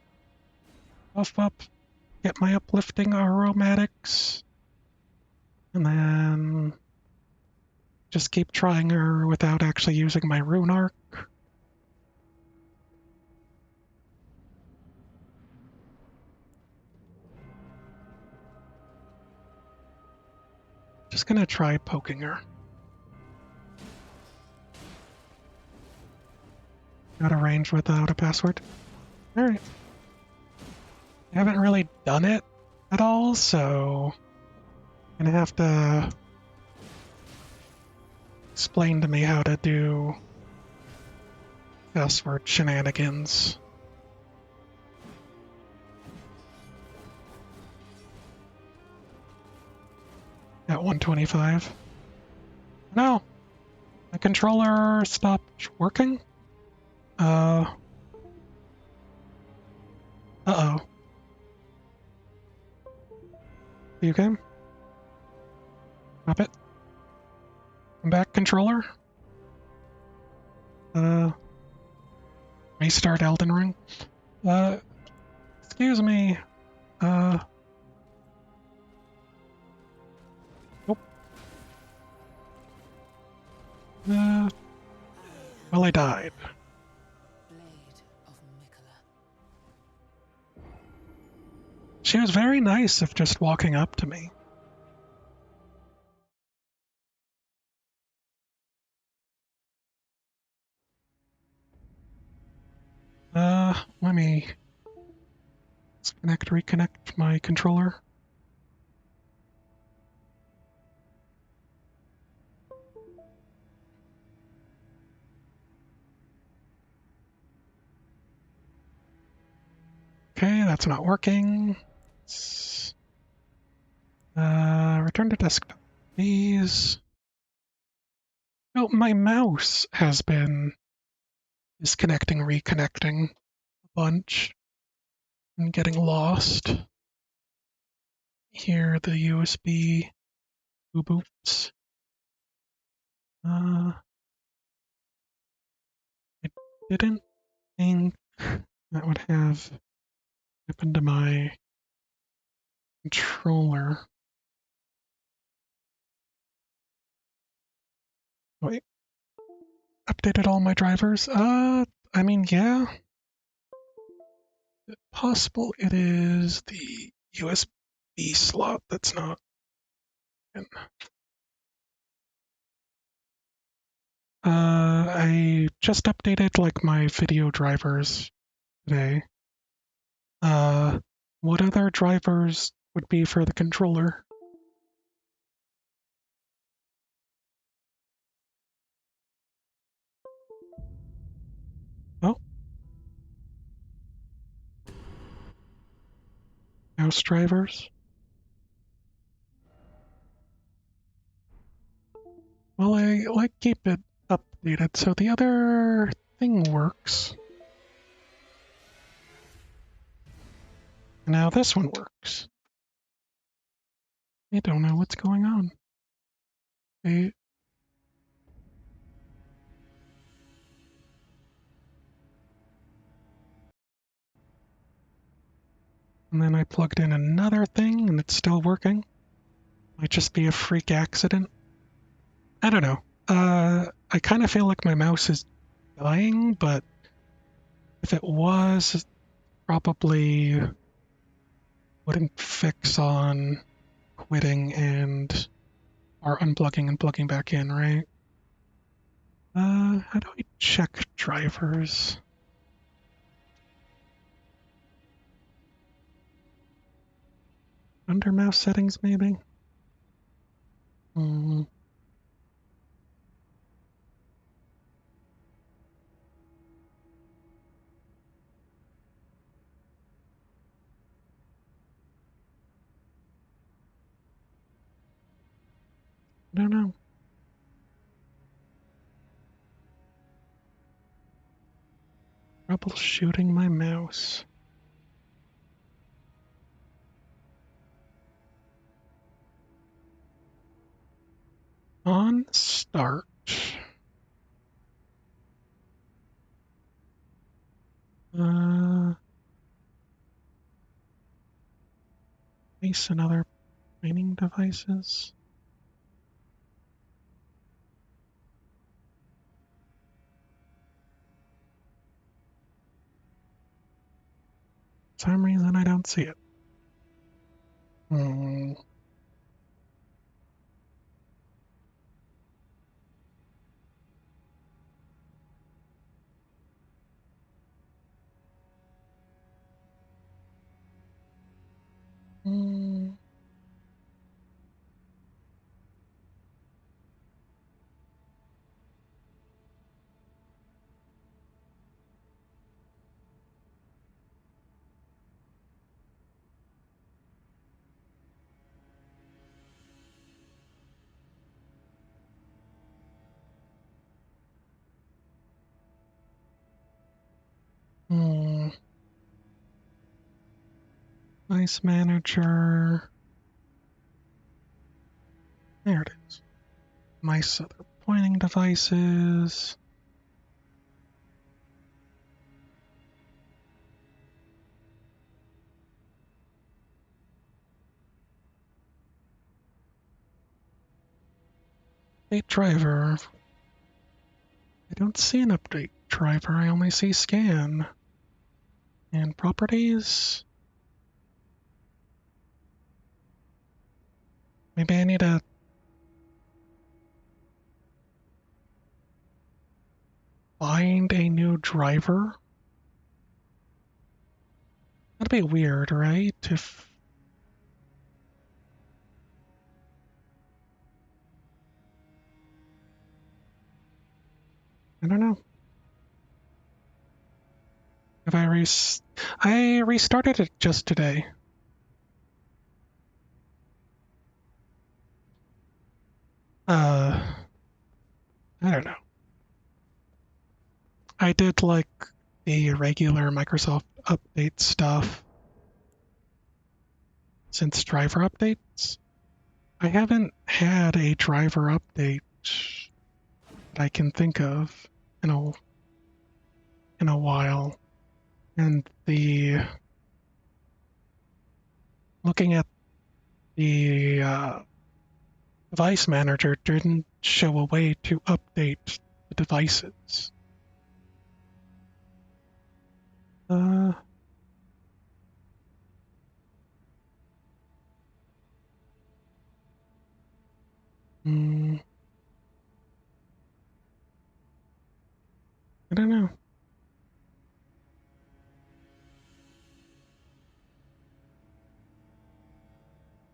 buff up, get my uplifting aromatics, and then just keep trying her without actually using my rune arc. Just gonna try poking her. Got a range without a password. Alright. I haven't really done it at all, so I'm gonna have to explain to me how to do password shenanigans. At 125. No, the controller stopped working. Uh-oh. You game? Stop it. Come back, controller. Restart Elden Ring. Excuse me. Nope. Well, I died. Blade of Mikola. She was very nice of just walking up to me. let me disconnect, reconnect my controller. Okay, that's not working. Return to desktop. These. Oh, my mouse has been disconnecting, reconnecting a bunch and getting lost. Here, the USB boop boops. I didn't think that would have happened to my controller. Wait, updated all my drivers? I mean, yeah. Possible it is the USB slot that's not in. I just updated like my video drivers today. What other drivers would be for the controller? Oh, mouse drivers. Well, I like keep it updated so the other thing works. Now this one works. I don't know what's going on. I, and then I plugged in another thing and it's still working. Might just be a freak accident. I don't know. I kind of feel like my mouse is dying, but if it was, probably wouldn't fix on quitting and or unplugging and plugging back in, right? How do I check drivers? Under mouse settings, maybe? Hmm. I don't know. Troubleshooting my mouse. On start. Place and other training devices. For some reason I don't see it. Hmm. Hmm. Hmm. Nice manager. There it is. Nice other pointing devices. Update driver. I don't see an update driver, I only see scan. And properties? Maybe I need to find a new driver? That'd be weird, right? If I don't know. If I restarted it just today. I don't know. I did like the regular Microsoft update stuff since driver updates. I haven't had a driver update that I can think of in a while. And the looking at the device manager didn't show a way to update the devices. Uh, mm, I don't know.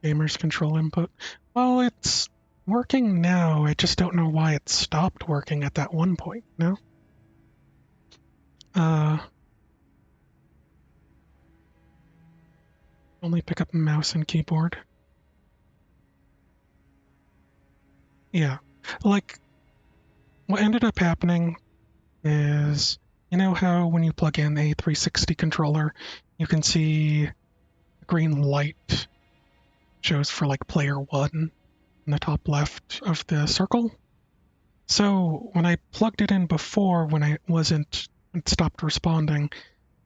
Gamers control input. Well, it's working now. I just don't know why it stopped working at that one point. No. Uh, Only pick up mouse and keyboard. Yeah. Like, what ended up happening is, you know how when you plug in a 360 controller, you can see a green light shows for like player one in the top left of the circle? So when I plugged it in before, when it stopped responding,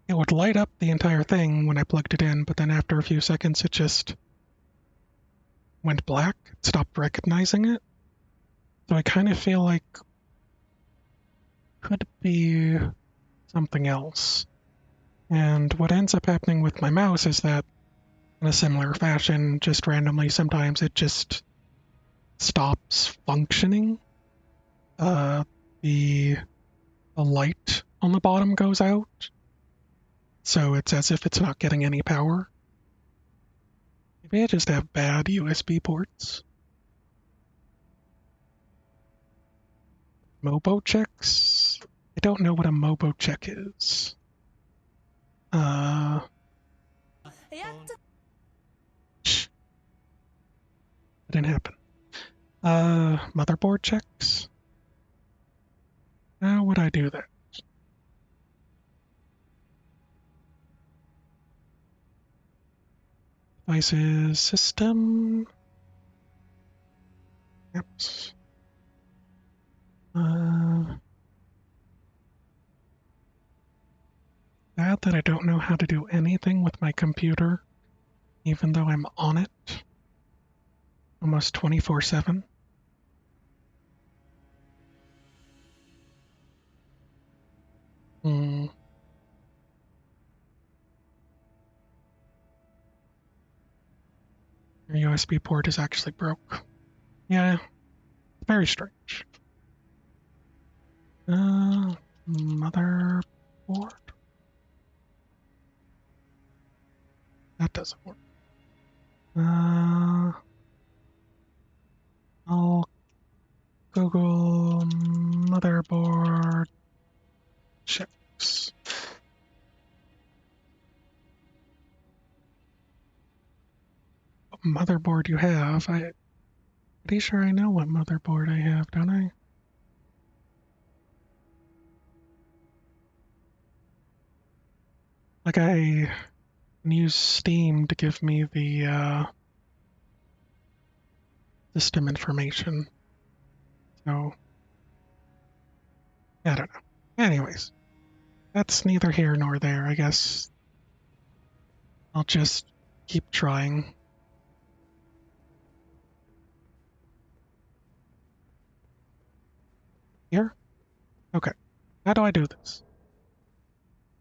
it would light up the entire thing when I plugged it in, but then after a few seconds, it just went black. It stopped recognizing it. So I kind of feel like could be something else. And what ends up happening with my mouse is that, in a similar fashion, just randomly, sometimes it just stops functioning. Uh, the light on the bottom goes out, so it's as if it's not getting any power. Maybe I just have bad USB ports. Mobo checks? I don't know what a Mobo check is. Shh, that didn't happen. Motherboard checks? How would I do that? Devices, system, apps. Bad that I don't know how to do anything with my computer, even though I'm on it almost 24/7. Hmm. Your USB port is actually broke. Yeah, very strange. Motherboard. That doesn't work. I'll Google motherboard checks. What motherboard you have? I'm pretty sure I know what motherboard I have, don't I? Like I can use Steam to give me the system information. So I don't know. Anyways, that's neither here nor there. I guess I'll just keep trying. Here? Okay. How do I do this?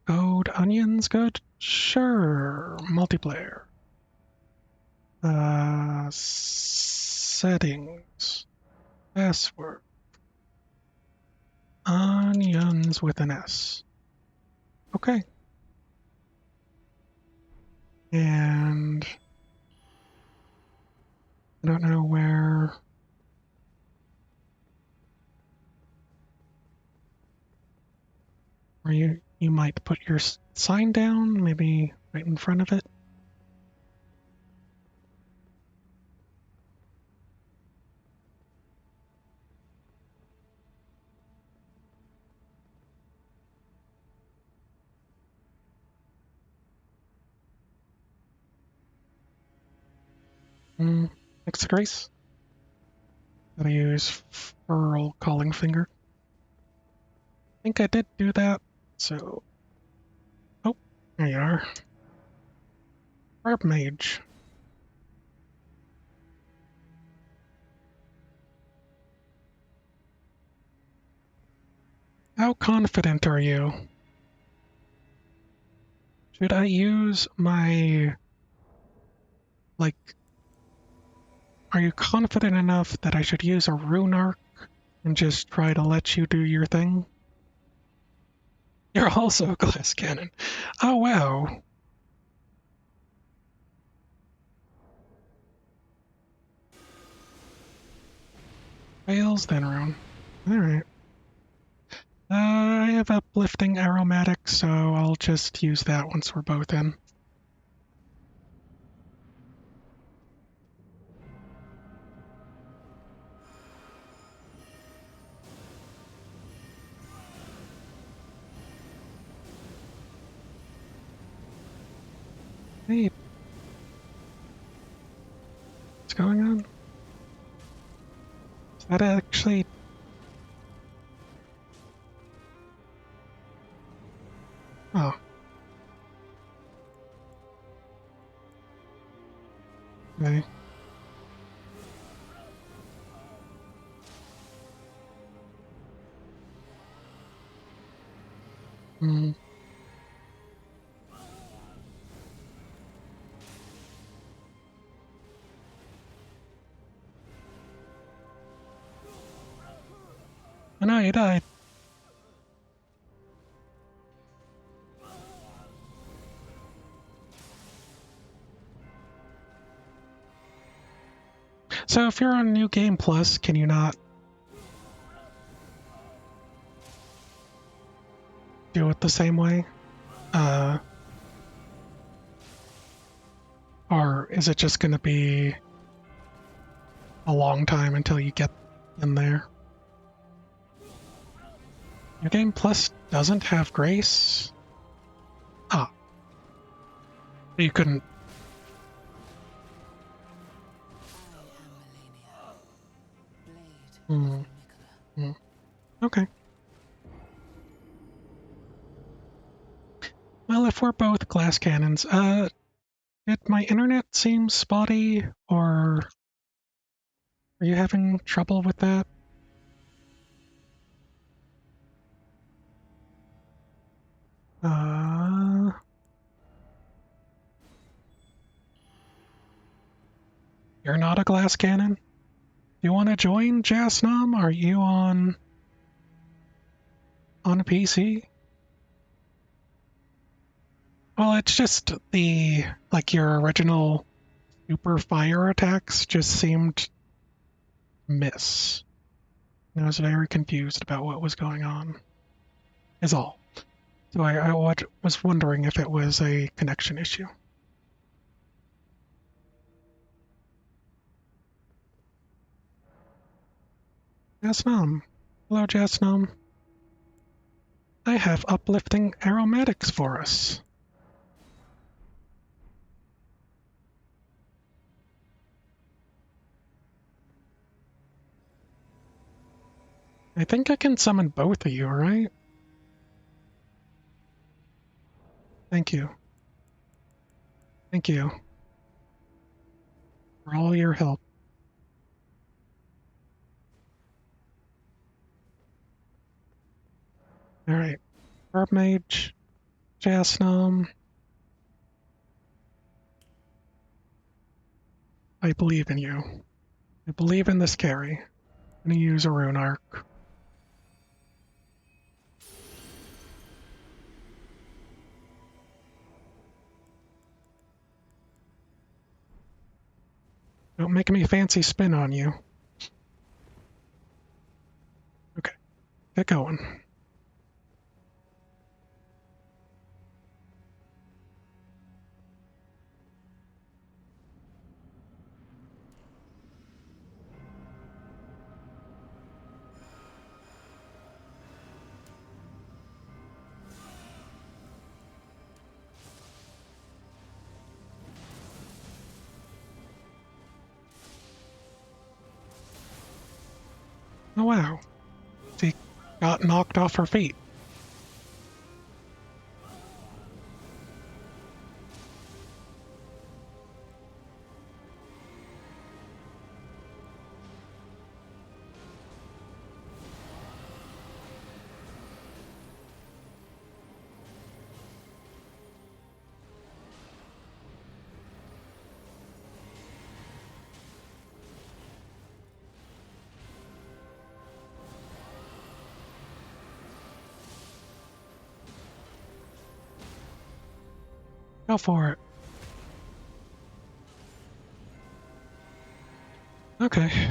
Code onions good? Sure. Multiplayer. Settings. Password. Onions with an S. Okay. And I don't know where you might put your sign down, maybe right in front of it. Next to Grace. Gotta use Furl Calling Finger. I think I did do that, so... Oh, there you are. Barb Mage. How confident are you? Should I use my... Like... Are you confident enough that I should use a rune arc and just try to let you do your thing? You're also a glass cannon. Oh, wow. Fails, then rune. Alright. I have uplifting aromatic, so I'll just use that once we're both in. Hey. What's going on? Is that actually... Oh. Okay. Hmm. Oh no, you died. So if you're on New Game Plus, can you not do it the same way? Or is it just going to be a long time until you get in there? New Game Plus doesn't have Grace? Ah. You couldn't... Hmm. Hmm. Okay. Well, if we're both glass cannons, did my internet seem spotty, or are you having trouble with that? You're not a glass cannon? You want to join Jasnom? Are you on a PC? Well, it's just the, like, your original super fire attacks just seemed to miss. I was very confused about what was going on, is all. So I was wondering if it was a connection issue. Jasnom. Hello, Jasnom. I have uplifting aromatics for us. I think I can summon both of you, right? Thank you. Thank you for all your help. Alright. Herb Mage, Jasnom. I believe in you. I believe in this carry. I'm gonna use a rune arc. Don't make me fancy spin on you. Okay, get going. Oh wow, she got knocked off her feet. Go for it. Okay.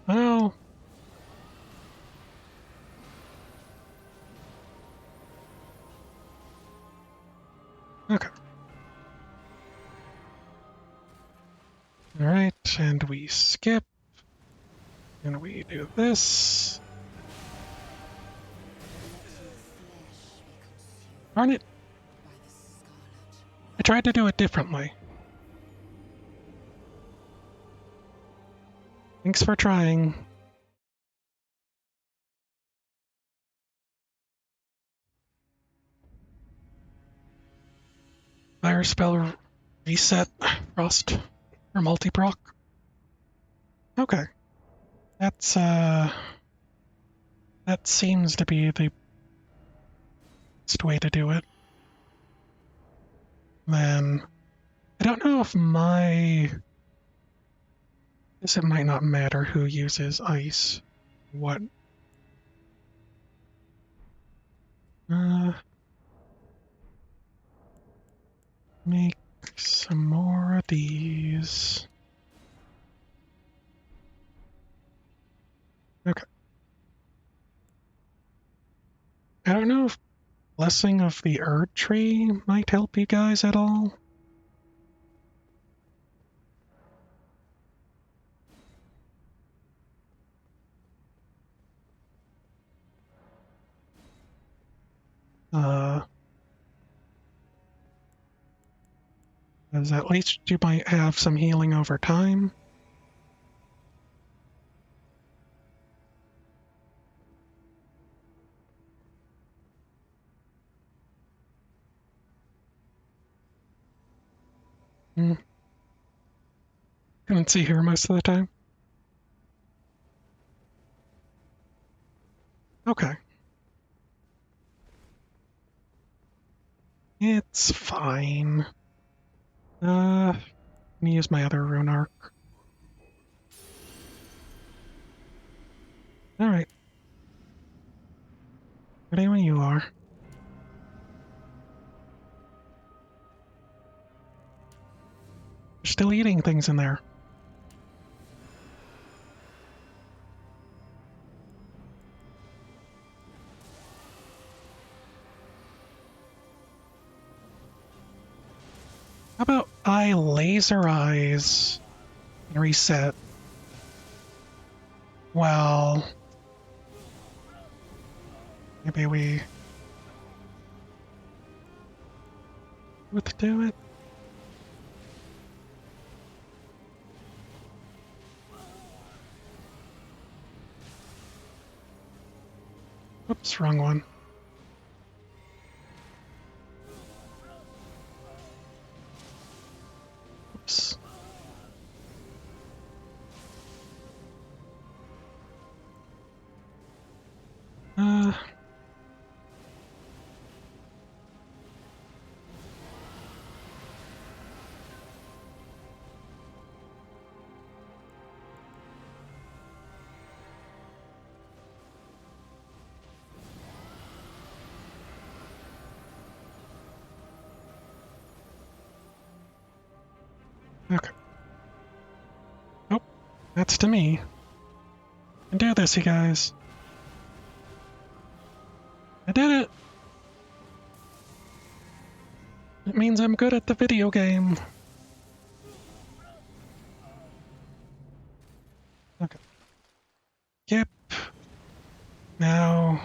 Well, okay. Alright, and we skip. And we do this. Darn it. I tried to do it differently. Thanks for trying. Fire spell reset frost or multi-proc. Okay. That seems to be the best way to do it. Then I don't know if I guess it might not matter who uses ice. What? Make some more of these. Okay. I don't know if Blessing of the Erd Tree might help you guys at all. As at least you might have some healing over time. Couldn't see her most of the time. Okay. It's fine. Let me use my other rune arc. Alright. Ready when you are. You're still eating things in there. How about I laser eyes and reset? Well, maybe we would do it. Oops, wrong one. Oops. Okay. Oh, that's to me. I can do this, you guys. I did it! It means I'm good at the video game. Okay. Yep. Now...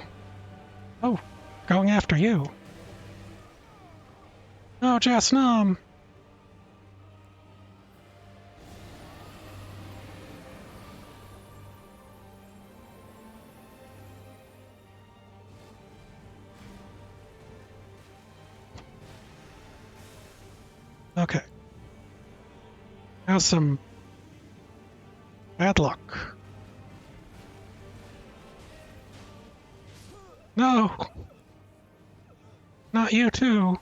Oh, going after you. Oh, Jasnam! Okay. Now some bad luck. No! Not you too!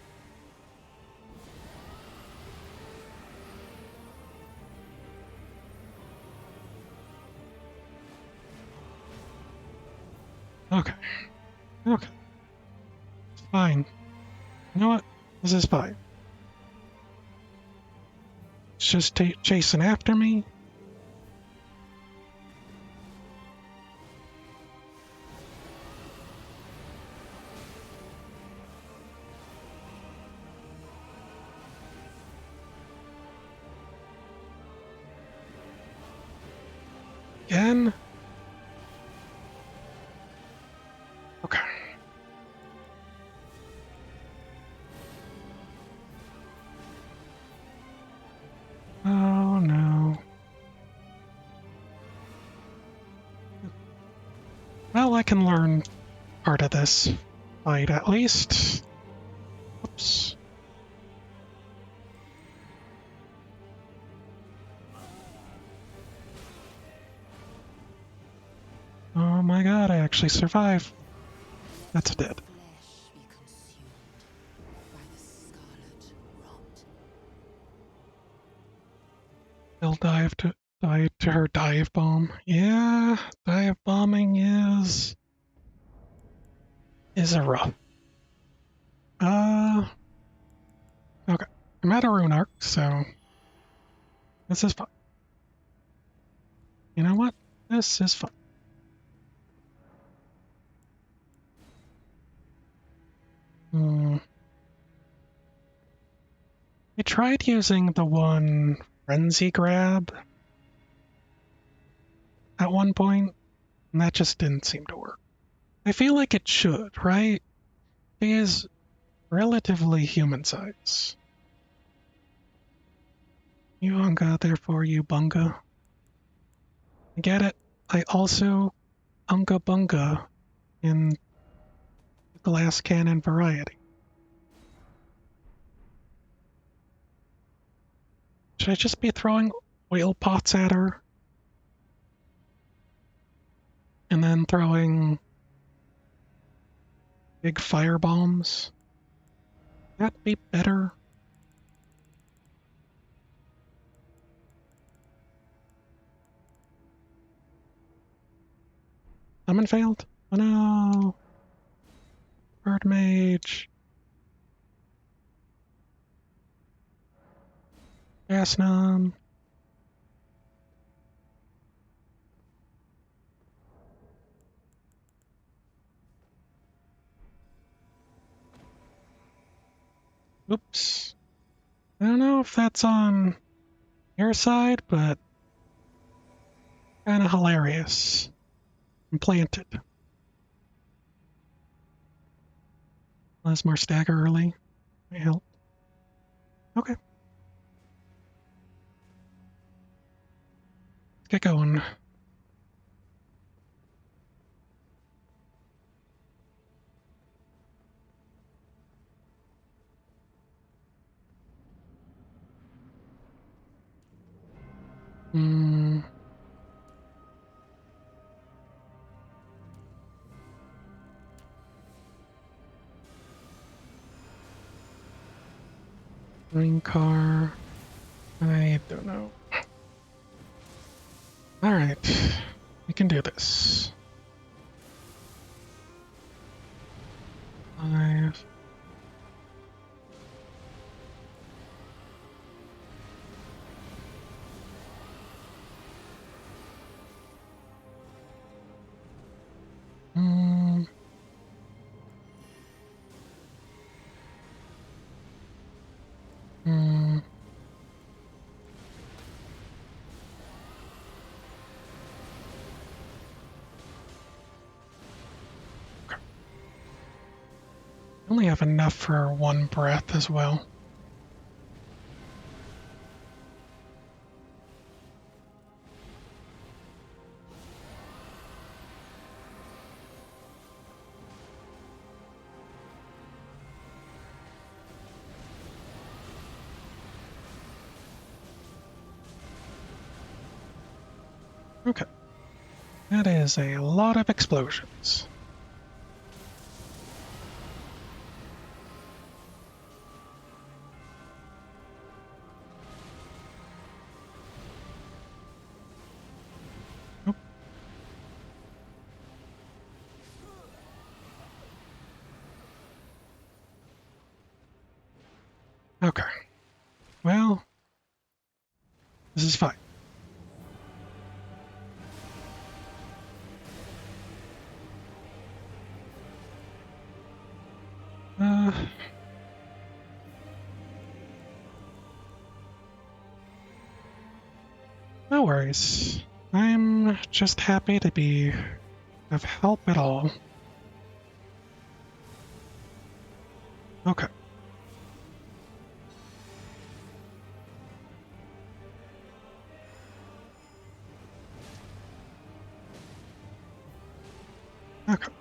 Okay. Okay. It's fine. You know what? This is fine. It's just chasing after me. Again? Okay. Oh no. Well, I can learn part of this fight at least. Oops. Oh my god, I actually survived. That's dead. Flesh be consumed by the scarlet rot. They'll die to her dive bomb. Yeah, dive bombing is a rough. Okay. I'm at a rune arc, so this is fine. You know what? This is fine. I tried using the one frenzy grab at one point, and that just didn't seem to work. I feel like it should, right? He is relatively human size. You Unga, therefore you Bunga. I get it. I also Unga Bunga in the glass cannon variety. Should I just be throwing oil pots at her? And then throwing big fire bombs? That'd be better. Summon failed? Oh no! Bird Mage. Gasnum. Oops. I don't know if that's on your side, but kinda hilarious. And planted. Lesmar stagger early. May help. Okay. Let's get going. Ring car. I don't know. Alright. We can do this. 5. Only have enough for one breath as well. Okay. That is a lot of explosions. Nope. Okay. Well, this is fine. No worries. I'm just happy to be of help at all. Okay. Okay.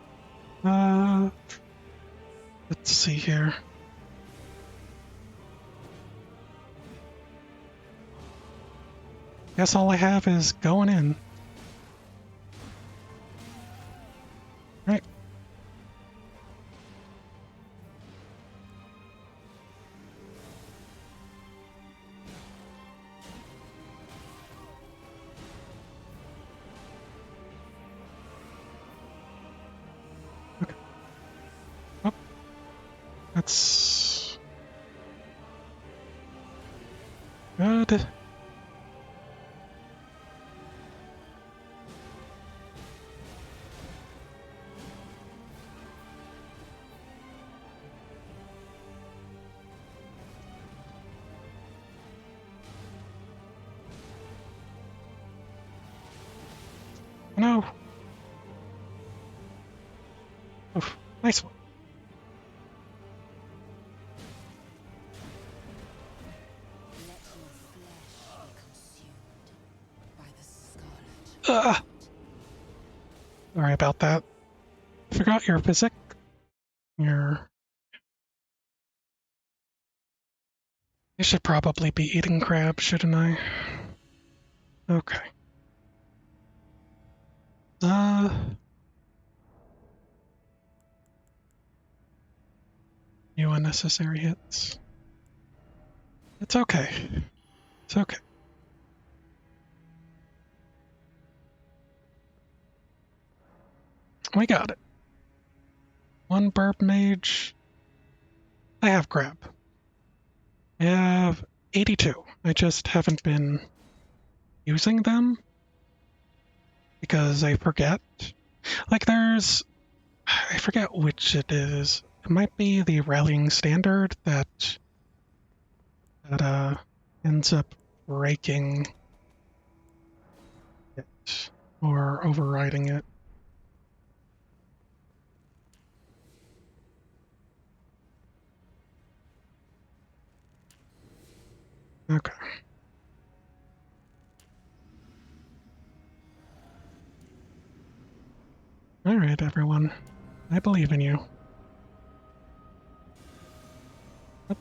Let's see here. Guess all I have is going in. Right. Okay. Oh, that's good. No. Oof, nice one. Let your flesh be consumed by the scarlet. Ugh. Sorry about that. Forgot your physic. Your. I should probably be eating crab, shouldn't I? Okay. You unnecessary hits. It's okay. It's okay. We got it. One burp mage. I have crab. I have 82. I just haven't been using them because I forget. Like I forget which it is. It might be the rallying standard that ends up breaking it or overriding it. Okay. All right, everyone. I believe in you. Yep.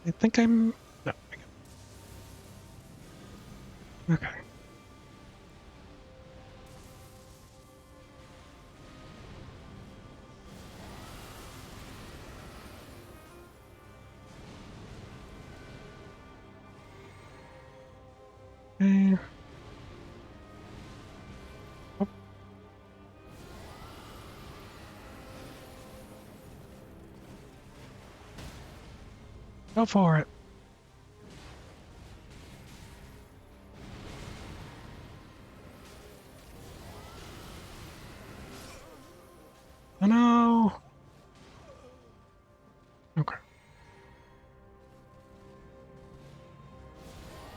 I think I'm. No. Okay. Okay. Oh, go for it. Oh no. Okay.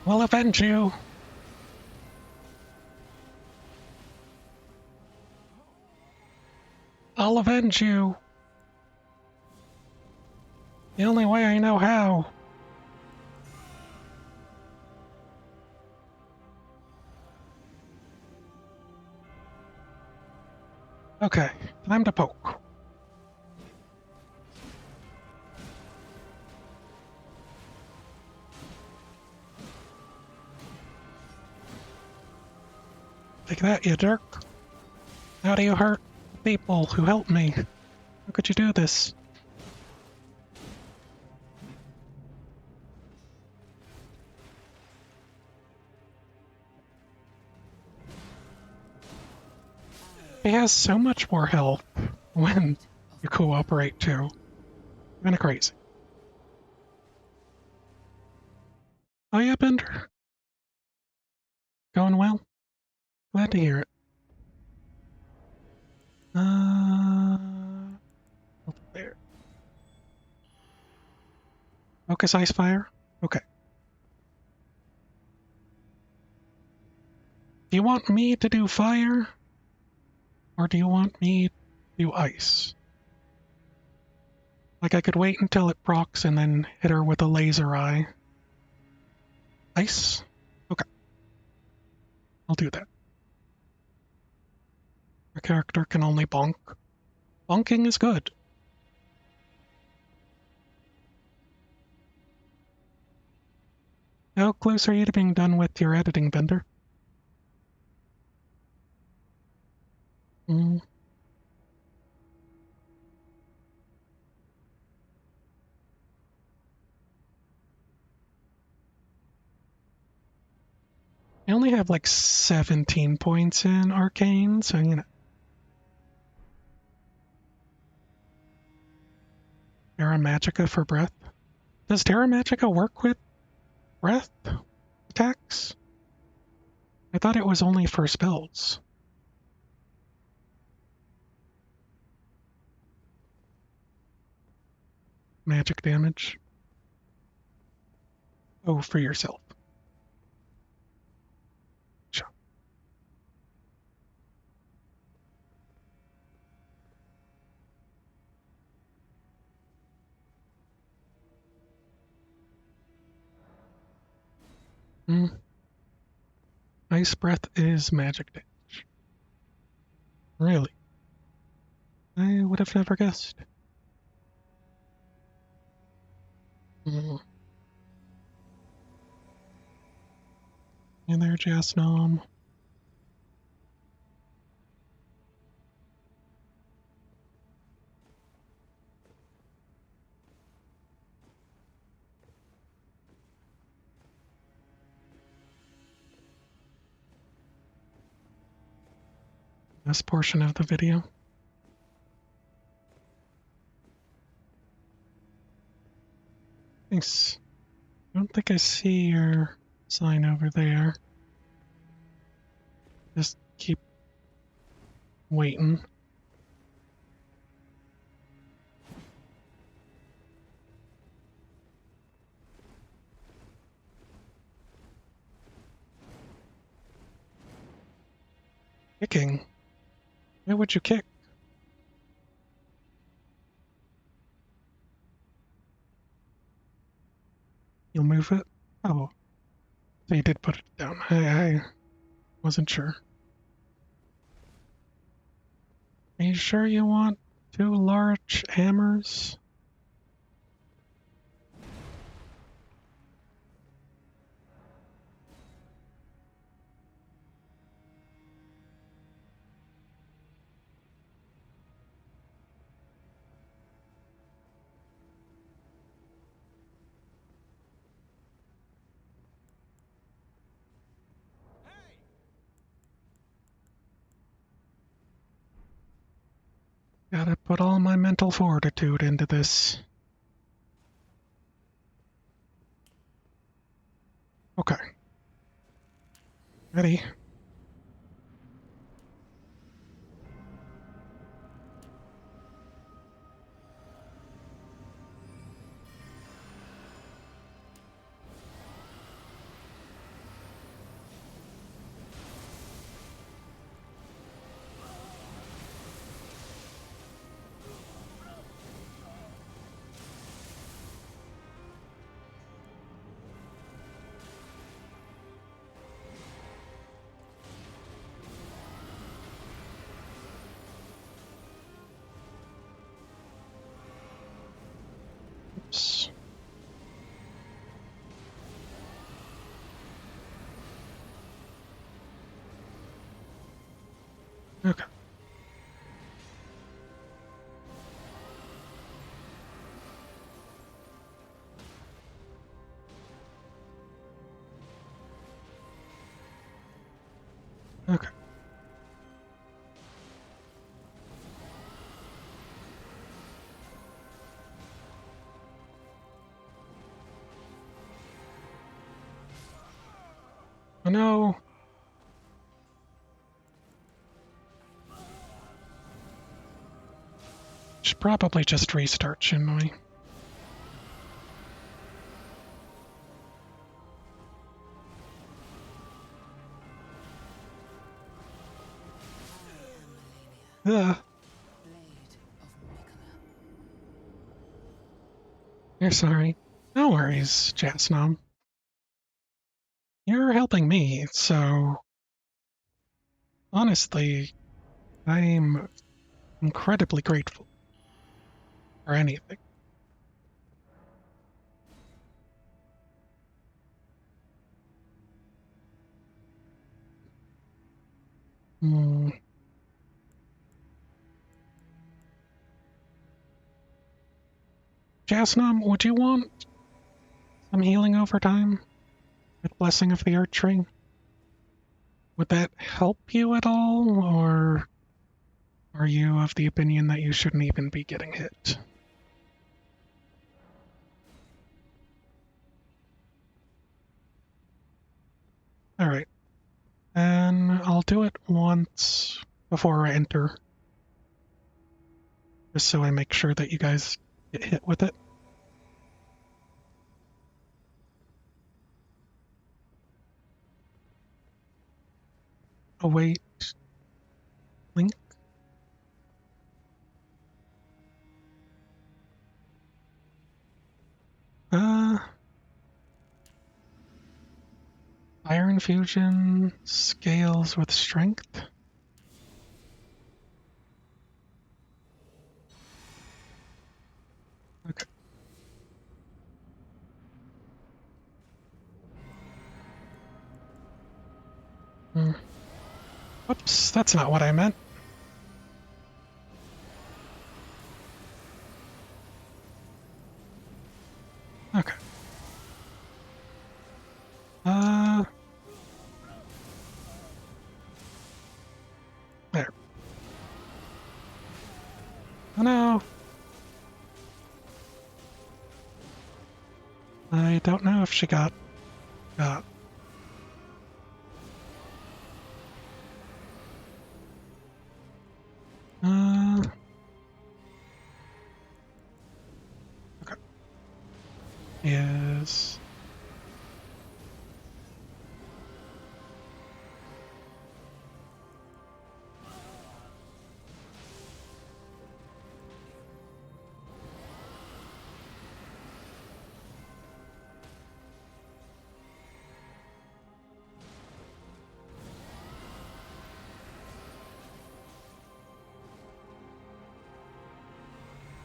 We'll avenge you. I'll avenge you. The only way I know how. Okay, time to poke. Take that, you jerk. How do you hurt people who help me? How could you do this? He has so much more health when you cooperate too. Kinda crazy. Oh yeah, Bender. Going well? Glad to hear it. Over there. Focus ice fire? Okay. Do you want me to do fire? Or do you want me to do ice? Like I could wait until it procs and then hit her with a laser eye. Ice? Okay. I'll do that. Your character can only bonk. Bonking is good. How close are you to being done with your editing, Bender? Mm. I only have like 17 points in Arcane, so you know. Terra Magica for breath. Does Terra Magica work with breath attacks? I thought it was only for spells. Magic damage. Oh, for yourself. Sure. Ice breath is magic damage. Really? I would have never guessed. Mm. And there, Jasnom. This portion of the video. Thanks. I don't think I see your sign over there. Just keep waiting. Kicking? Why would you kick? You'll move it? Oh, so you did put it down. I wasn't sure. Are you sure you want 2 large hammers? Gotta put all my mental fortitude into this. Okay. Ready? Oh no! Should probably just restart, shouldn't we? Ugh. Blade of Mikola. You're sorry. No worries, Jasnom. You're helping me, so honestly, I'm incredibly grateful for anything. Hmm. Jasnom, would you want some healing over time with Blessing of the Earth Tree? Would that help you at all, or are you of the opinion that you shouldn't even be getting hit? Alright, and I'll do it once before I enter, just so I make sure that you guys get hit with it. Await link. Iron Fusion scales with strength. Okay. Oops, that's not what I meant. Okay. There. Oh no! I don't know if she got. Uh, uh, okay. Yes.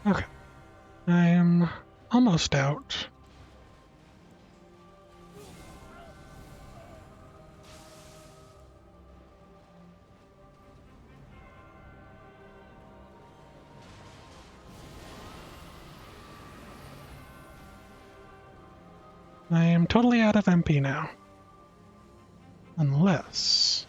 Okay. I am almost out. I am totally out of MP now. Unless.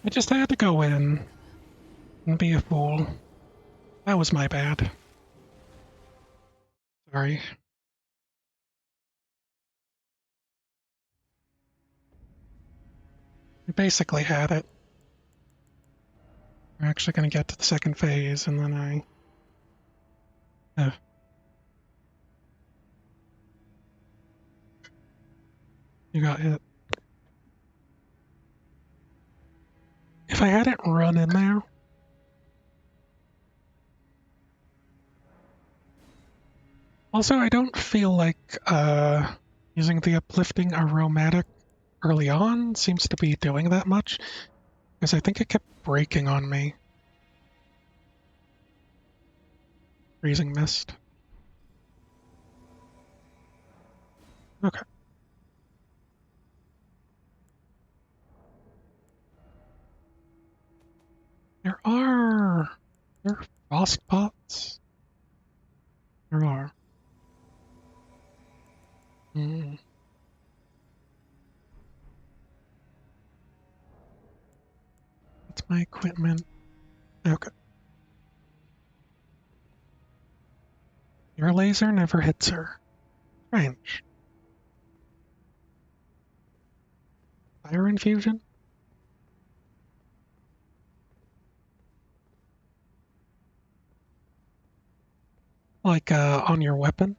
I just had to go in and be a fool. That was my bad. Sorry. We basically had it. We're actually going to get to the second phase, and then you got hit. If I hadn't run in there, also I don't feel like using the uplifting aromatic early on seems to be doing that much, because I think it kept breaking on me. Freezing mist. Okay. There are frost pots. There are. Mm. What's my equipment? Okay. Your laser never hits her. Strange. Fire infusion? Like, on your weapon?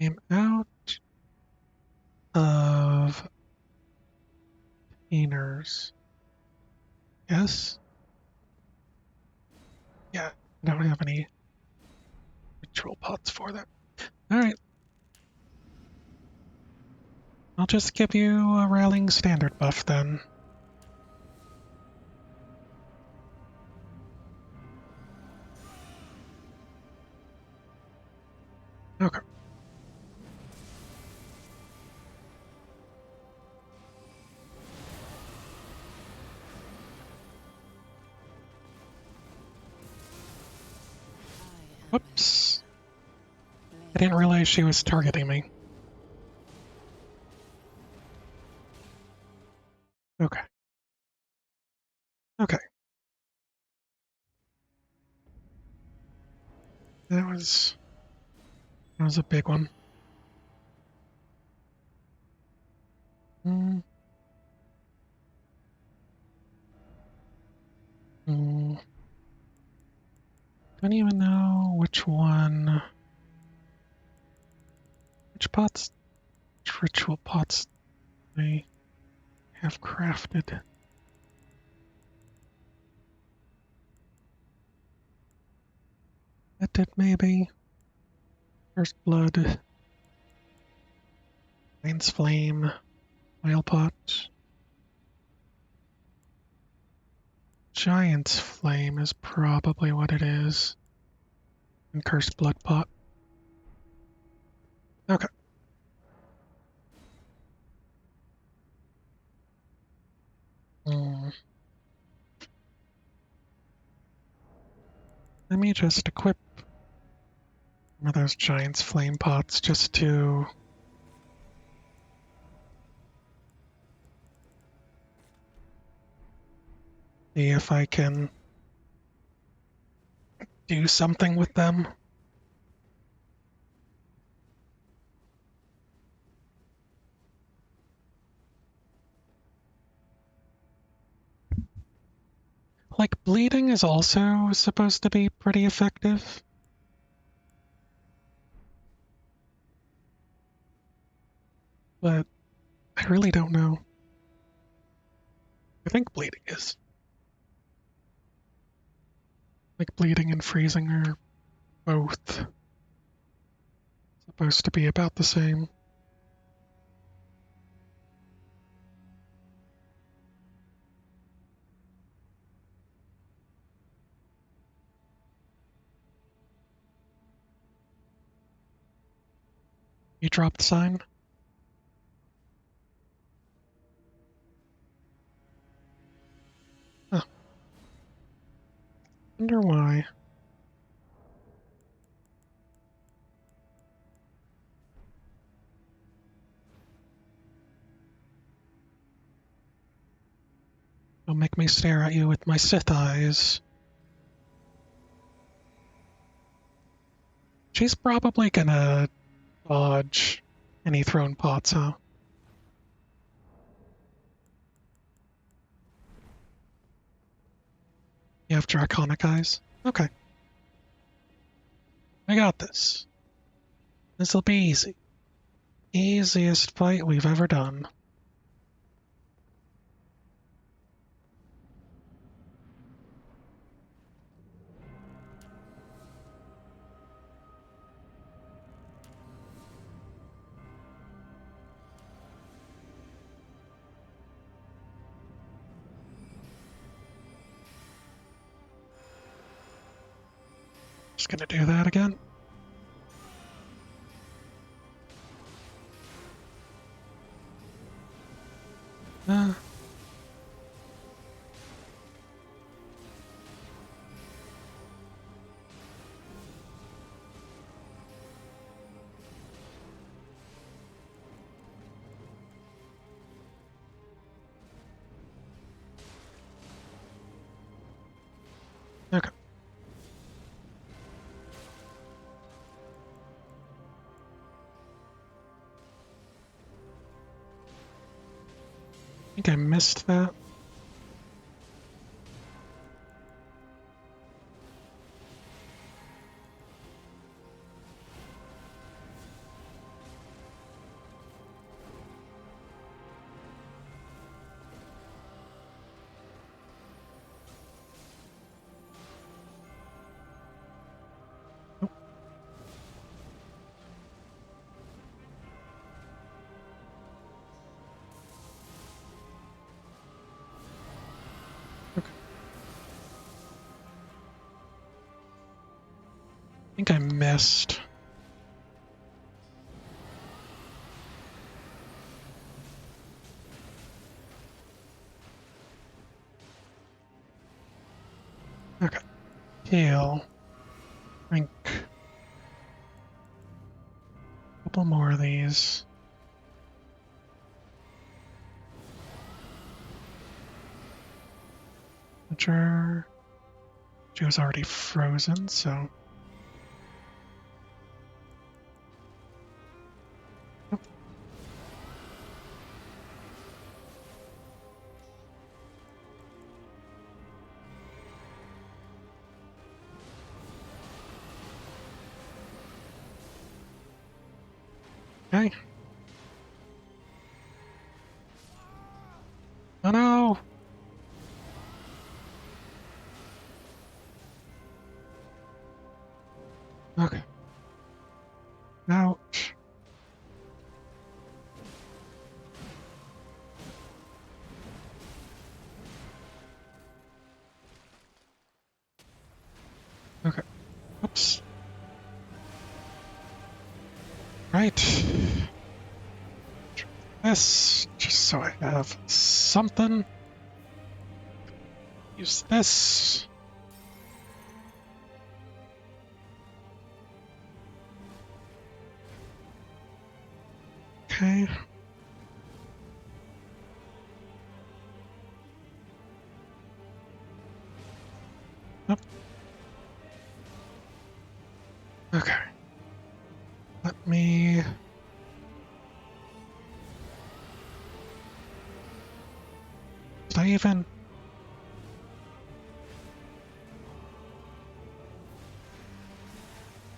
I'm out of painters. Yes? Yeah, I don't have any ritual pots for that. Alright. I'll just give you a rallying standard buff then. Okay. Whoops. I didn't realize she was targeting me. Okay. Okay. That was a big one. Mm. Mm. Don't even know which one. Which pots? Which ritual pots I have crafted. That did maybe. First blood. Lion's flame. Oil pot. Giant's flame is probably what it is. And cursed blood pot. Okay. Mm. Let me just equip one of those giant's flame pots just to see if I can do something with them. Like, bleeding is also supposed to be pretty effective. But I really don't know. I think bleeding is. Like, bleeding and freezing are both supposed to be about the same. You dropped sign? Huh. Wonder why. Don't make me stare at you with my Sith eyes. She's probably gonna dodge any thrown pots, huh? You have draconic eyes? Okay. I got this. This'll be easy. Easiest fight we've ever done. Just gonna do that again. Uh, think I missed that. Okay. I think I missed. Okay. Heal. Drink. Couple more of these. Sure. She was already frozen, so. Yep. Okay. Oh no! Okay. Ouch. Okay. Oops. Right. This, just so I have something. Use this. Okay. Yep. Okay. Let me. Did I even?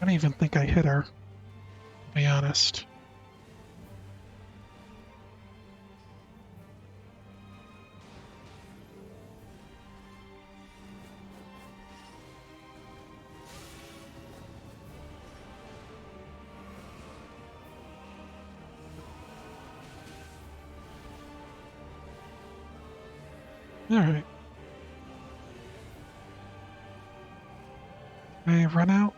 I don't even think I hit her, to be honest. Alright. I run out.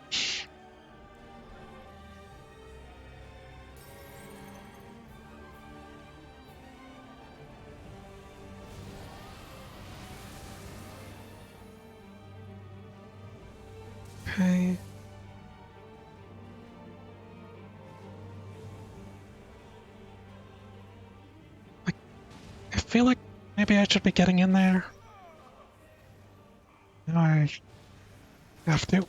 Okay. Like, I feel like maybe I should be getting in there. Now I have to.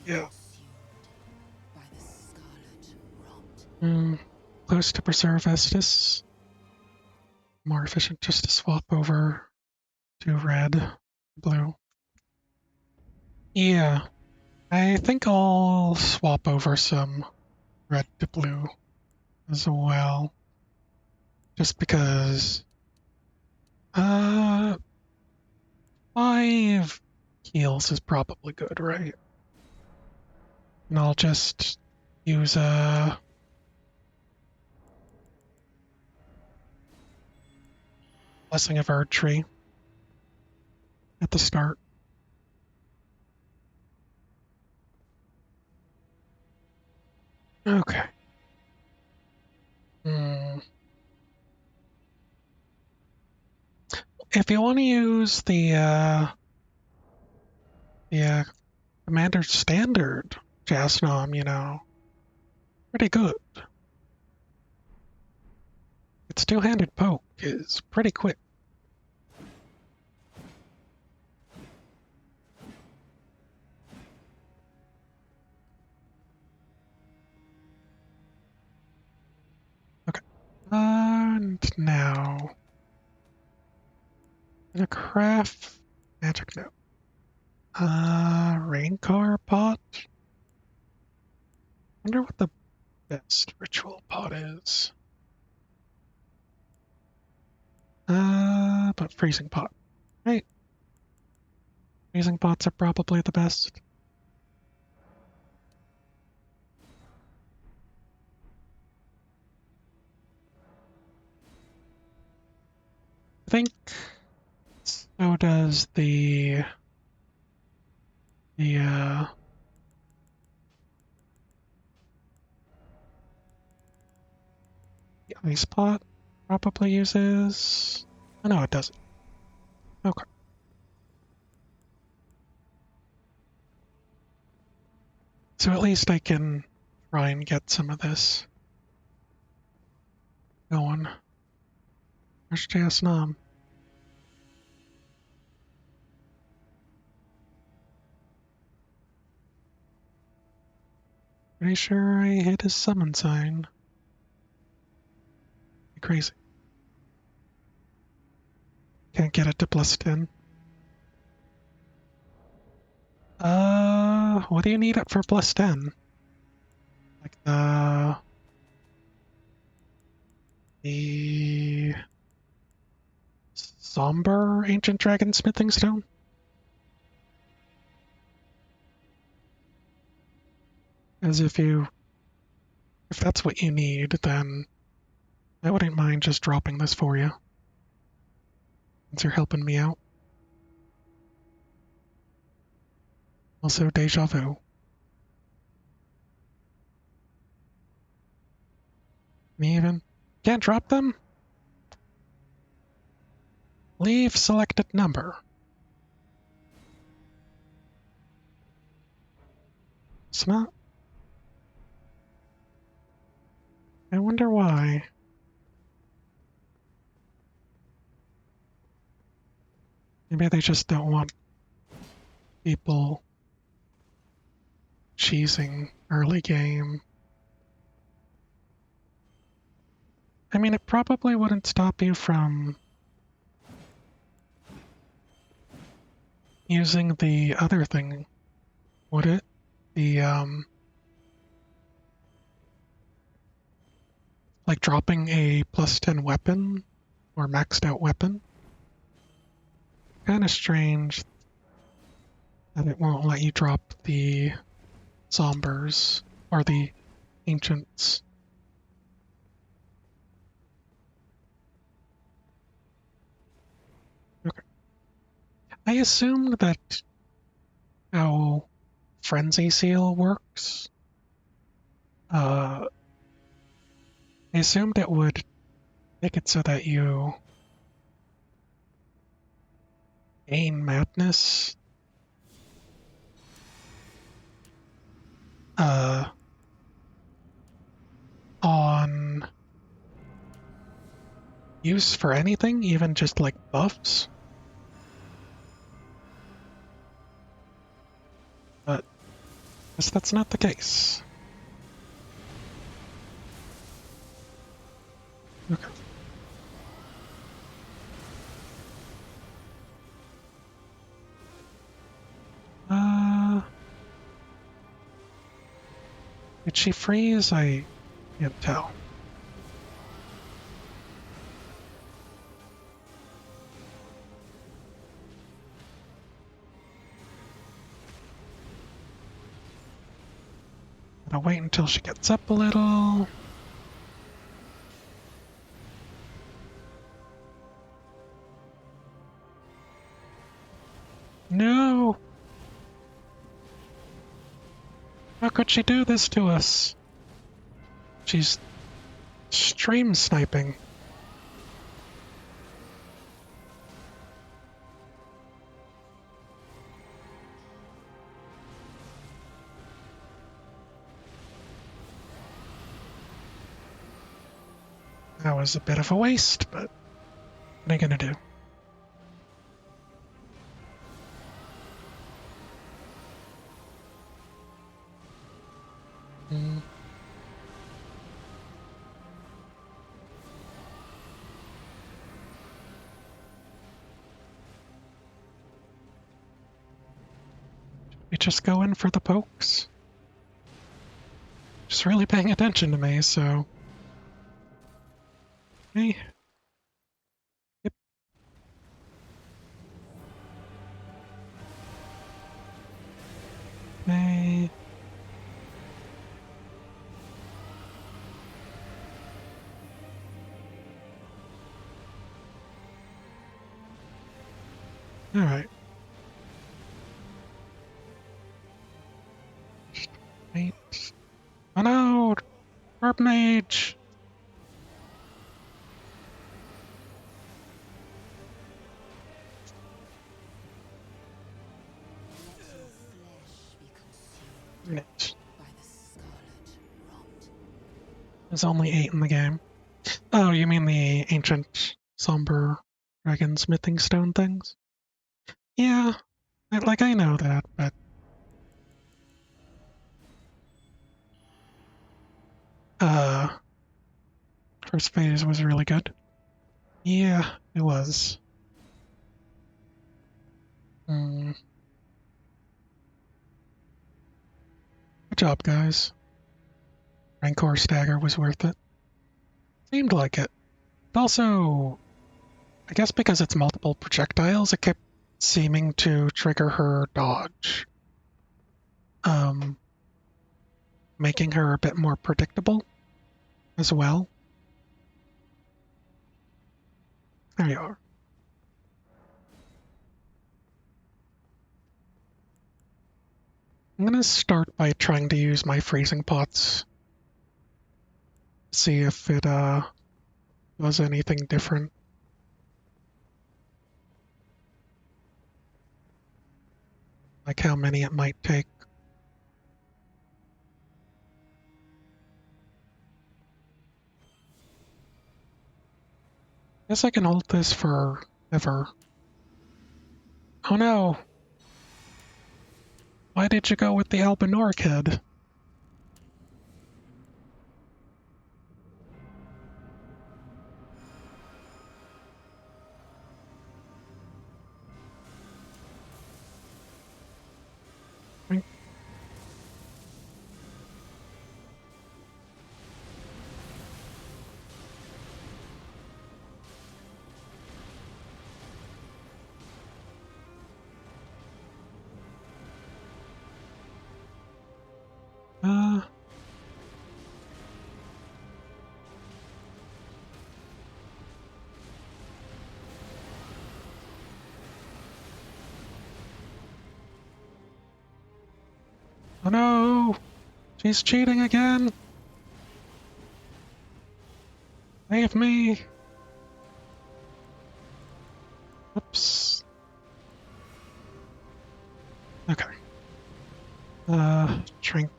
Yeah. By the scarlet rot. Close to preserve Estus. More efficient just to swap over to red, blue. Yeah, I think I'll swap over some red to blue as well. Just because, uh, 5 heals is probably good, right? And I'll just use a Blessing of Erdtree at the start. Okay. Hmm. If you want to use the Commander Standard Jasnom, pretty good. Its two-handed poke is pretty quick. And now, in a craft magic note. Rain car pot? Wonder what the best ritual pot is. But freezing pot. Right. Freezing pots are probably the best. I think so does the ice pot probably uses. Oh, no, it doesn't. Okay. So at least I can try and get some of this going. Where's JS Nom? Pretty sure I hit his summon sign. Crazy. Can't get it to +10. What do you need it for +10? Like the somber ancient dragon smithing stone? As if that's what you need, then I wouldn't mind just dropping this for you. Since you're helping me out. Also, deja vu. Me even? Can't drop them? Leave selected number. Smart. I wonder why. Maybe they just don't want people cheesing early game. I mean, it probably wouldn't stop you from using the other thing, would it? The, like dropping a +10 weapon or maxed out weapon. Kind of strange that it won't let you drop the Zombers or the Ancients. Okay. I assumed that how Frenzy Seal works. I assumed it would make it so that you gain madness on use for anything, even just like buffs. But I guess that's not the case. Okay. Did she freeze? I can't tell. I'll wait until she gets up a little. No! How could she do this to us? She's stream sniping. That was a bit of a waste, but what are you gonna do? just go in for the pokes. Just really paying attention to me, so... Okay. Yep. Okay. Alright. Wait. Oh no! Herb Mage! Let your flesh be consumed Unit. by the scarlet rot. There's only 8 in the game. Oh, you mean the ancient somber dragon smithing stone things? Yeah, I know that, but... First phase was really good. Yeah, it was. Good job, guys. Rancor Stagger was worth it. Seemed like it. Also, I guess because it's multiple projectiles, it kept seeming to trigger her dodge. Making her a bit more predictable as well. There you are. I'm gonna start by trying to use my freezing pots. See if it does anything different. Like how many it might take. Guess I can hold this forever. Oh no! Why did you go with the Albinoric head? Uh... Oh no! She's cheating again! Save me! Oops. Okay. Drink.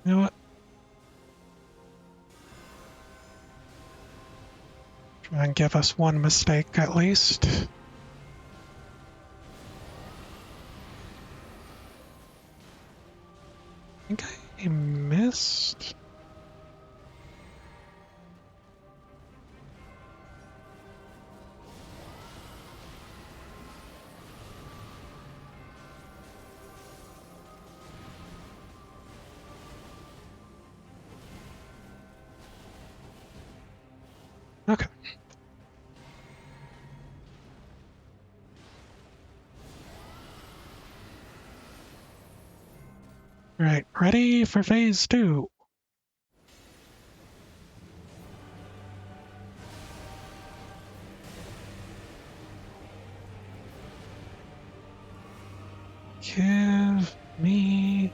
You know what? Try and give us one mistake at least. I think I missed. Okay. Right, ready for phase 2. Give me...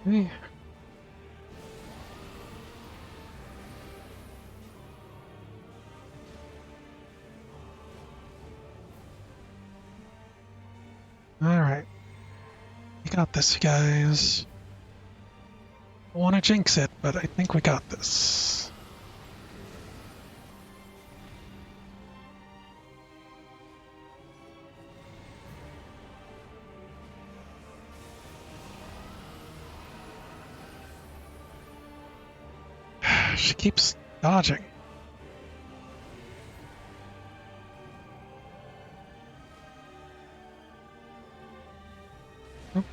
Hey. Alright. We got this, guys. I want to jinx it, but I think we got this. She keeps dodging. Oh.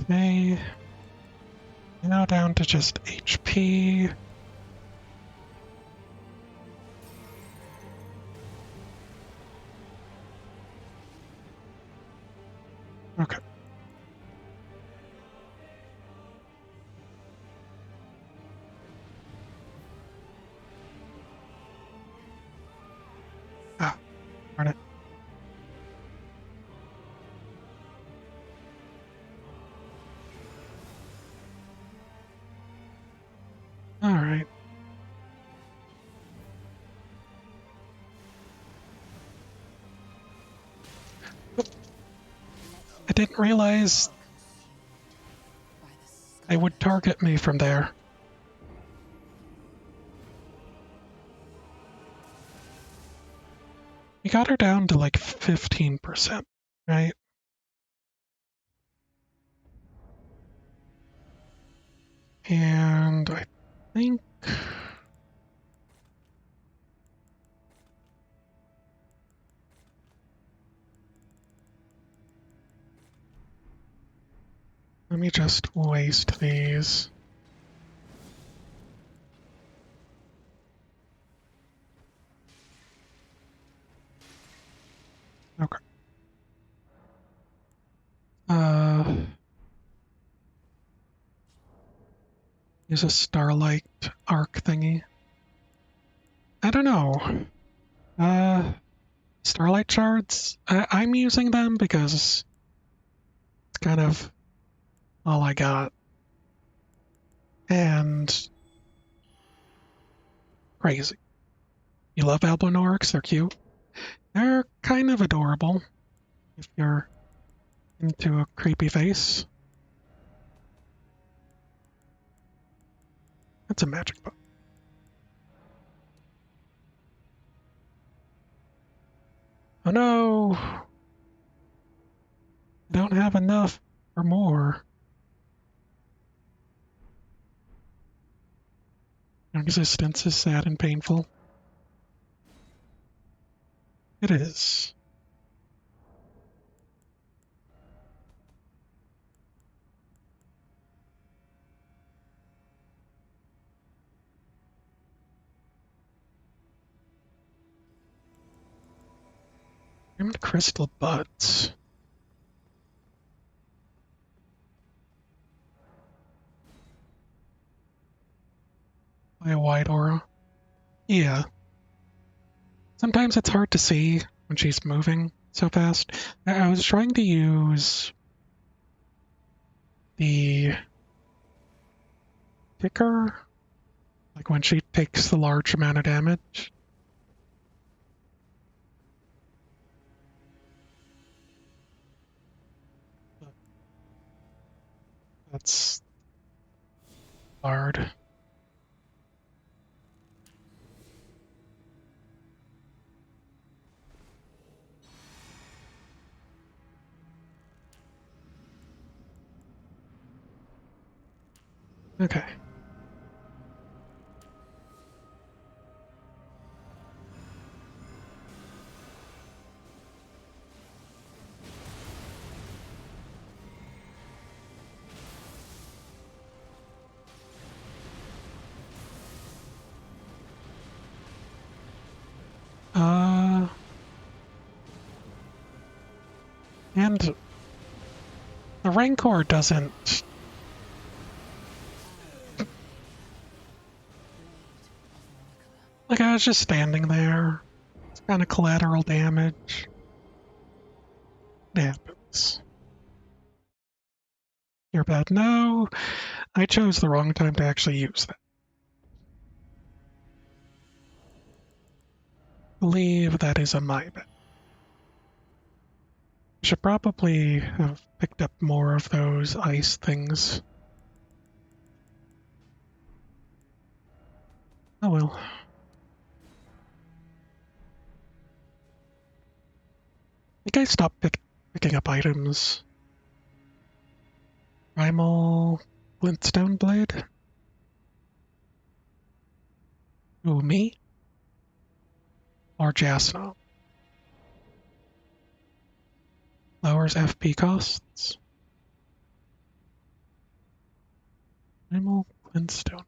Okay. Now down to just HP. Okay. Ah, darn it. All right. I didn't realize they would target me from there. We got her down to like 15%, right? And I think let me just waste these. Okay. Use a starlight arc thingy. I don't know. Starlight shards? I'm using them because it's kind of all I got. And crazy. You love Albinorics? They're cute. They're kind of adorable if you're into a creepy face. That's a magic book. Oh no! I don't have enough or more. Existence is sad and painful. It is. Rimmed crystal buds. By a wide aura. Yeah. Sometimes it's hard to see when she's moving so fast. I was trying to use the ticker, like when she takes the large amount of damage. That's hard. Okay. Uh, and the Rancor doesn't. Like, I was just standing there. It's kind of collateral damage. It happens. You're bad. No, I chose the wrong time to actually use that. I believe that is a my bad. Should probably have picked up more of those ice things. Oh well. I think I stopped picking up items. Primal Glintstone Blade? Ooh, me? Or Jasno? Lowers FP costs. Primal Glintstone.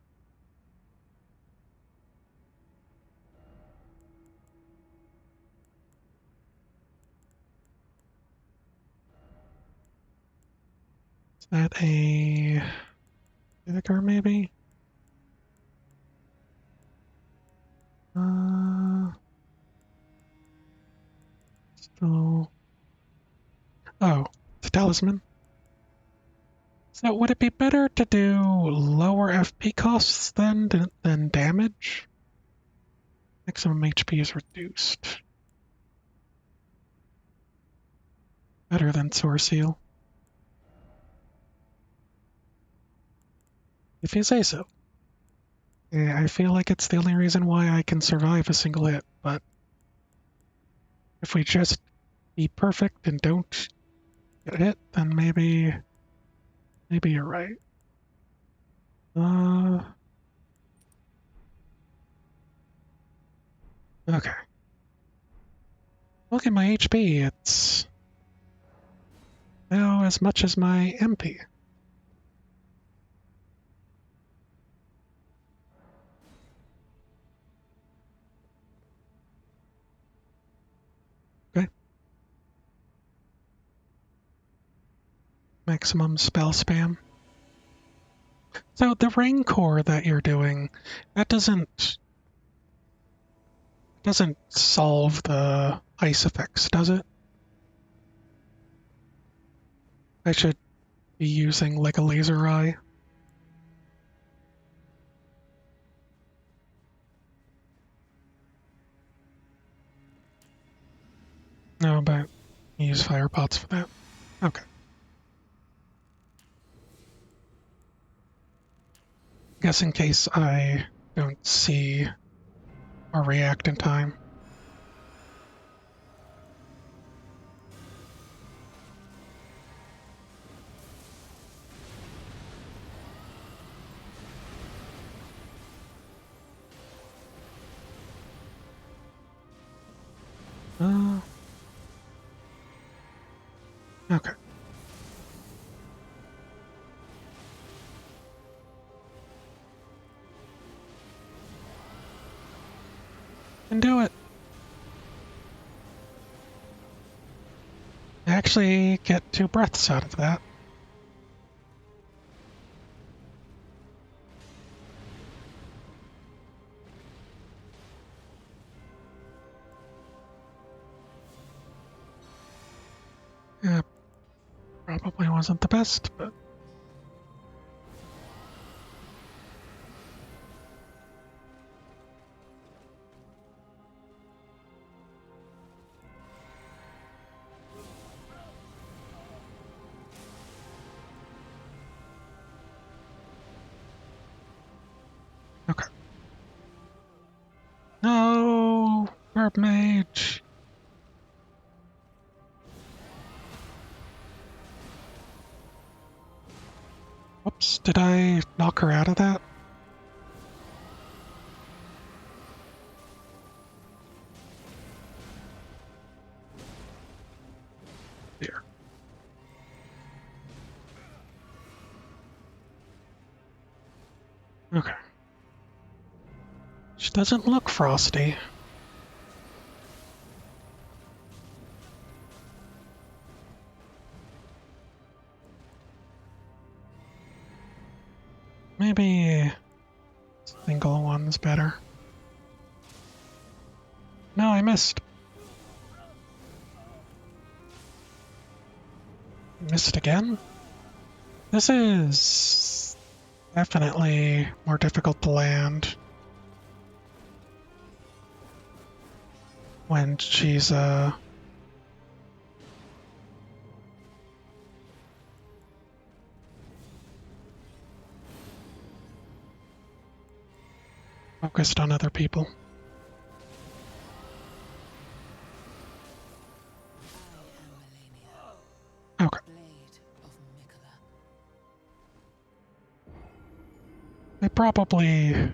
Is that a vinegar maybe? Still. Oh, it's a talisman. So would it be better to do lower FP costs than damage? Maximum HP is reduced. Better than Sword Seal. If you say so. Yeah, I feel like it's the only reason why I can survive a single hit, but if we just be perfect and don't get hit, then maybe you're right. Okay. Look at my HP, it's now as much as my MP. Okay. Maximum spell spam. So the ring core that you're doing, that doesn't solve the ice effects, does it? I should be using like a laser eye. No, but use fire pots for that. Okay. Guess in case I don't see or react in time. Okay. Can do it. I actually get 2 breaths out of that. Yeah, probably wasn't the best, but okay. No, Herb Mage. Whoops, did I knock her out of that? There. Okay. She doesn't look frosty. Maybe single one's better. No, I missed. Missed again? This is definitely more difficult to land when she's focused on other people. I am Malenia, Okay. Blade of Mikola. They probably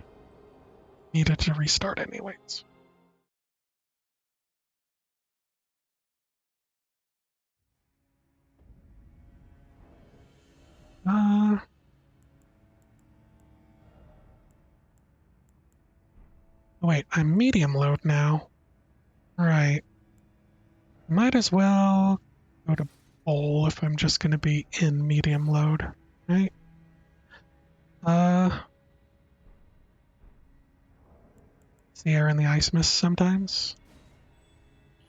needed to restart anyways. Wait, I'm medium load now. Right. Might as well go to bowl if I'm just going to be in medium load, right? It's the air and the ice mist sometimes.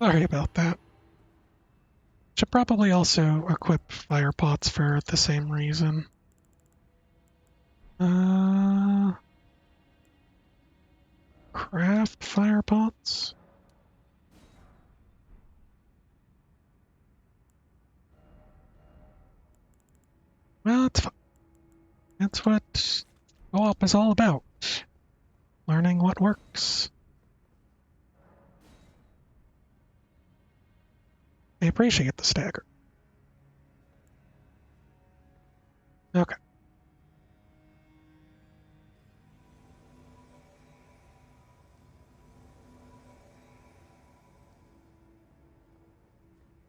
Sorry about that. Should probably also equip fire pots for the same reason. Craft fire pots? Well, it's fine. That's what co-op is all about. Learning what works. I appreciate the stagger. Okay.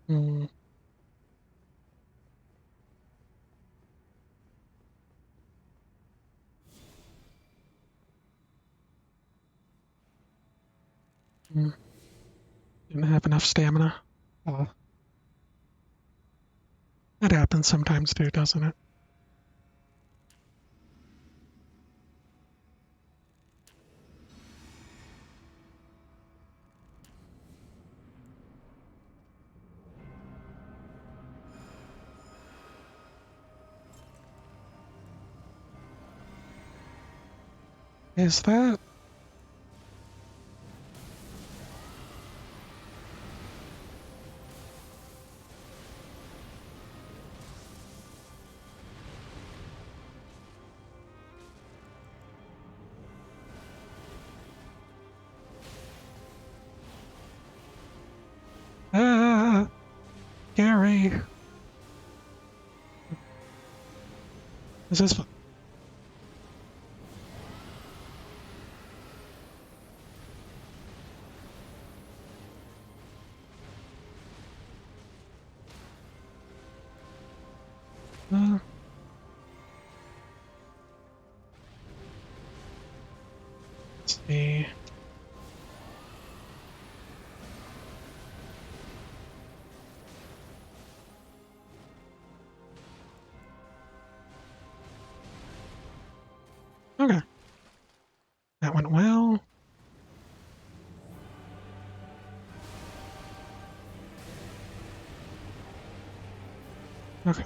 Hmm. Didn't have enough stamina. That happens sometimes too, doesn't it? Is that... Gary. Is this... let's see. Okay. That went well. Okay.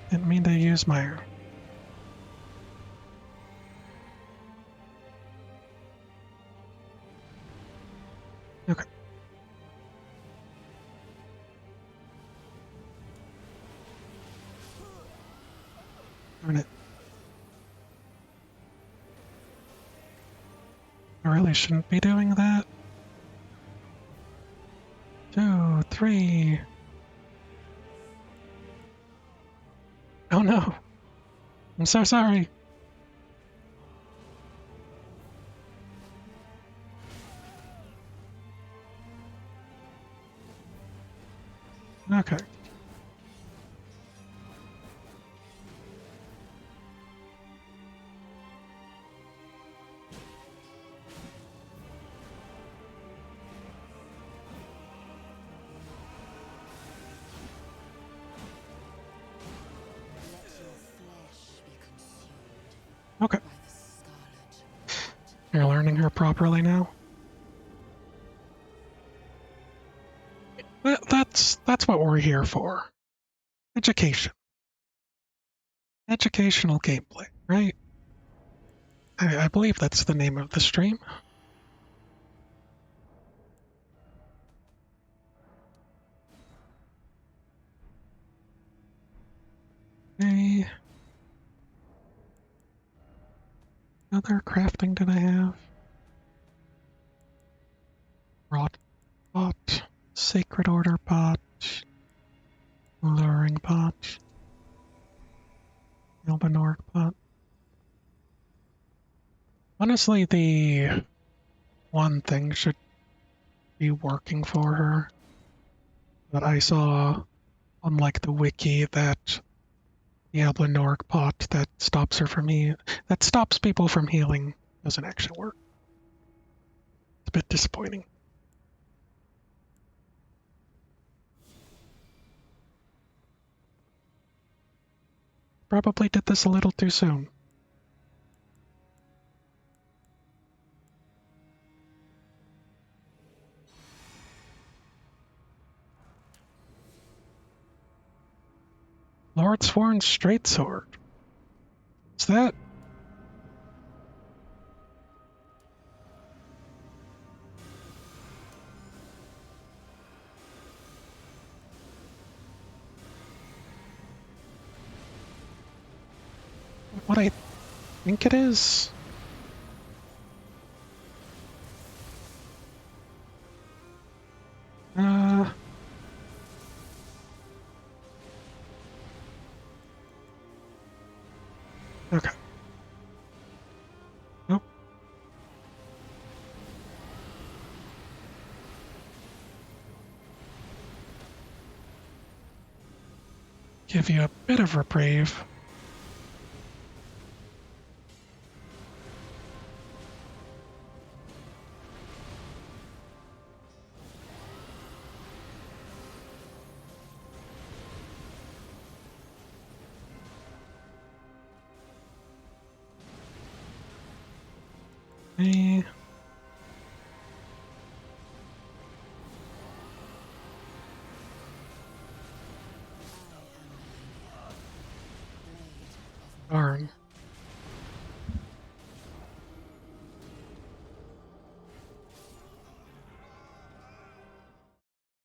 Didn't mean to use my... Okay. Darn it. I really shouldn't be doing that. 2, 3. Oh no. I'm so sorry. Okay. Let your flesh be consumed Okay. by the scarlet. You're learning her properly now. That's what we're here for. Education. Educational gameplay, right? I believe that's the name of the stream. Okay. What other crafting did I have? Wrought pot, Sacred Order pot, Luring pot, Elden Orc pot. Honestly, the one thing should be working for her. But I saw on like the wiki that the Elden Orc pot that stops her from that stops people from healing doesn't actually work. It's a bit disappointing. Probably did this a little too soon. Lord Sworn Straight Sword. What's that? What I think it is? Okay. Nope. Give you a bit of reprieve. Eh. Darn.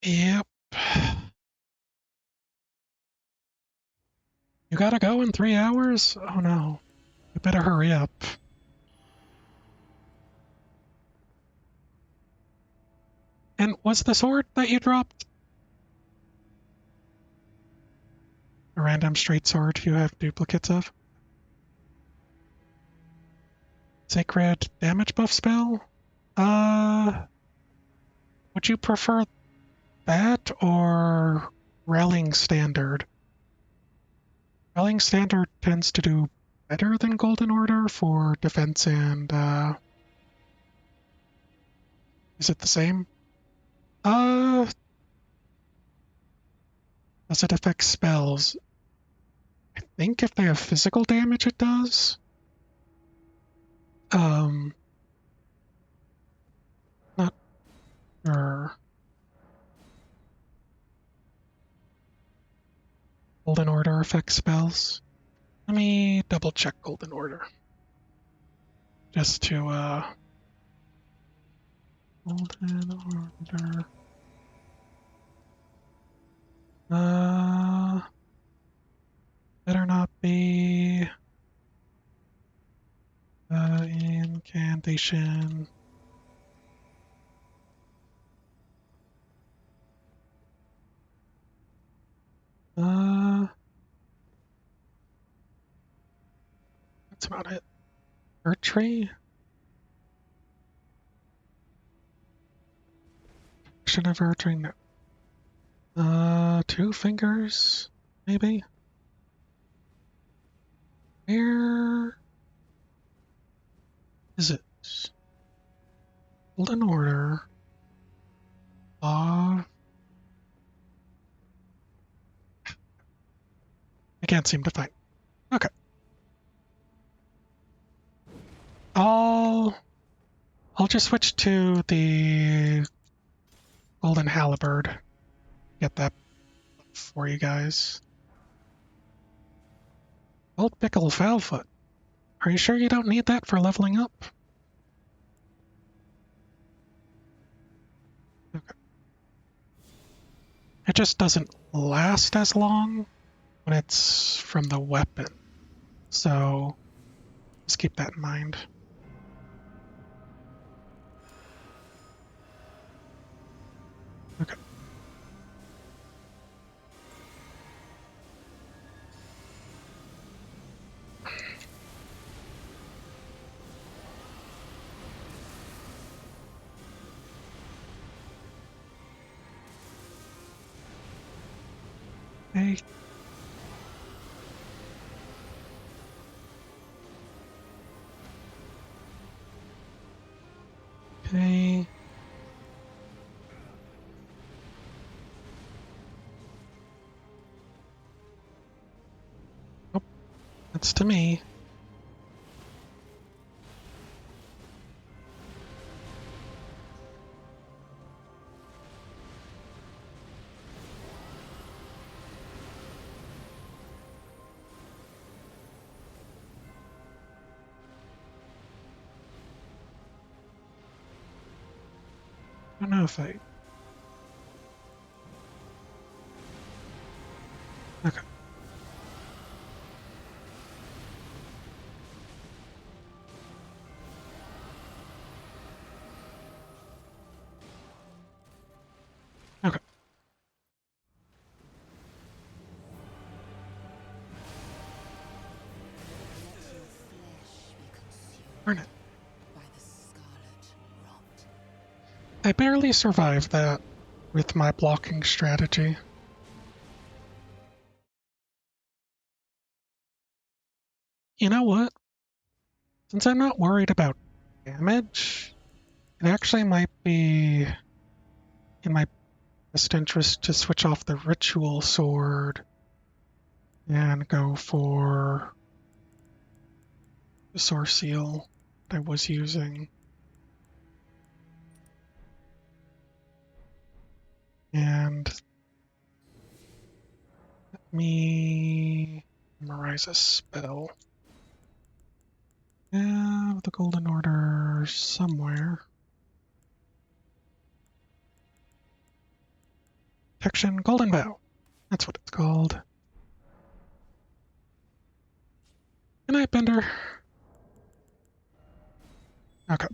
Yep. You gotta go in 3 hours? Oh no. You better hurry up. And was the sword that you dropped a random straight sword you have duplicates of? Sacred damage buff spell? Would you prefer that or Rallying Standard? Rallying Standard tends to do better than Golden Order for defense and, is it the same? Does it affect spells? I think if they have physical damage, it does. Not sure. Golden Order affects spells. Let me double check Golden Order. Just to, Golden Order. Better not be. Incantation. That's about it. Earth tree? Should have earth tree, no. 2 fingers, maybe? Where is it? Golden Order. I can't seem to find. Okay. I'll just switch to the Golden Halberd. Get that for you guys. Old Pickle Foulfoot. Are you sure you don't need that for leveling up? Okay. It just doesn't last as long when it's from the weapon. So just keep that in mind. Okay. Okay. Oh, that's to me. I don't know if I. Okay. Okay. Let your flesh be consumed Darn it. by the scarlet rot. I barely survived that with my blocking strategy. You know what? Since I'm not worried about damage, it actually might be in my best interest to switch off the ritual sword and go for the source seal that I was using. And let me memorize a spell. I have the golden order somewhere. Protection golden bow. That's what it's called. Good night, Bender. Okay.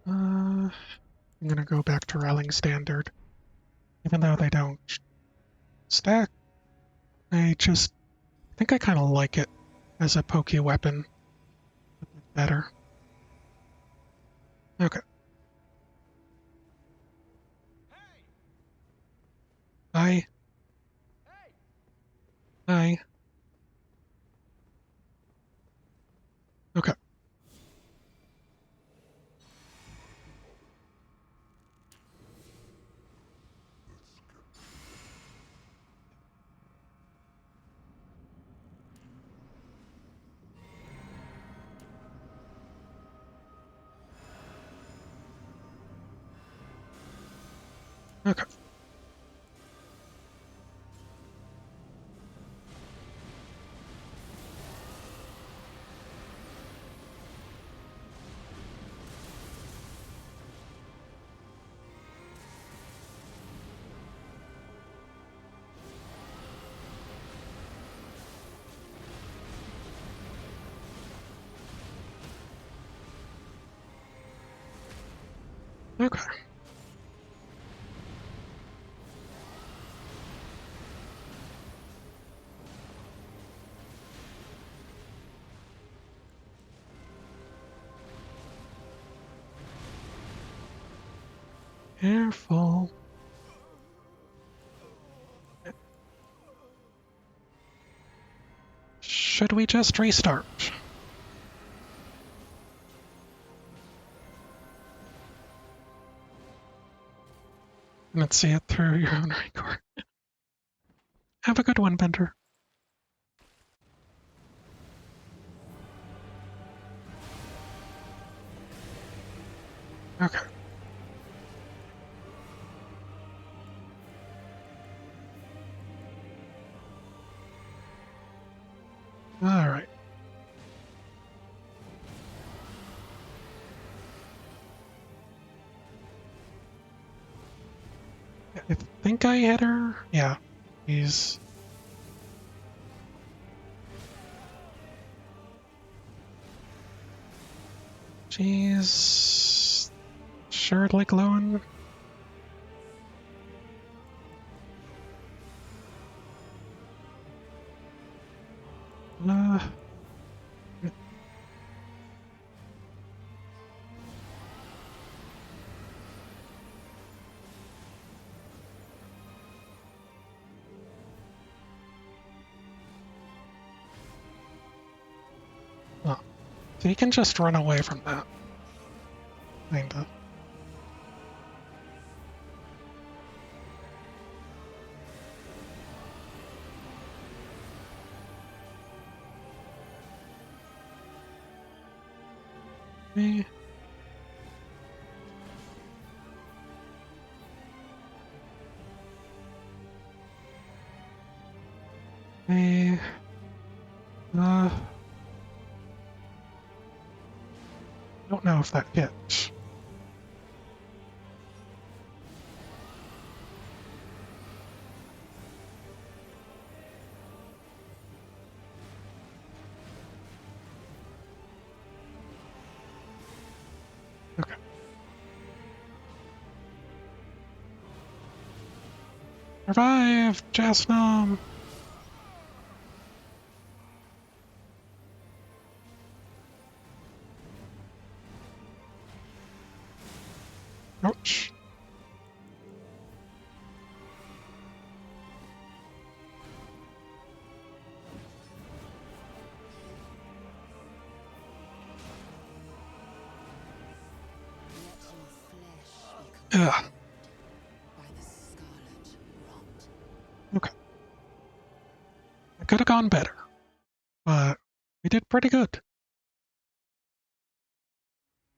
I'm gonna go back to Rallying Standard. Even though they don't stack, I just think I kind of like it as a pokey weapon a bit better. Okay. Hi. Hi. Okay. Okay. Okay. Careful. Should we just restart? Let's see it through your own record. Have a good one, Bender. Okay. All right. I think I hit her. Yeah. He's. She's assuredly glowing. Uh, So you can just run away from that. Kinda. Me. Me. Don't know if that hit. Okay. Survive, Jasnum! Ouch. Let your flesh be Ugh. consumed by the scarlet rot. Okay. It could have gone better, but we did pretty good.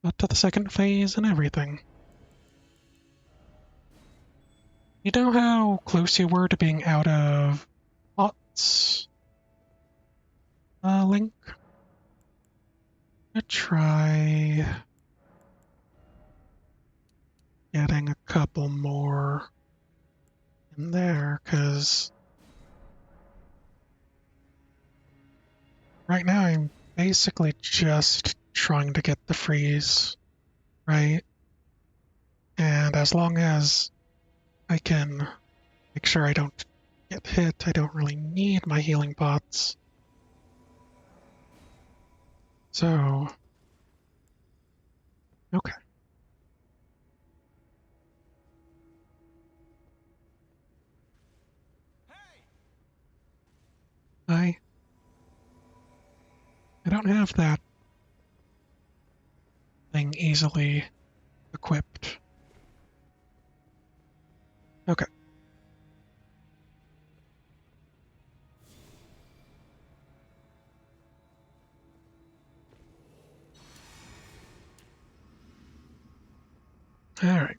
Got to the second phase and everything. You know how close you were to being out of pots? Link? I'm gonna try getting a couple more in there, because right now I'm basically just trying to get the freeze, right? And as long as I can make sure I don't get hit, I don't really need my healing pots. So, okay. I don't have that thing easily equipped. Okay. Alright.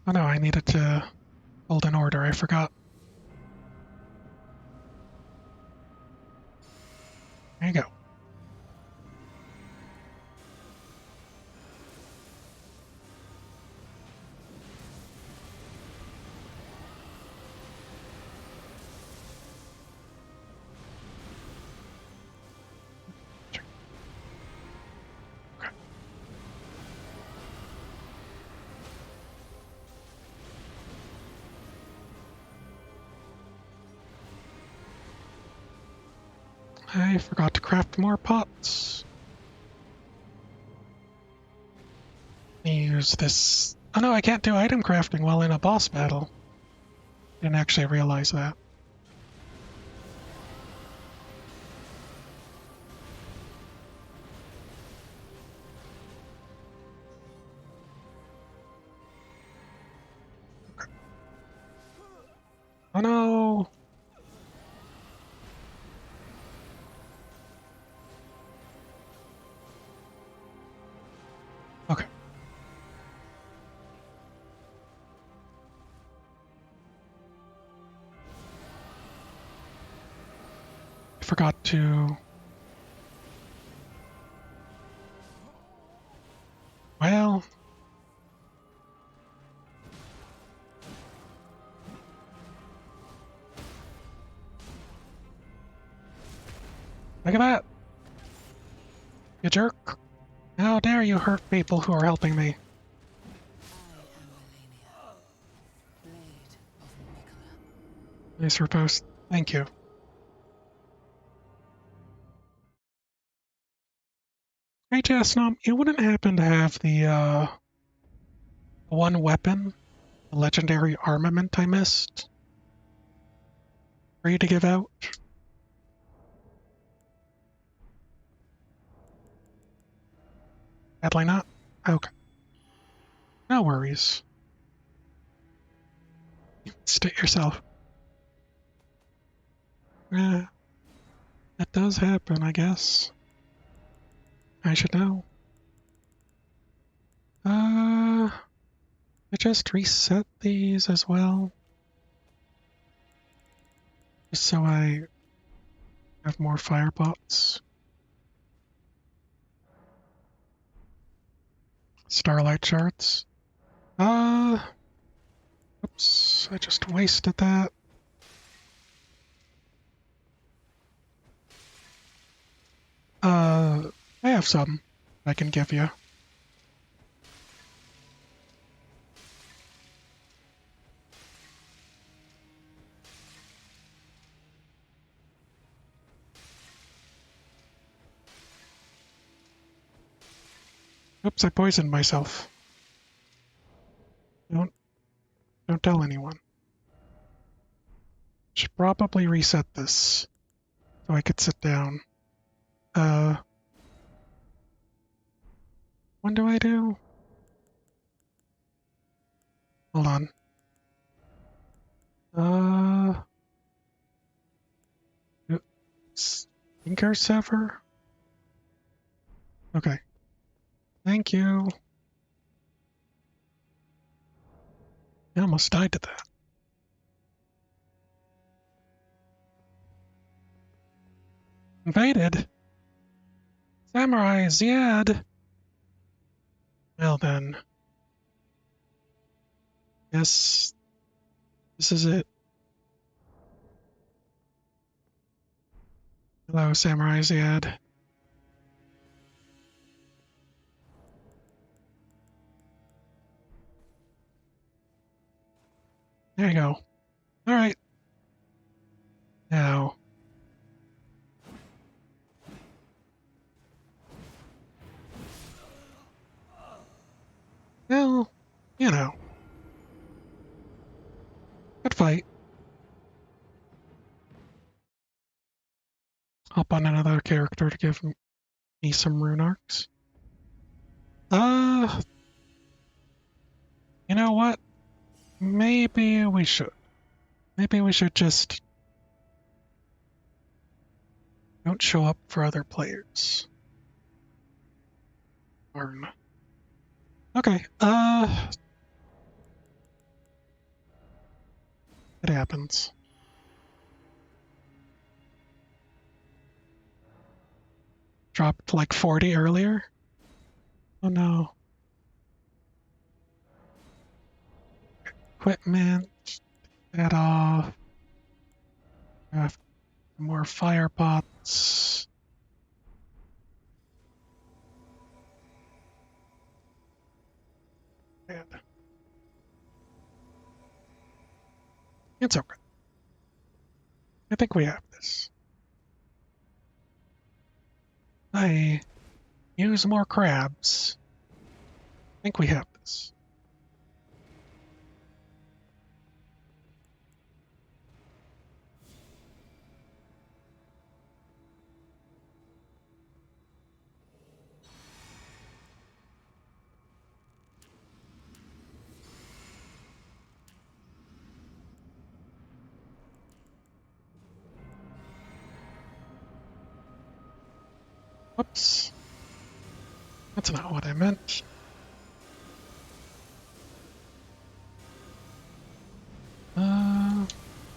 Oh no, I needed to hold an order, I forgot. There you go. Okay. I forgot to craft more pots. Use this. Oh no, I can't do item crafting while in a boss battle. Didn't actually realize that. Oh no! Okay. I forgot to. Well. Look at that! You jerk! How dare you hurt people who are helping me? I am Malenia, Blade of Mikola. Nice repost. Thank you. Hey, Jasnom, you wouldn't happen to have the one weapon, the legendary armament I missed, for you to give out? Sadly not. Okay. No worries. State yourself. Yeah, that does happen, I guess. I should know. I just reset these as well. Just so I have more firepots. Starlight shards. Oops, I just wasted that. I have some I can give you. Oops, I poisoned myself. Don't tell anyone. Should probably reset this so I could sit down. When do I do? Hold on. Finger sever? Okay. Thank you. I almost died to that. Invaded? Samurai Ziad! Well then. Yes, this is it. Hello, Samurai Ziad. There you go. Alright. Now. Well, you know. Good fight. Hop on another character to give me some rune arcs. You know what? Maybe we should. Maybe we should just don't show up for other players. Darn. Okay, it happens. Dropped like 40 earlier? Oh no. Equipment, that off. Have more fire pots. And it's okay. I think we have this. I use more crabs. I think we have this. Whoops. That's not what I meant.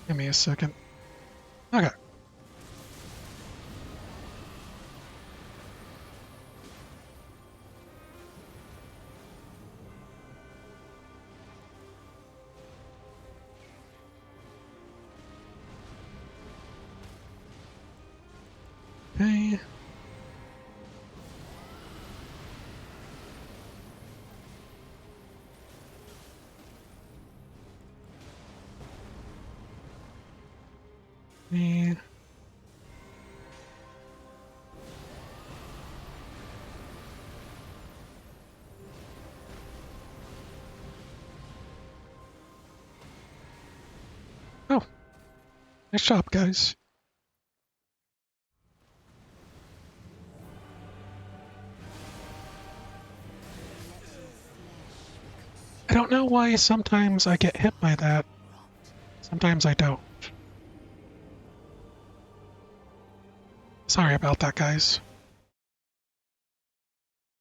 Give me a second. Okay. Okay. Me. Oh, nice job, guys. don't know why sometimes I get hit by that. Sometimes I don't. Sorry about that, guys.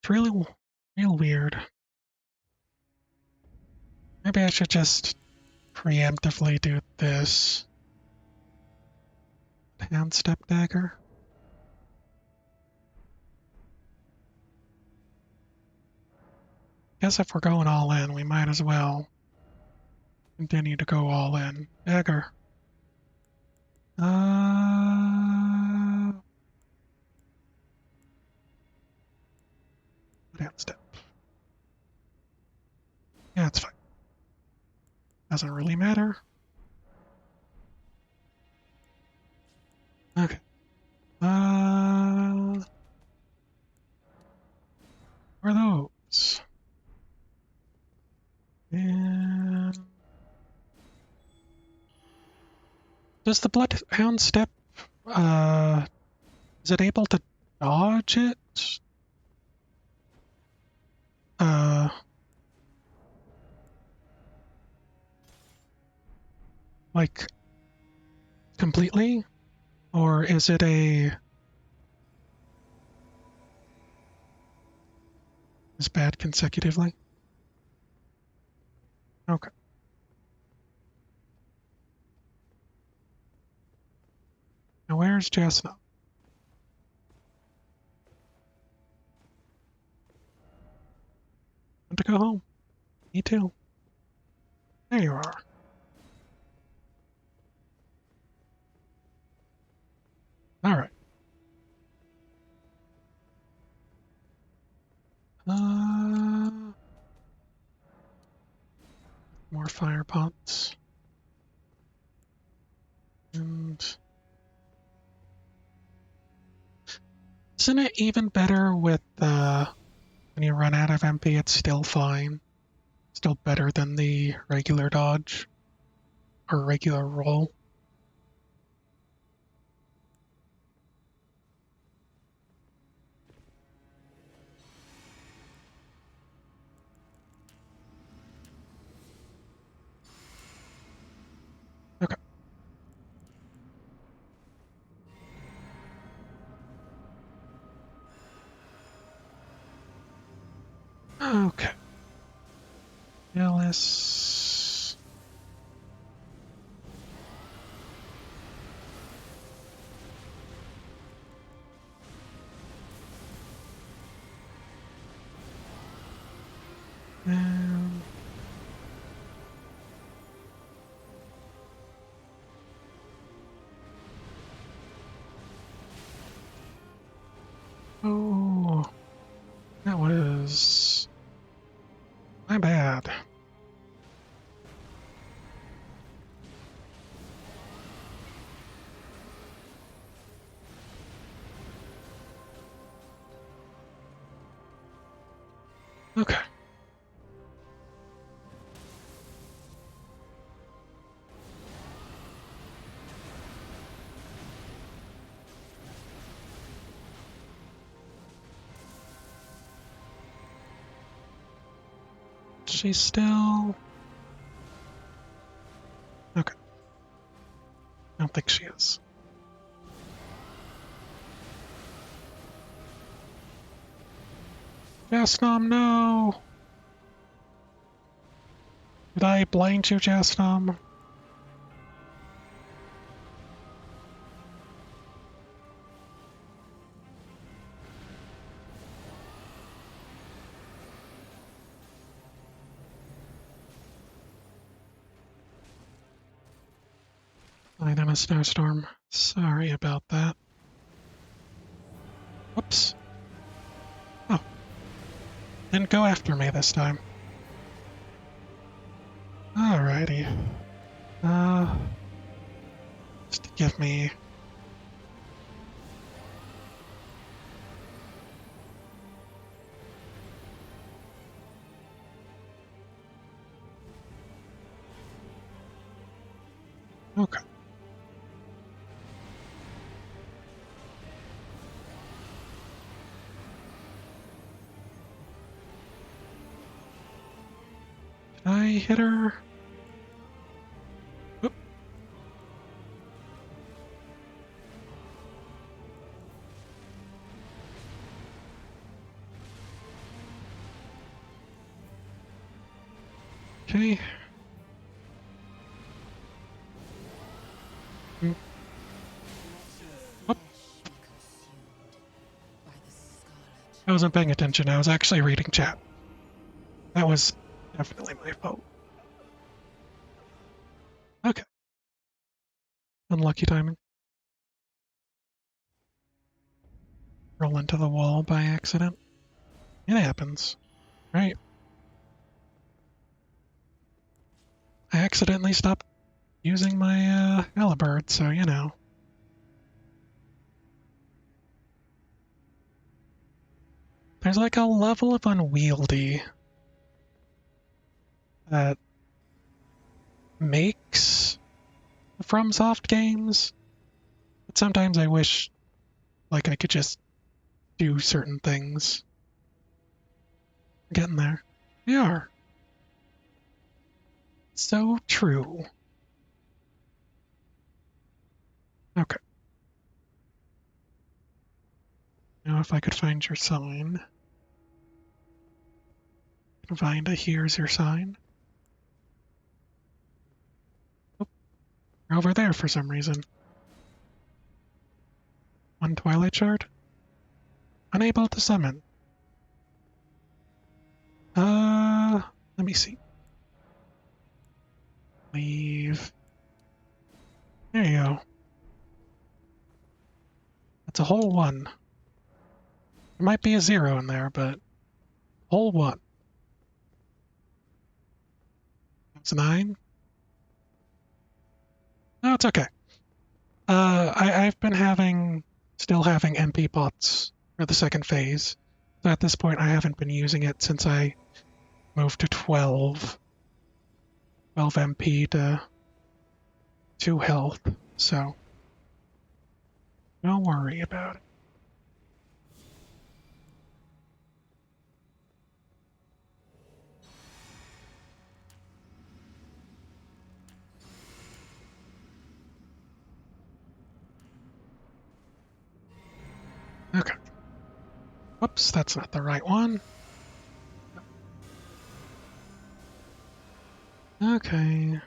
It's real weird. Maybe I should just preemptively do this. Hand step dagger. Guess if we're going all in, we might as well continue to go all in. Dagger. Hand step. Yeah, it's fine. Doesn't really matter. Okay. Where are those? And does the bloodhound step is it able to dodge it? Uh like completely? Or is it a is bad consecutively? Okay. Now where's Chestnut? Want to go home? Me too. There you are. Alright. More fire pots. And isn't it even better with when you run out of MP, it's still fine. Still better than the regular dodge or regular roll. Okay. Okay. Alice. And oh, that was my bad. Okay. She's still... Okay. I don't think she is. Jasnom, no! Did I blind you, Jasnom? I'm in a snowstorm. Sorry about that. Whoops. Oh. Didn't go after me this time. Alrighty. Just give me... Okay. I hit her. Oop. Okay. Mm. Oop. I wasn't paying attention. I was actually reading chat. That was definitely my fault. Okay. Unlucky timing. Roll into the wall by accident. It happens, right? I accidentally stopped using my Alibird, so you know. There's like a level of unwieldy that makes FromSoft games, but sometimes I wish like I could just do certain things. Getting there. We are. So true. Okay. Now if I could find your sign. Find a here's your sign. Oh, you're over there for some reason. One Twilight Shard? Unable to summon. Let me see. Leave. There you go. That's a whole one. There might be a 0 in there, but whole one. That's 9. No, it's okay. I've been still having MP pots for the second phase. So at this point, I haven't been using it since I moved to 12 MP to 2 health. So don't worry about it. Okay. Whoops, that's not the right one. Okay.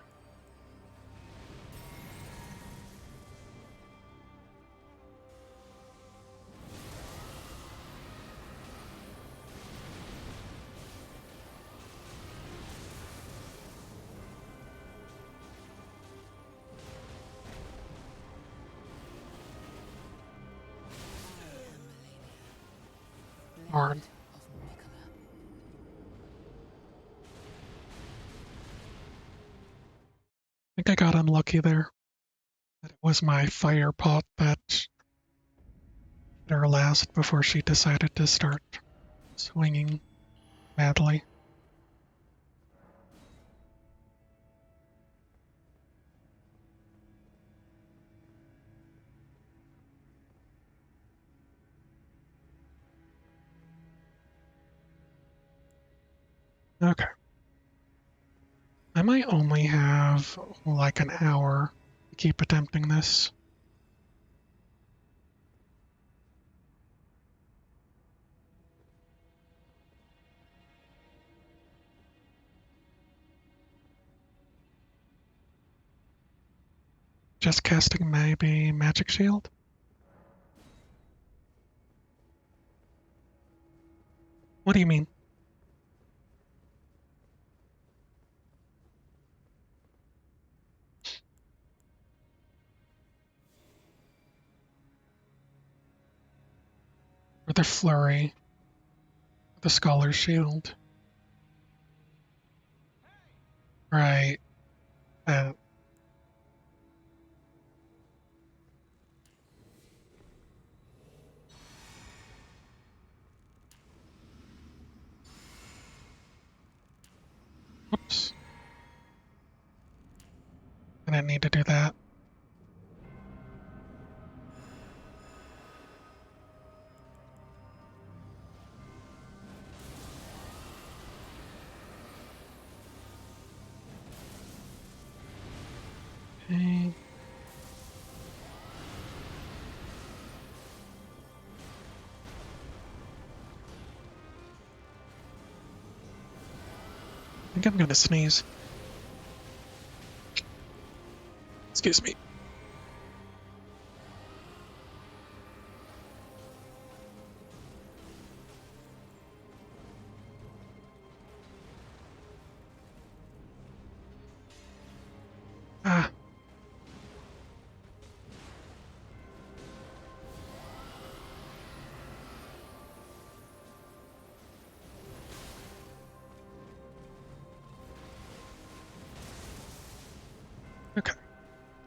Darn. I think I got unlucky there. That it was my fire pot that hit her last before she decided to start swinging madly. Okay. I might only have like an hour to keep attempting this. Just casting maybe Magic Shield? What do you mean? Or the Flurry? The Scholar's Shield? Right. Uh, Whoops. I didn't need to do that. think I'm gonna sneeze. Excuse me. Ah. Okay.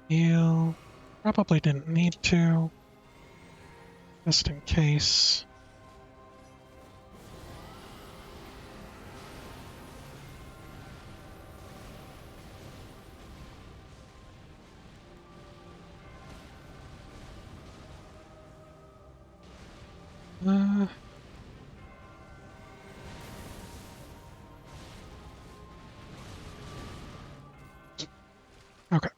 Heal. Probably didn't need to. Just in case. Uh, okay.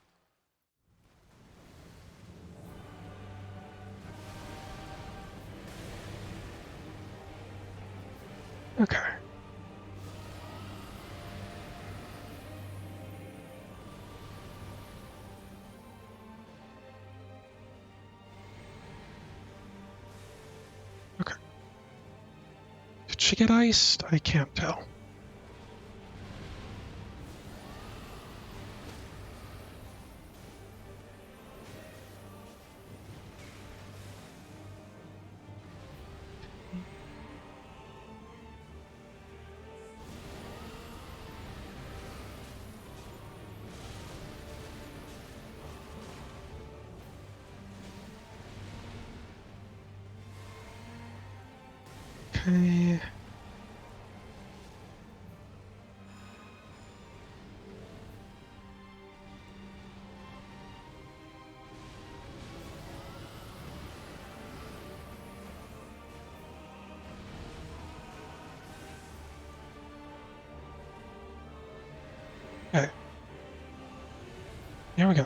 Okay. Okay. Did she get iced? I can't tell. Okay. Okay. Here we go.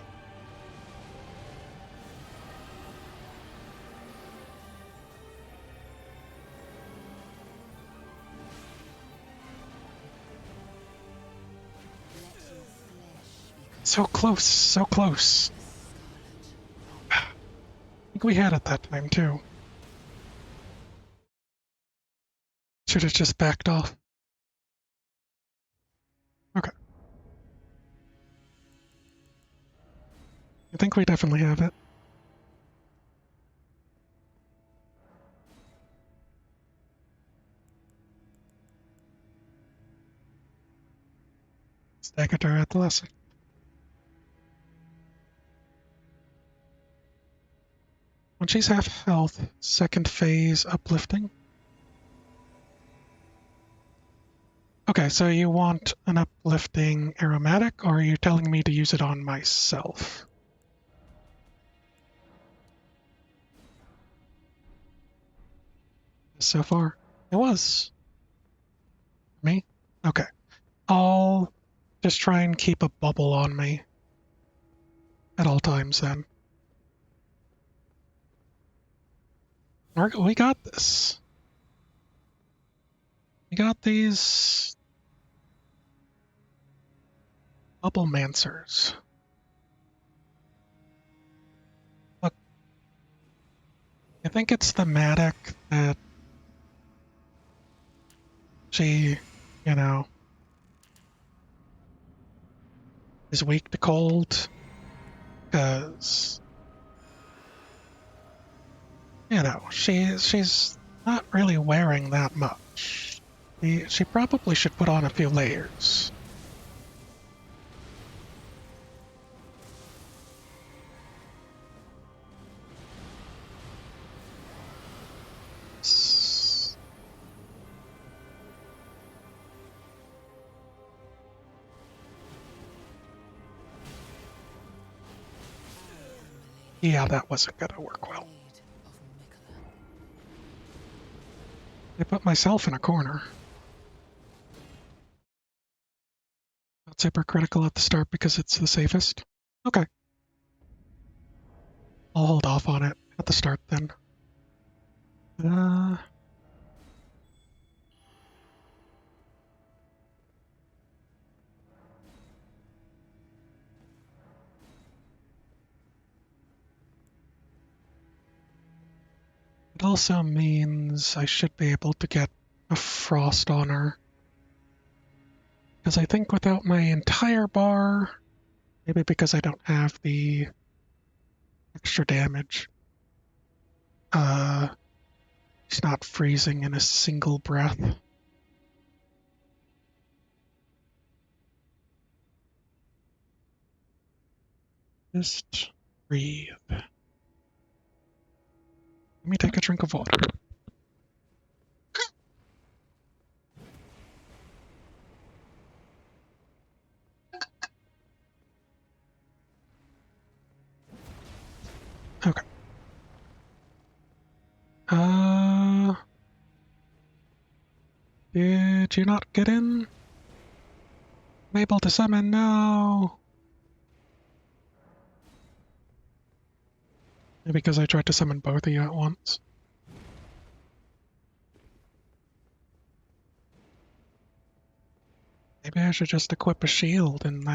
So close, so close. I think we had it that time too. Should have just backed off. Okay. I think we definitely have it. Stagger at the lesson. When she's half health, second phase uplifting. Okay, so you want an uplifting aromatic, or are you telling me to use it on myself? So far, it was. Me? Okay. I'll just try and keep a bubble on me at all times then. We got this. We got these bubble mancers. Look, I think it's the Matic that she, you know, is weak to cold. Because, you know, she's not really wearing that much. She probably should put on a few layers. Yeah, that wasn't gonna work well. I put myself in a corner. Not super critical at the start because it's the safest. Okay. I'll hold off on it at the start then. Uh, It also means I should be able to get a frost on her. Because I think without my entire bar, maybe because I don't have the extra damage, she's not freezing in a single breath. Just breathe. Let me take a drink of water. Okay. Did you not get in? I'm able to summon now. Maybe because I tried to summon both of you at once. Maybe I should just equip a shield and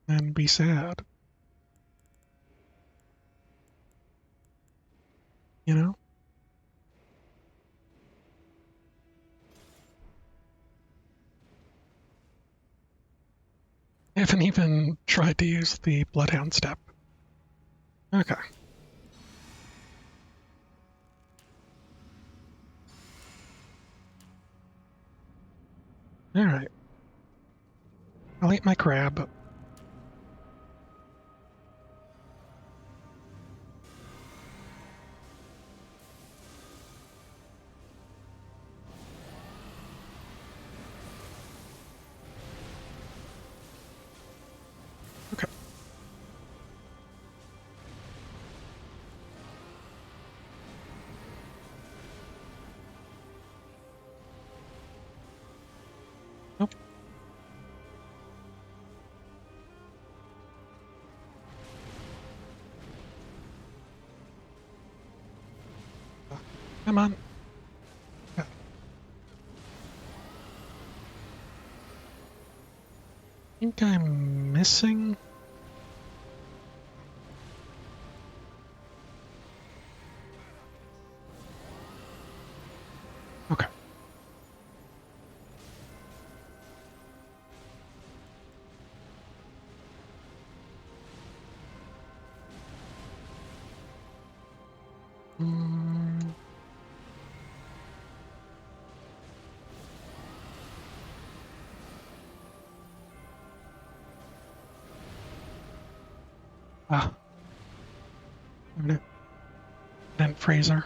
then be sad. You know? I haven't even tried to use the Bloodhound step. Okay. Alright. I'll eat my crab. Okay. Nope. Come on. Yeah. I think I'm missing. Okay. Mm. Ah. Darn it. Didn't freeze her.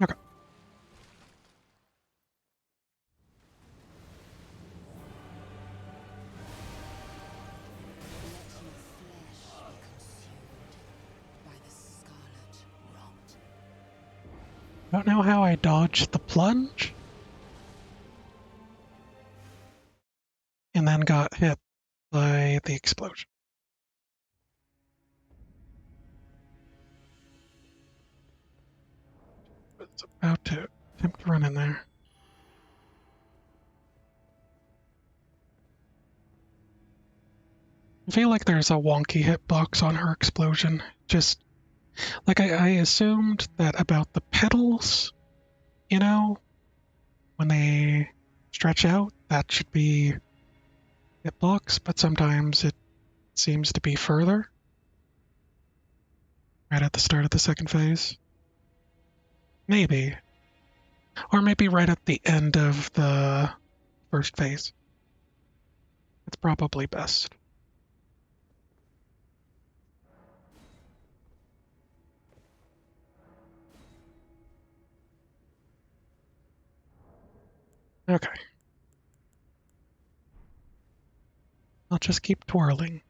Okay. By the scarlet rot. Don't know how I dodged the plunge. And then got hit by the explosion. Was about to attempt to run in there. I feel like there's a wonky hitbox on her explosion. Just like I assumed that about the petals, you know, when they stretch out, that should be hitbox, but sometimes it seems to be further, right at the start of the second phase. Maybe. Or maybe right at the end of the first phase. It's probably best. Okay. I'll just keep twirling.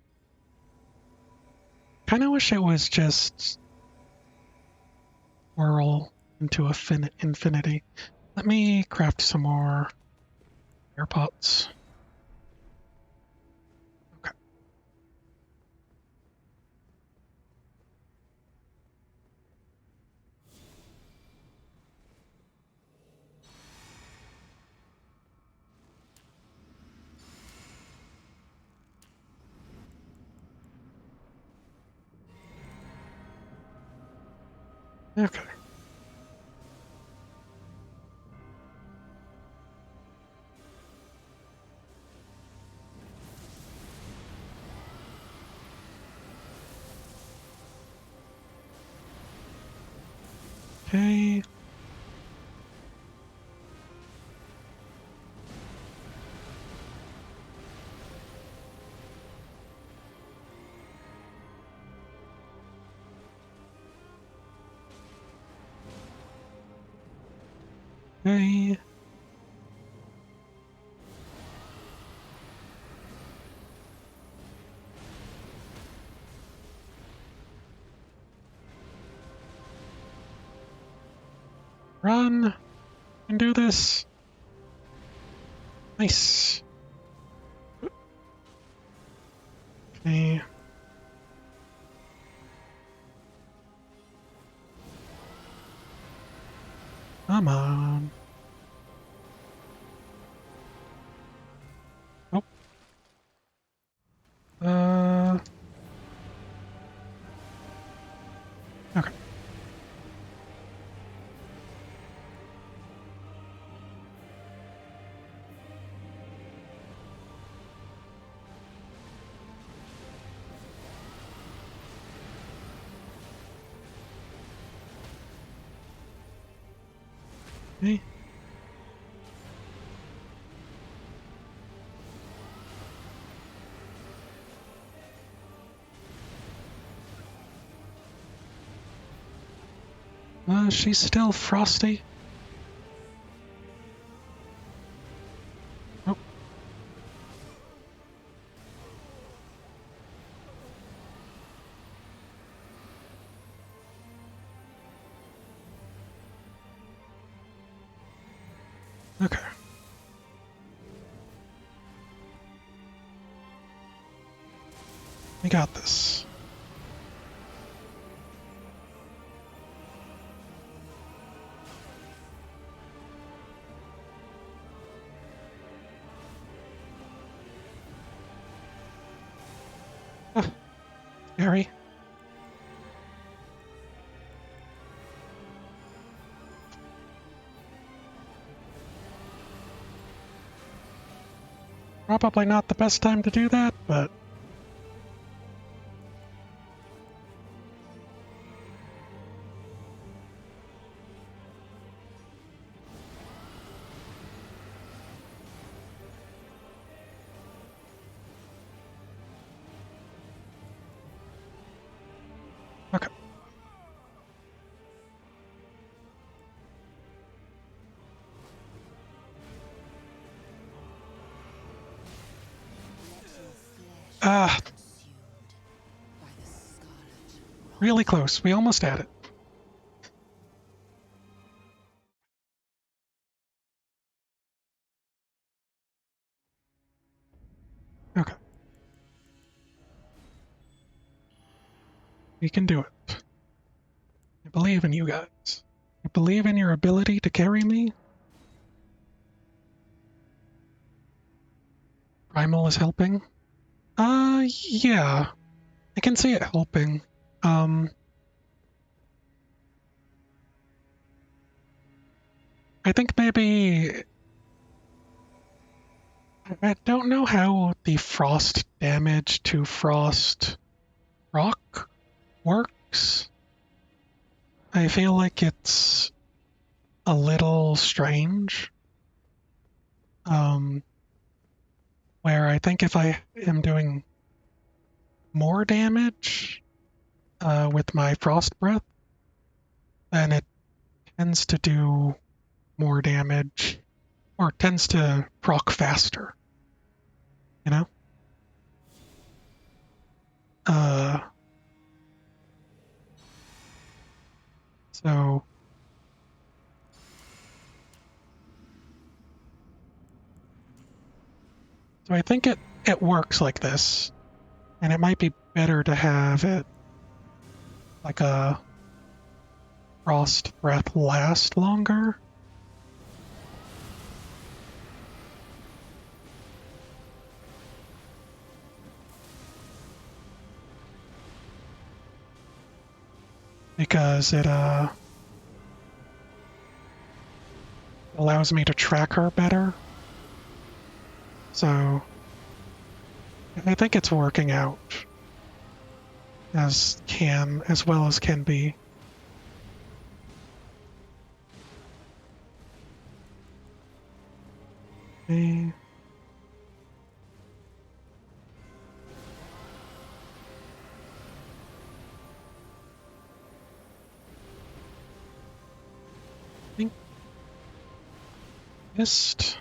Kinda wish it was just whirl into infinity. Let me craft some more air pots. Okay. Okay. Okay. Okay. Run and do this. Nice. Okay. Come on. Nope. Okay. Okay. She's still frosty. Oh, okay. We got this. Ah, scary. Probably not the best time to do that, but okay. Ah, Consumed by the scarlet rot. really close. We almost had it. Okay. We can do it. I believe in you guys. I believe in your ability to carry me. Primal is helping. Yeah. I can see it helping. Um, I think maybe I don't know how the frost damage to frost rock works. I feel like it's a little strange. Um, where I think if I am doing more damage with my frost breath, then it tends to do more damage or tends to proc faster, you know? Uh, so so I think it works like this, and it might be better to have it like a frost breath last longer. Because it allows me to track her better. So I think it's working out as well as can be. Okay. I think missed.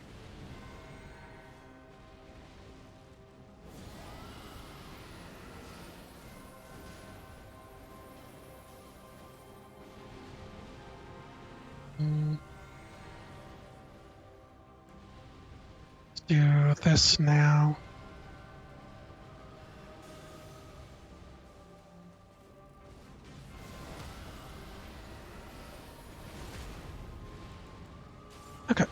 Let's do this now. Okay.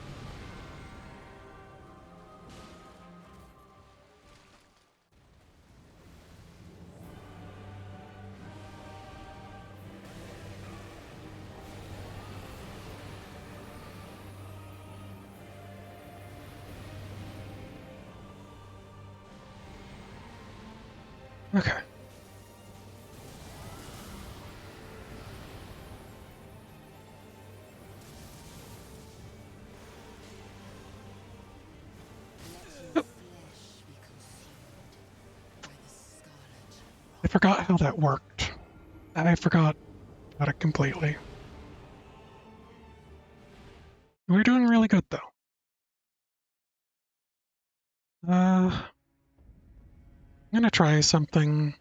Okay. Let your flesh be consumed by the scarlet I forgot how that worked. I forgot about it completely. We're doing really good though. I'm gonna try something.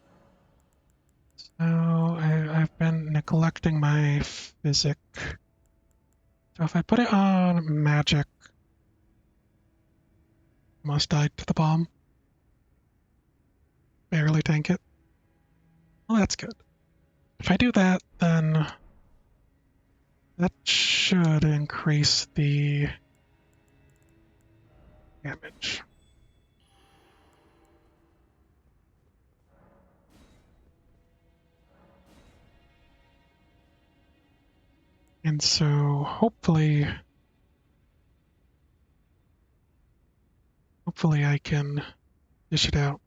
So I've been neglecting my physic. So if I put it on magic, must die to the bomb. Barely tank it. Well, that's good. If I do that, then that should increase the damage. And so hopefully I can dish it out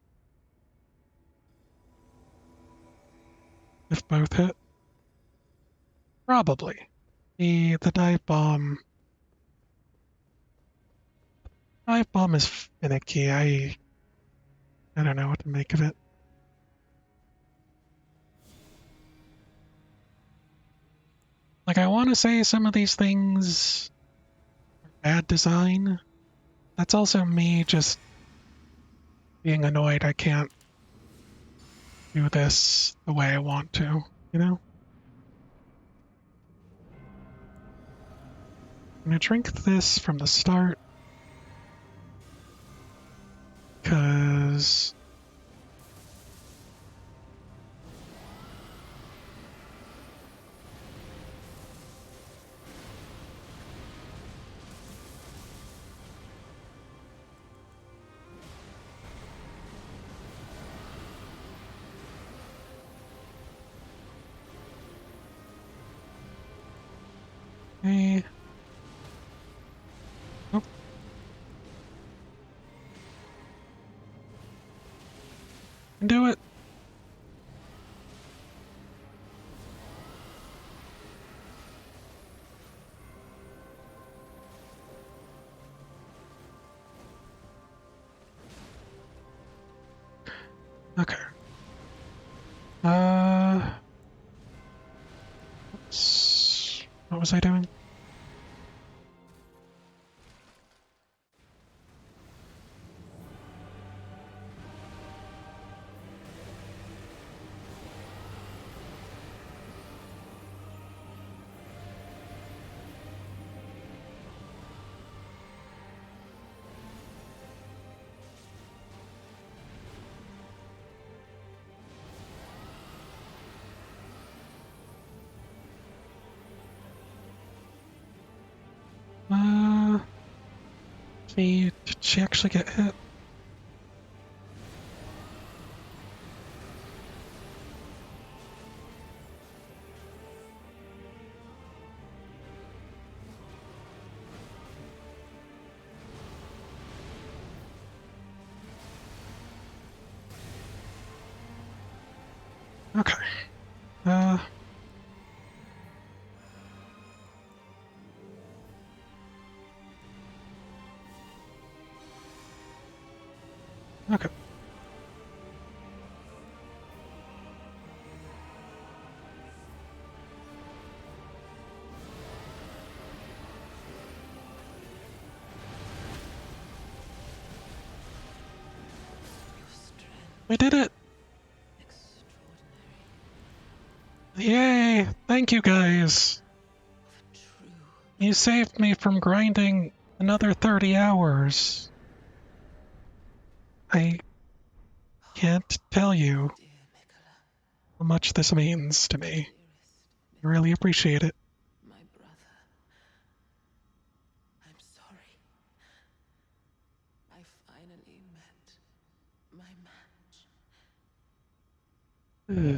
if both hit. Probably. The dive bomb is finicky. I don't know what to make of it. Like, I want to say some of these things are bad design. That's also me just being annoyed I can't do this the way I want to, you know? I'm gonna drink this from the start, because eh, nope. Can do it. Okay. What was I doing? Uh, did she actually get hit? Okay. Uh. Okay. Your strength, We did it! extraordinary. Yay! Thank you guys! Of a true You saved me from grinding another 30 hours. I can't tell you dear Nicola, how much this means to me. dearest I really appreciate it. my brother. I'm sorry. I finally met my match.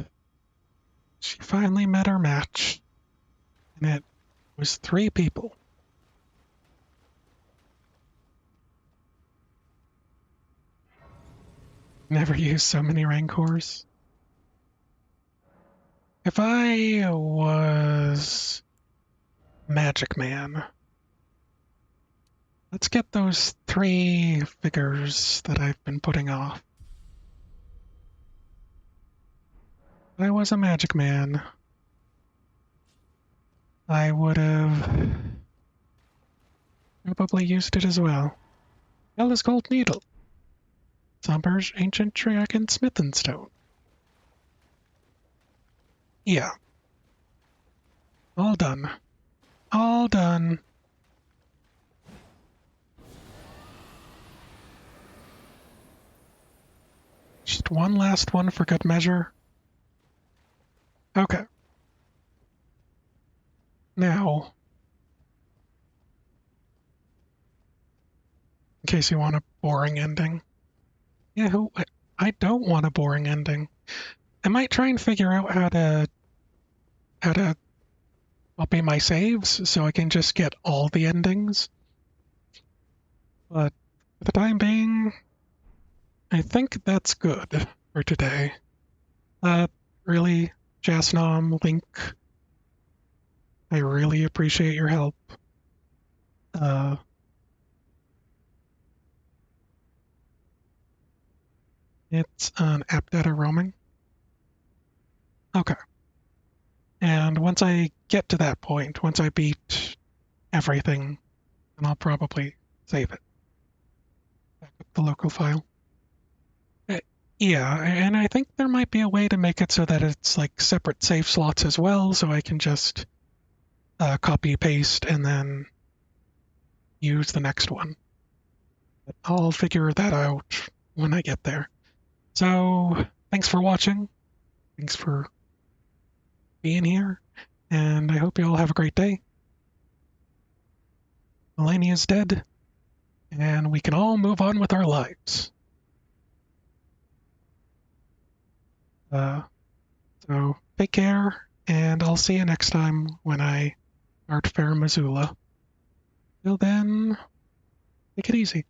She finally met her match, and it was 3 people. Never used so many Rancors. If I was Magic Man, let's get those 3 figures that I've been putting off. If I was a Magic Man, I would have probably used it as well. Ella's Gold Needle. Somber's Ancient Dragon Smith and Stone. Yeah. All done. All done. Just one last one for good measure. Okay. Now, in case you want a boring ending. Yeah, I don't want a boring ending. I might try and figure out how to copy my saves so I can just get all the endings. But for the time being, I think that's good for today. Really, Jasnom, Link, I really appreciate your help. Uh, it's an app data roaming. Okay. And once I get to that point, once I beat everything, then I'll probably save it. Back up the local file. Uh, yeah, and I think there might be a way to make it so that it's like separate save slots as well, so I can just copy paste and then use the next one. But I'll figure that out when I get there. So, thanks for watching. Thanks for being here. And I hope you all have a great day. Malenia is dead, and we can all move on with our lives. So take care, and I'll see you next time when I start Fair Missoula. Till then, take it easy.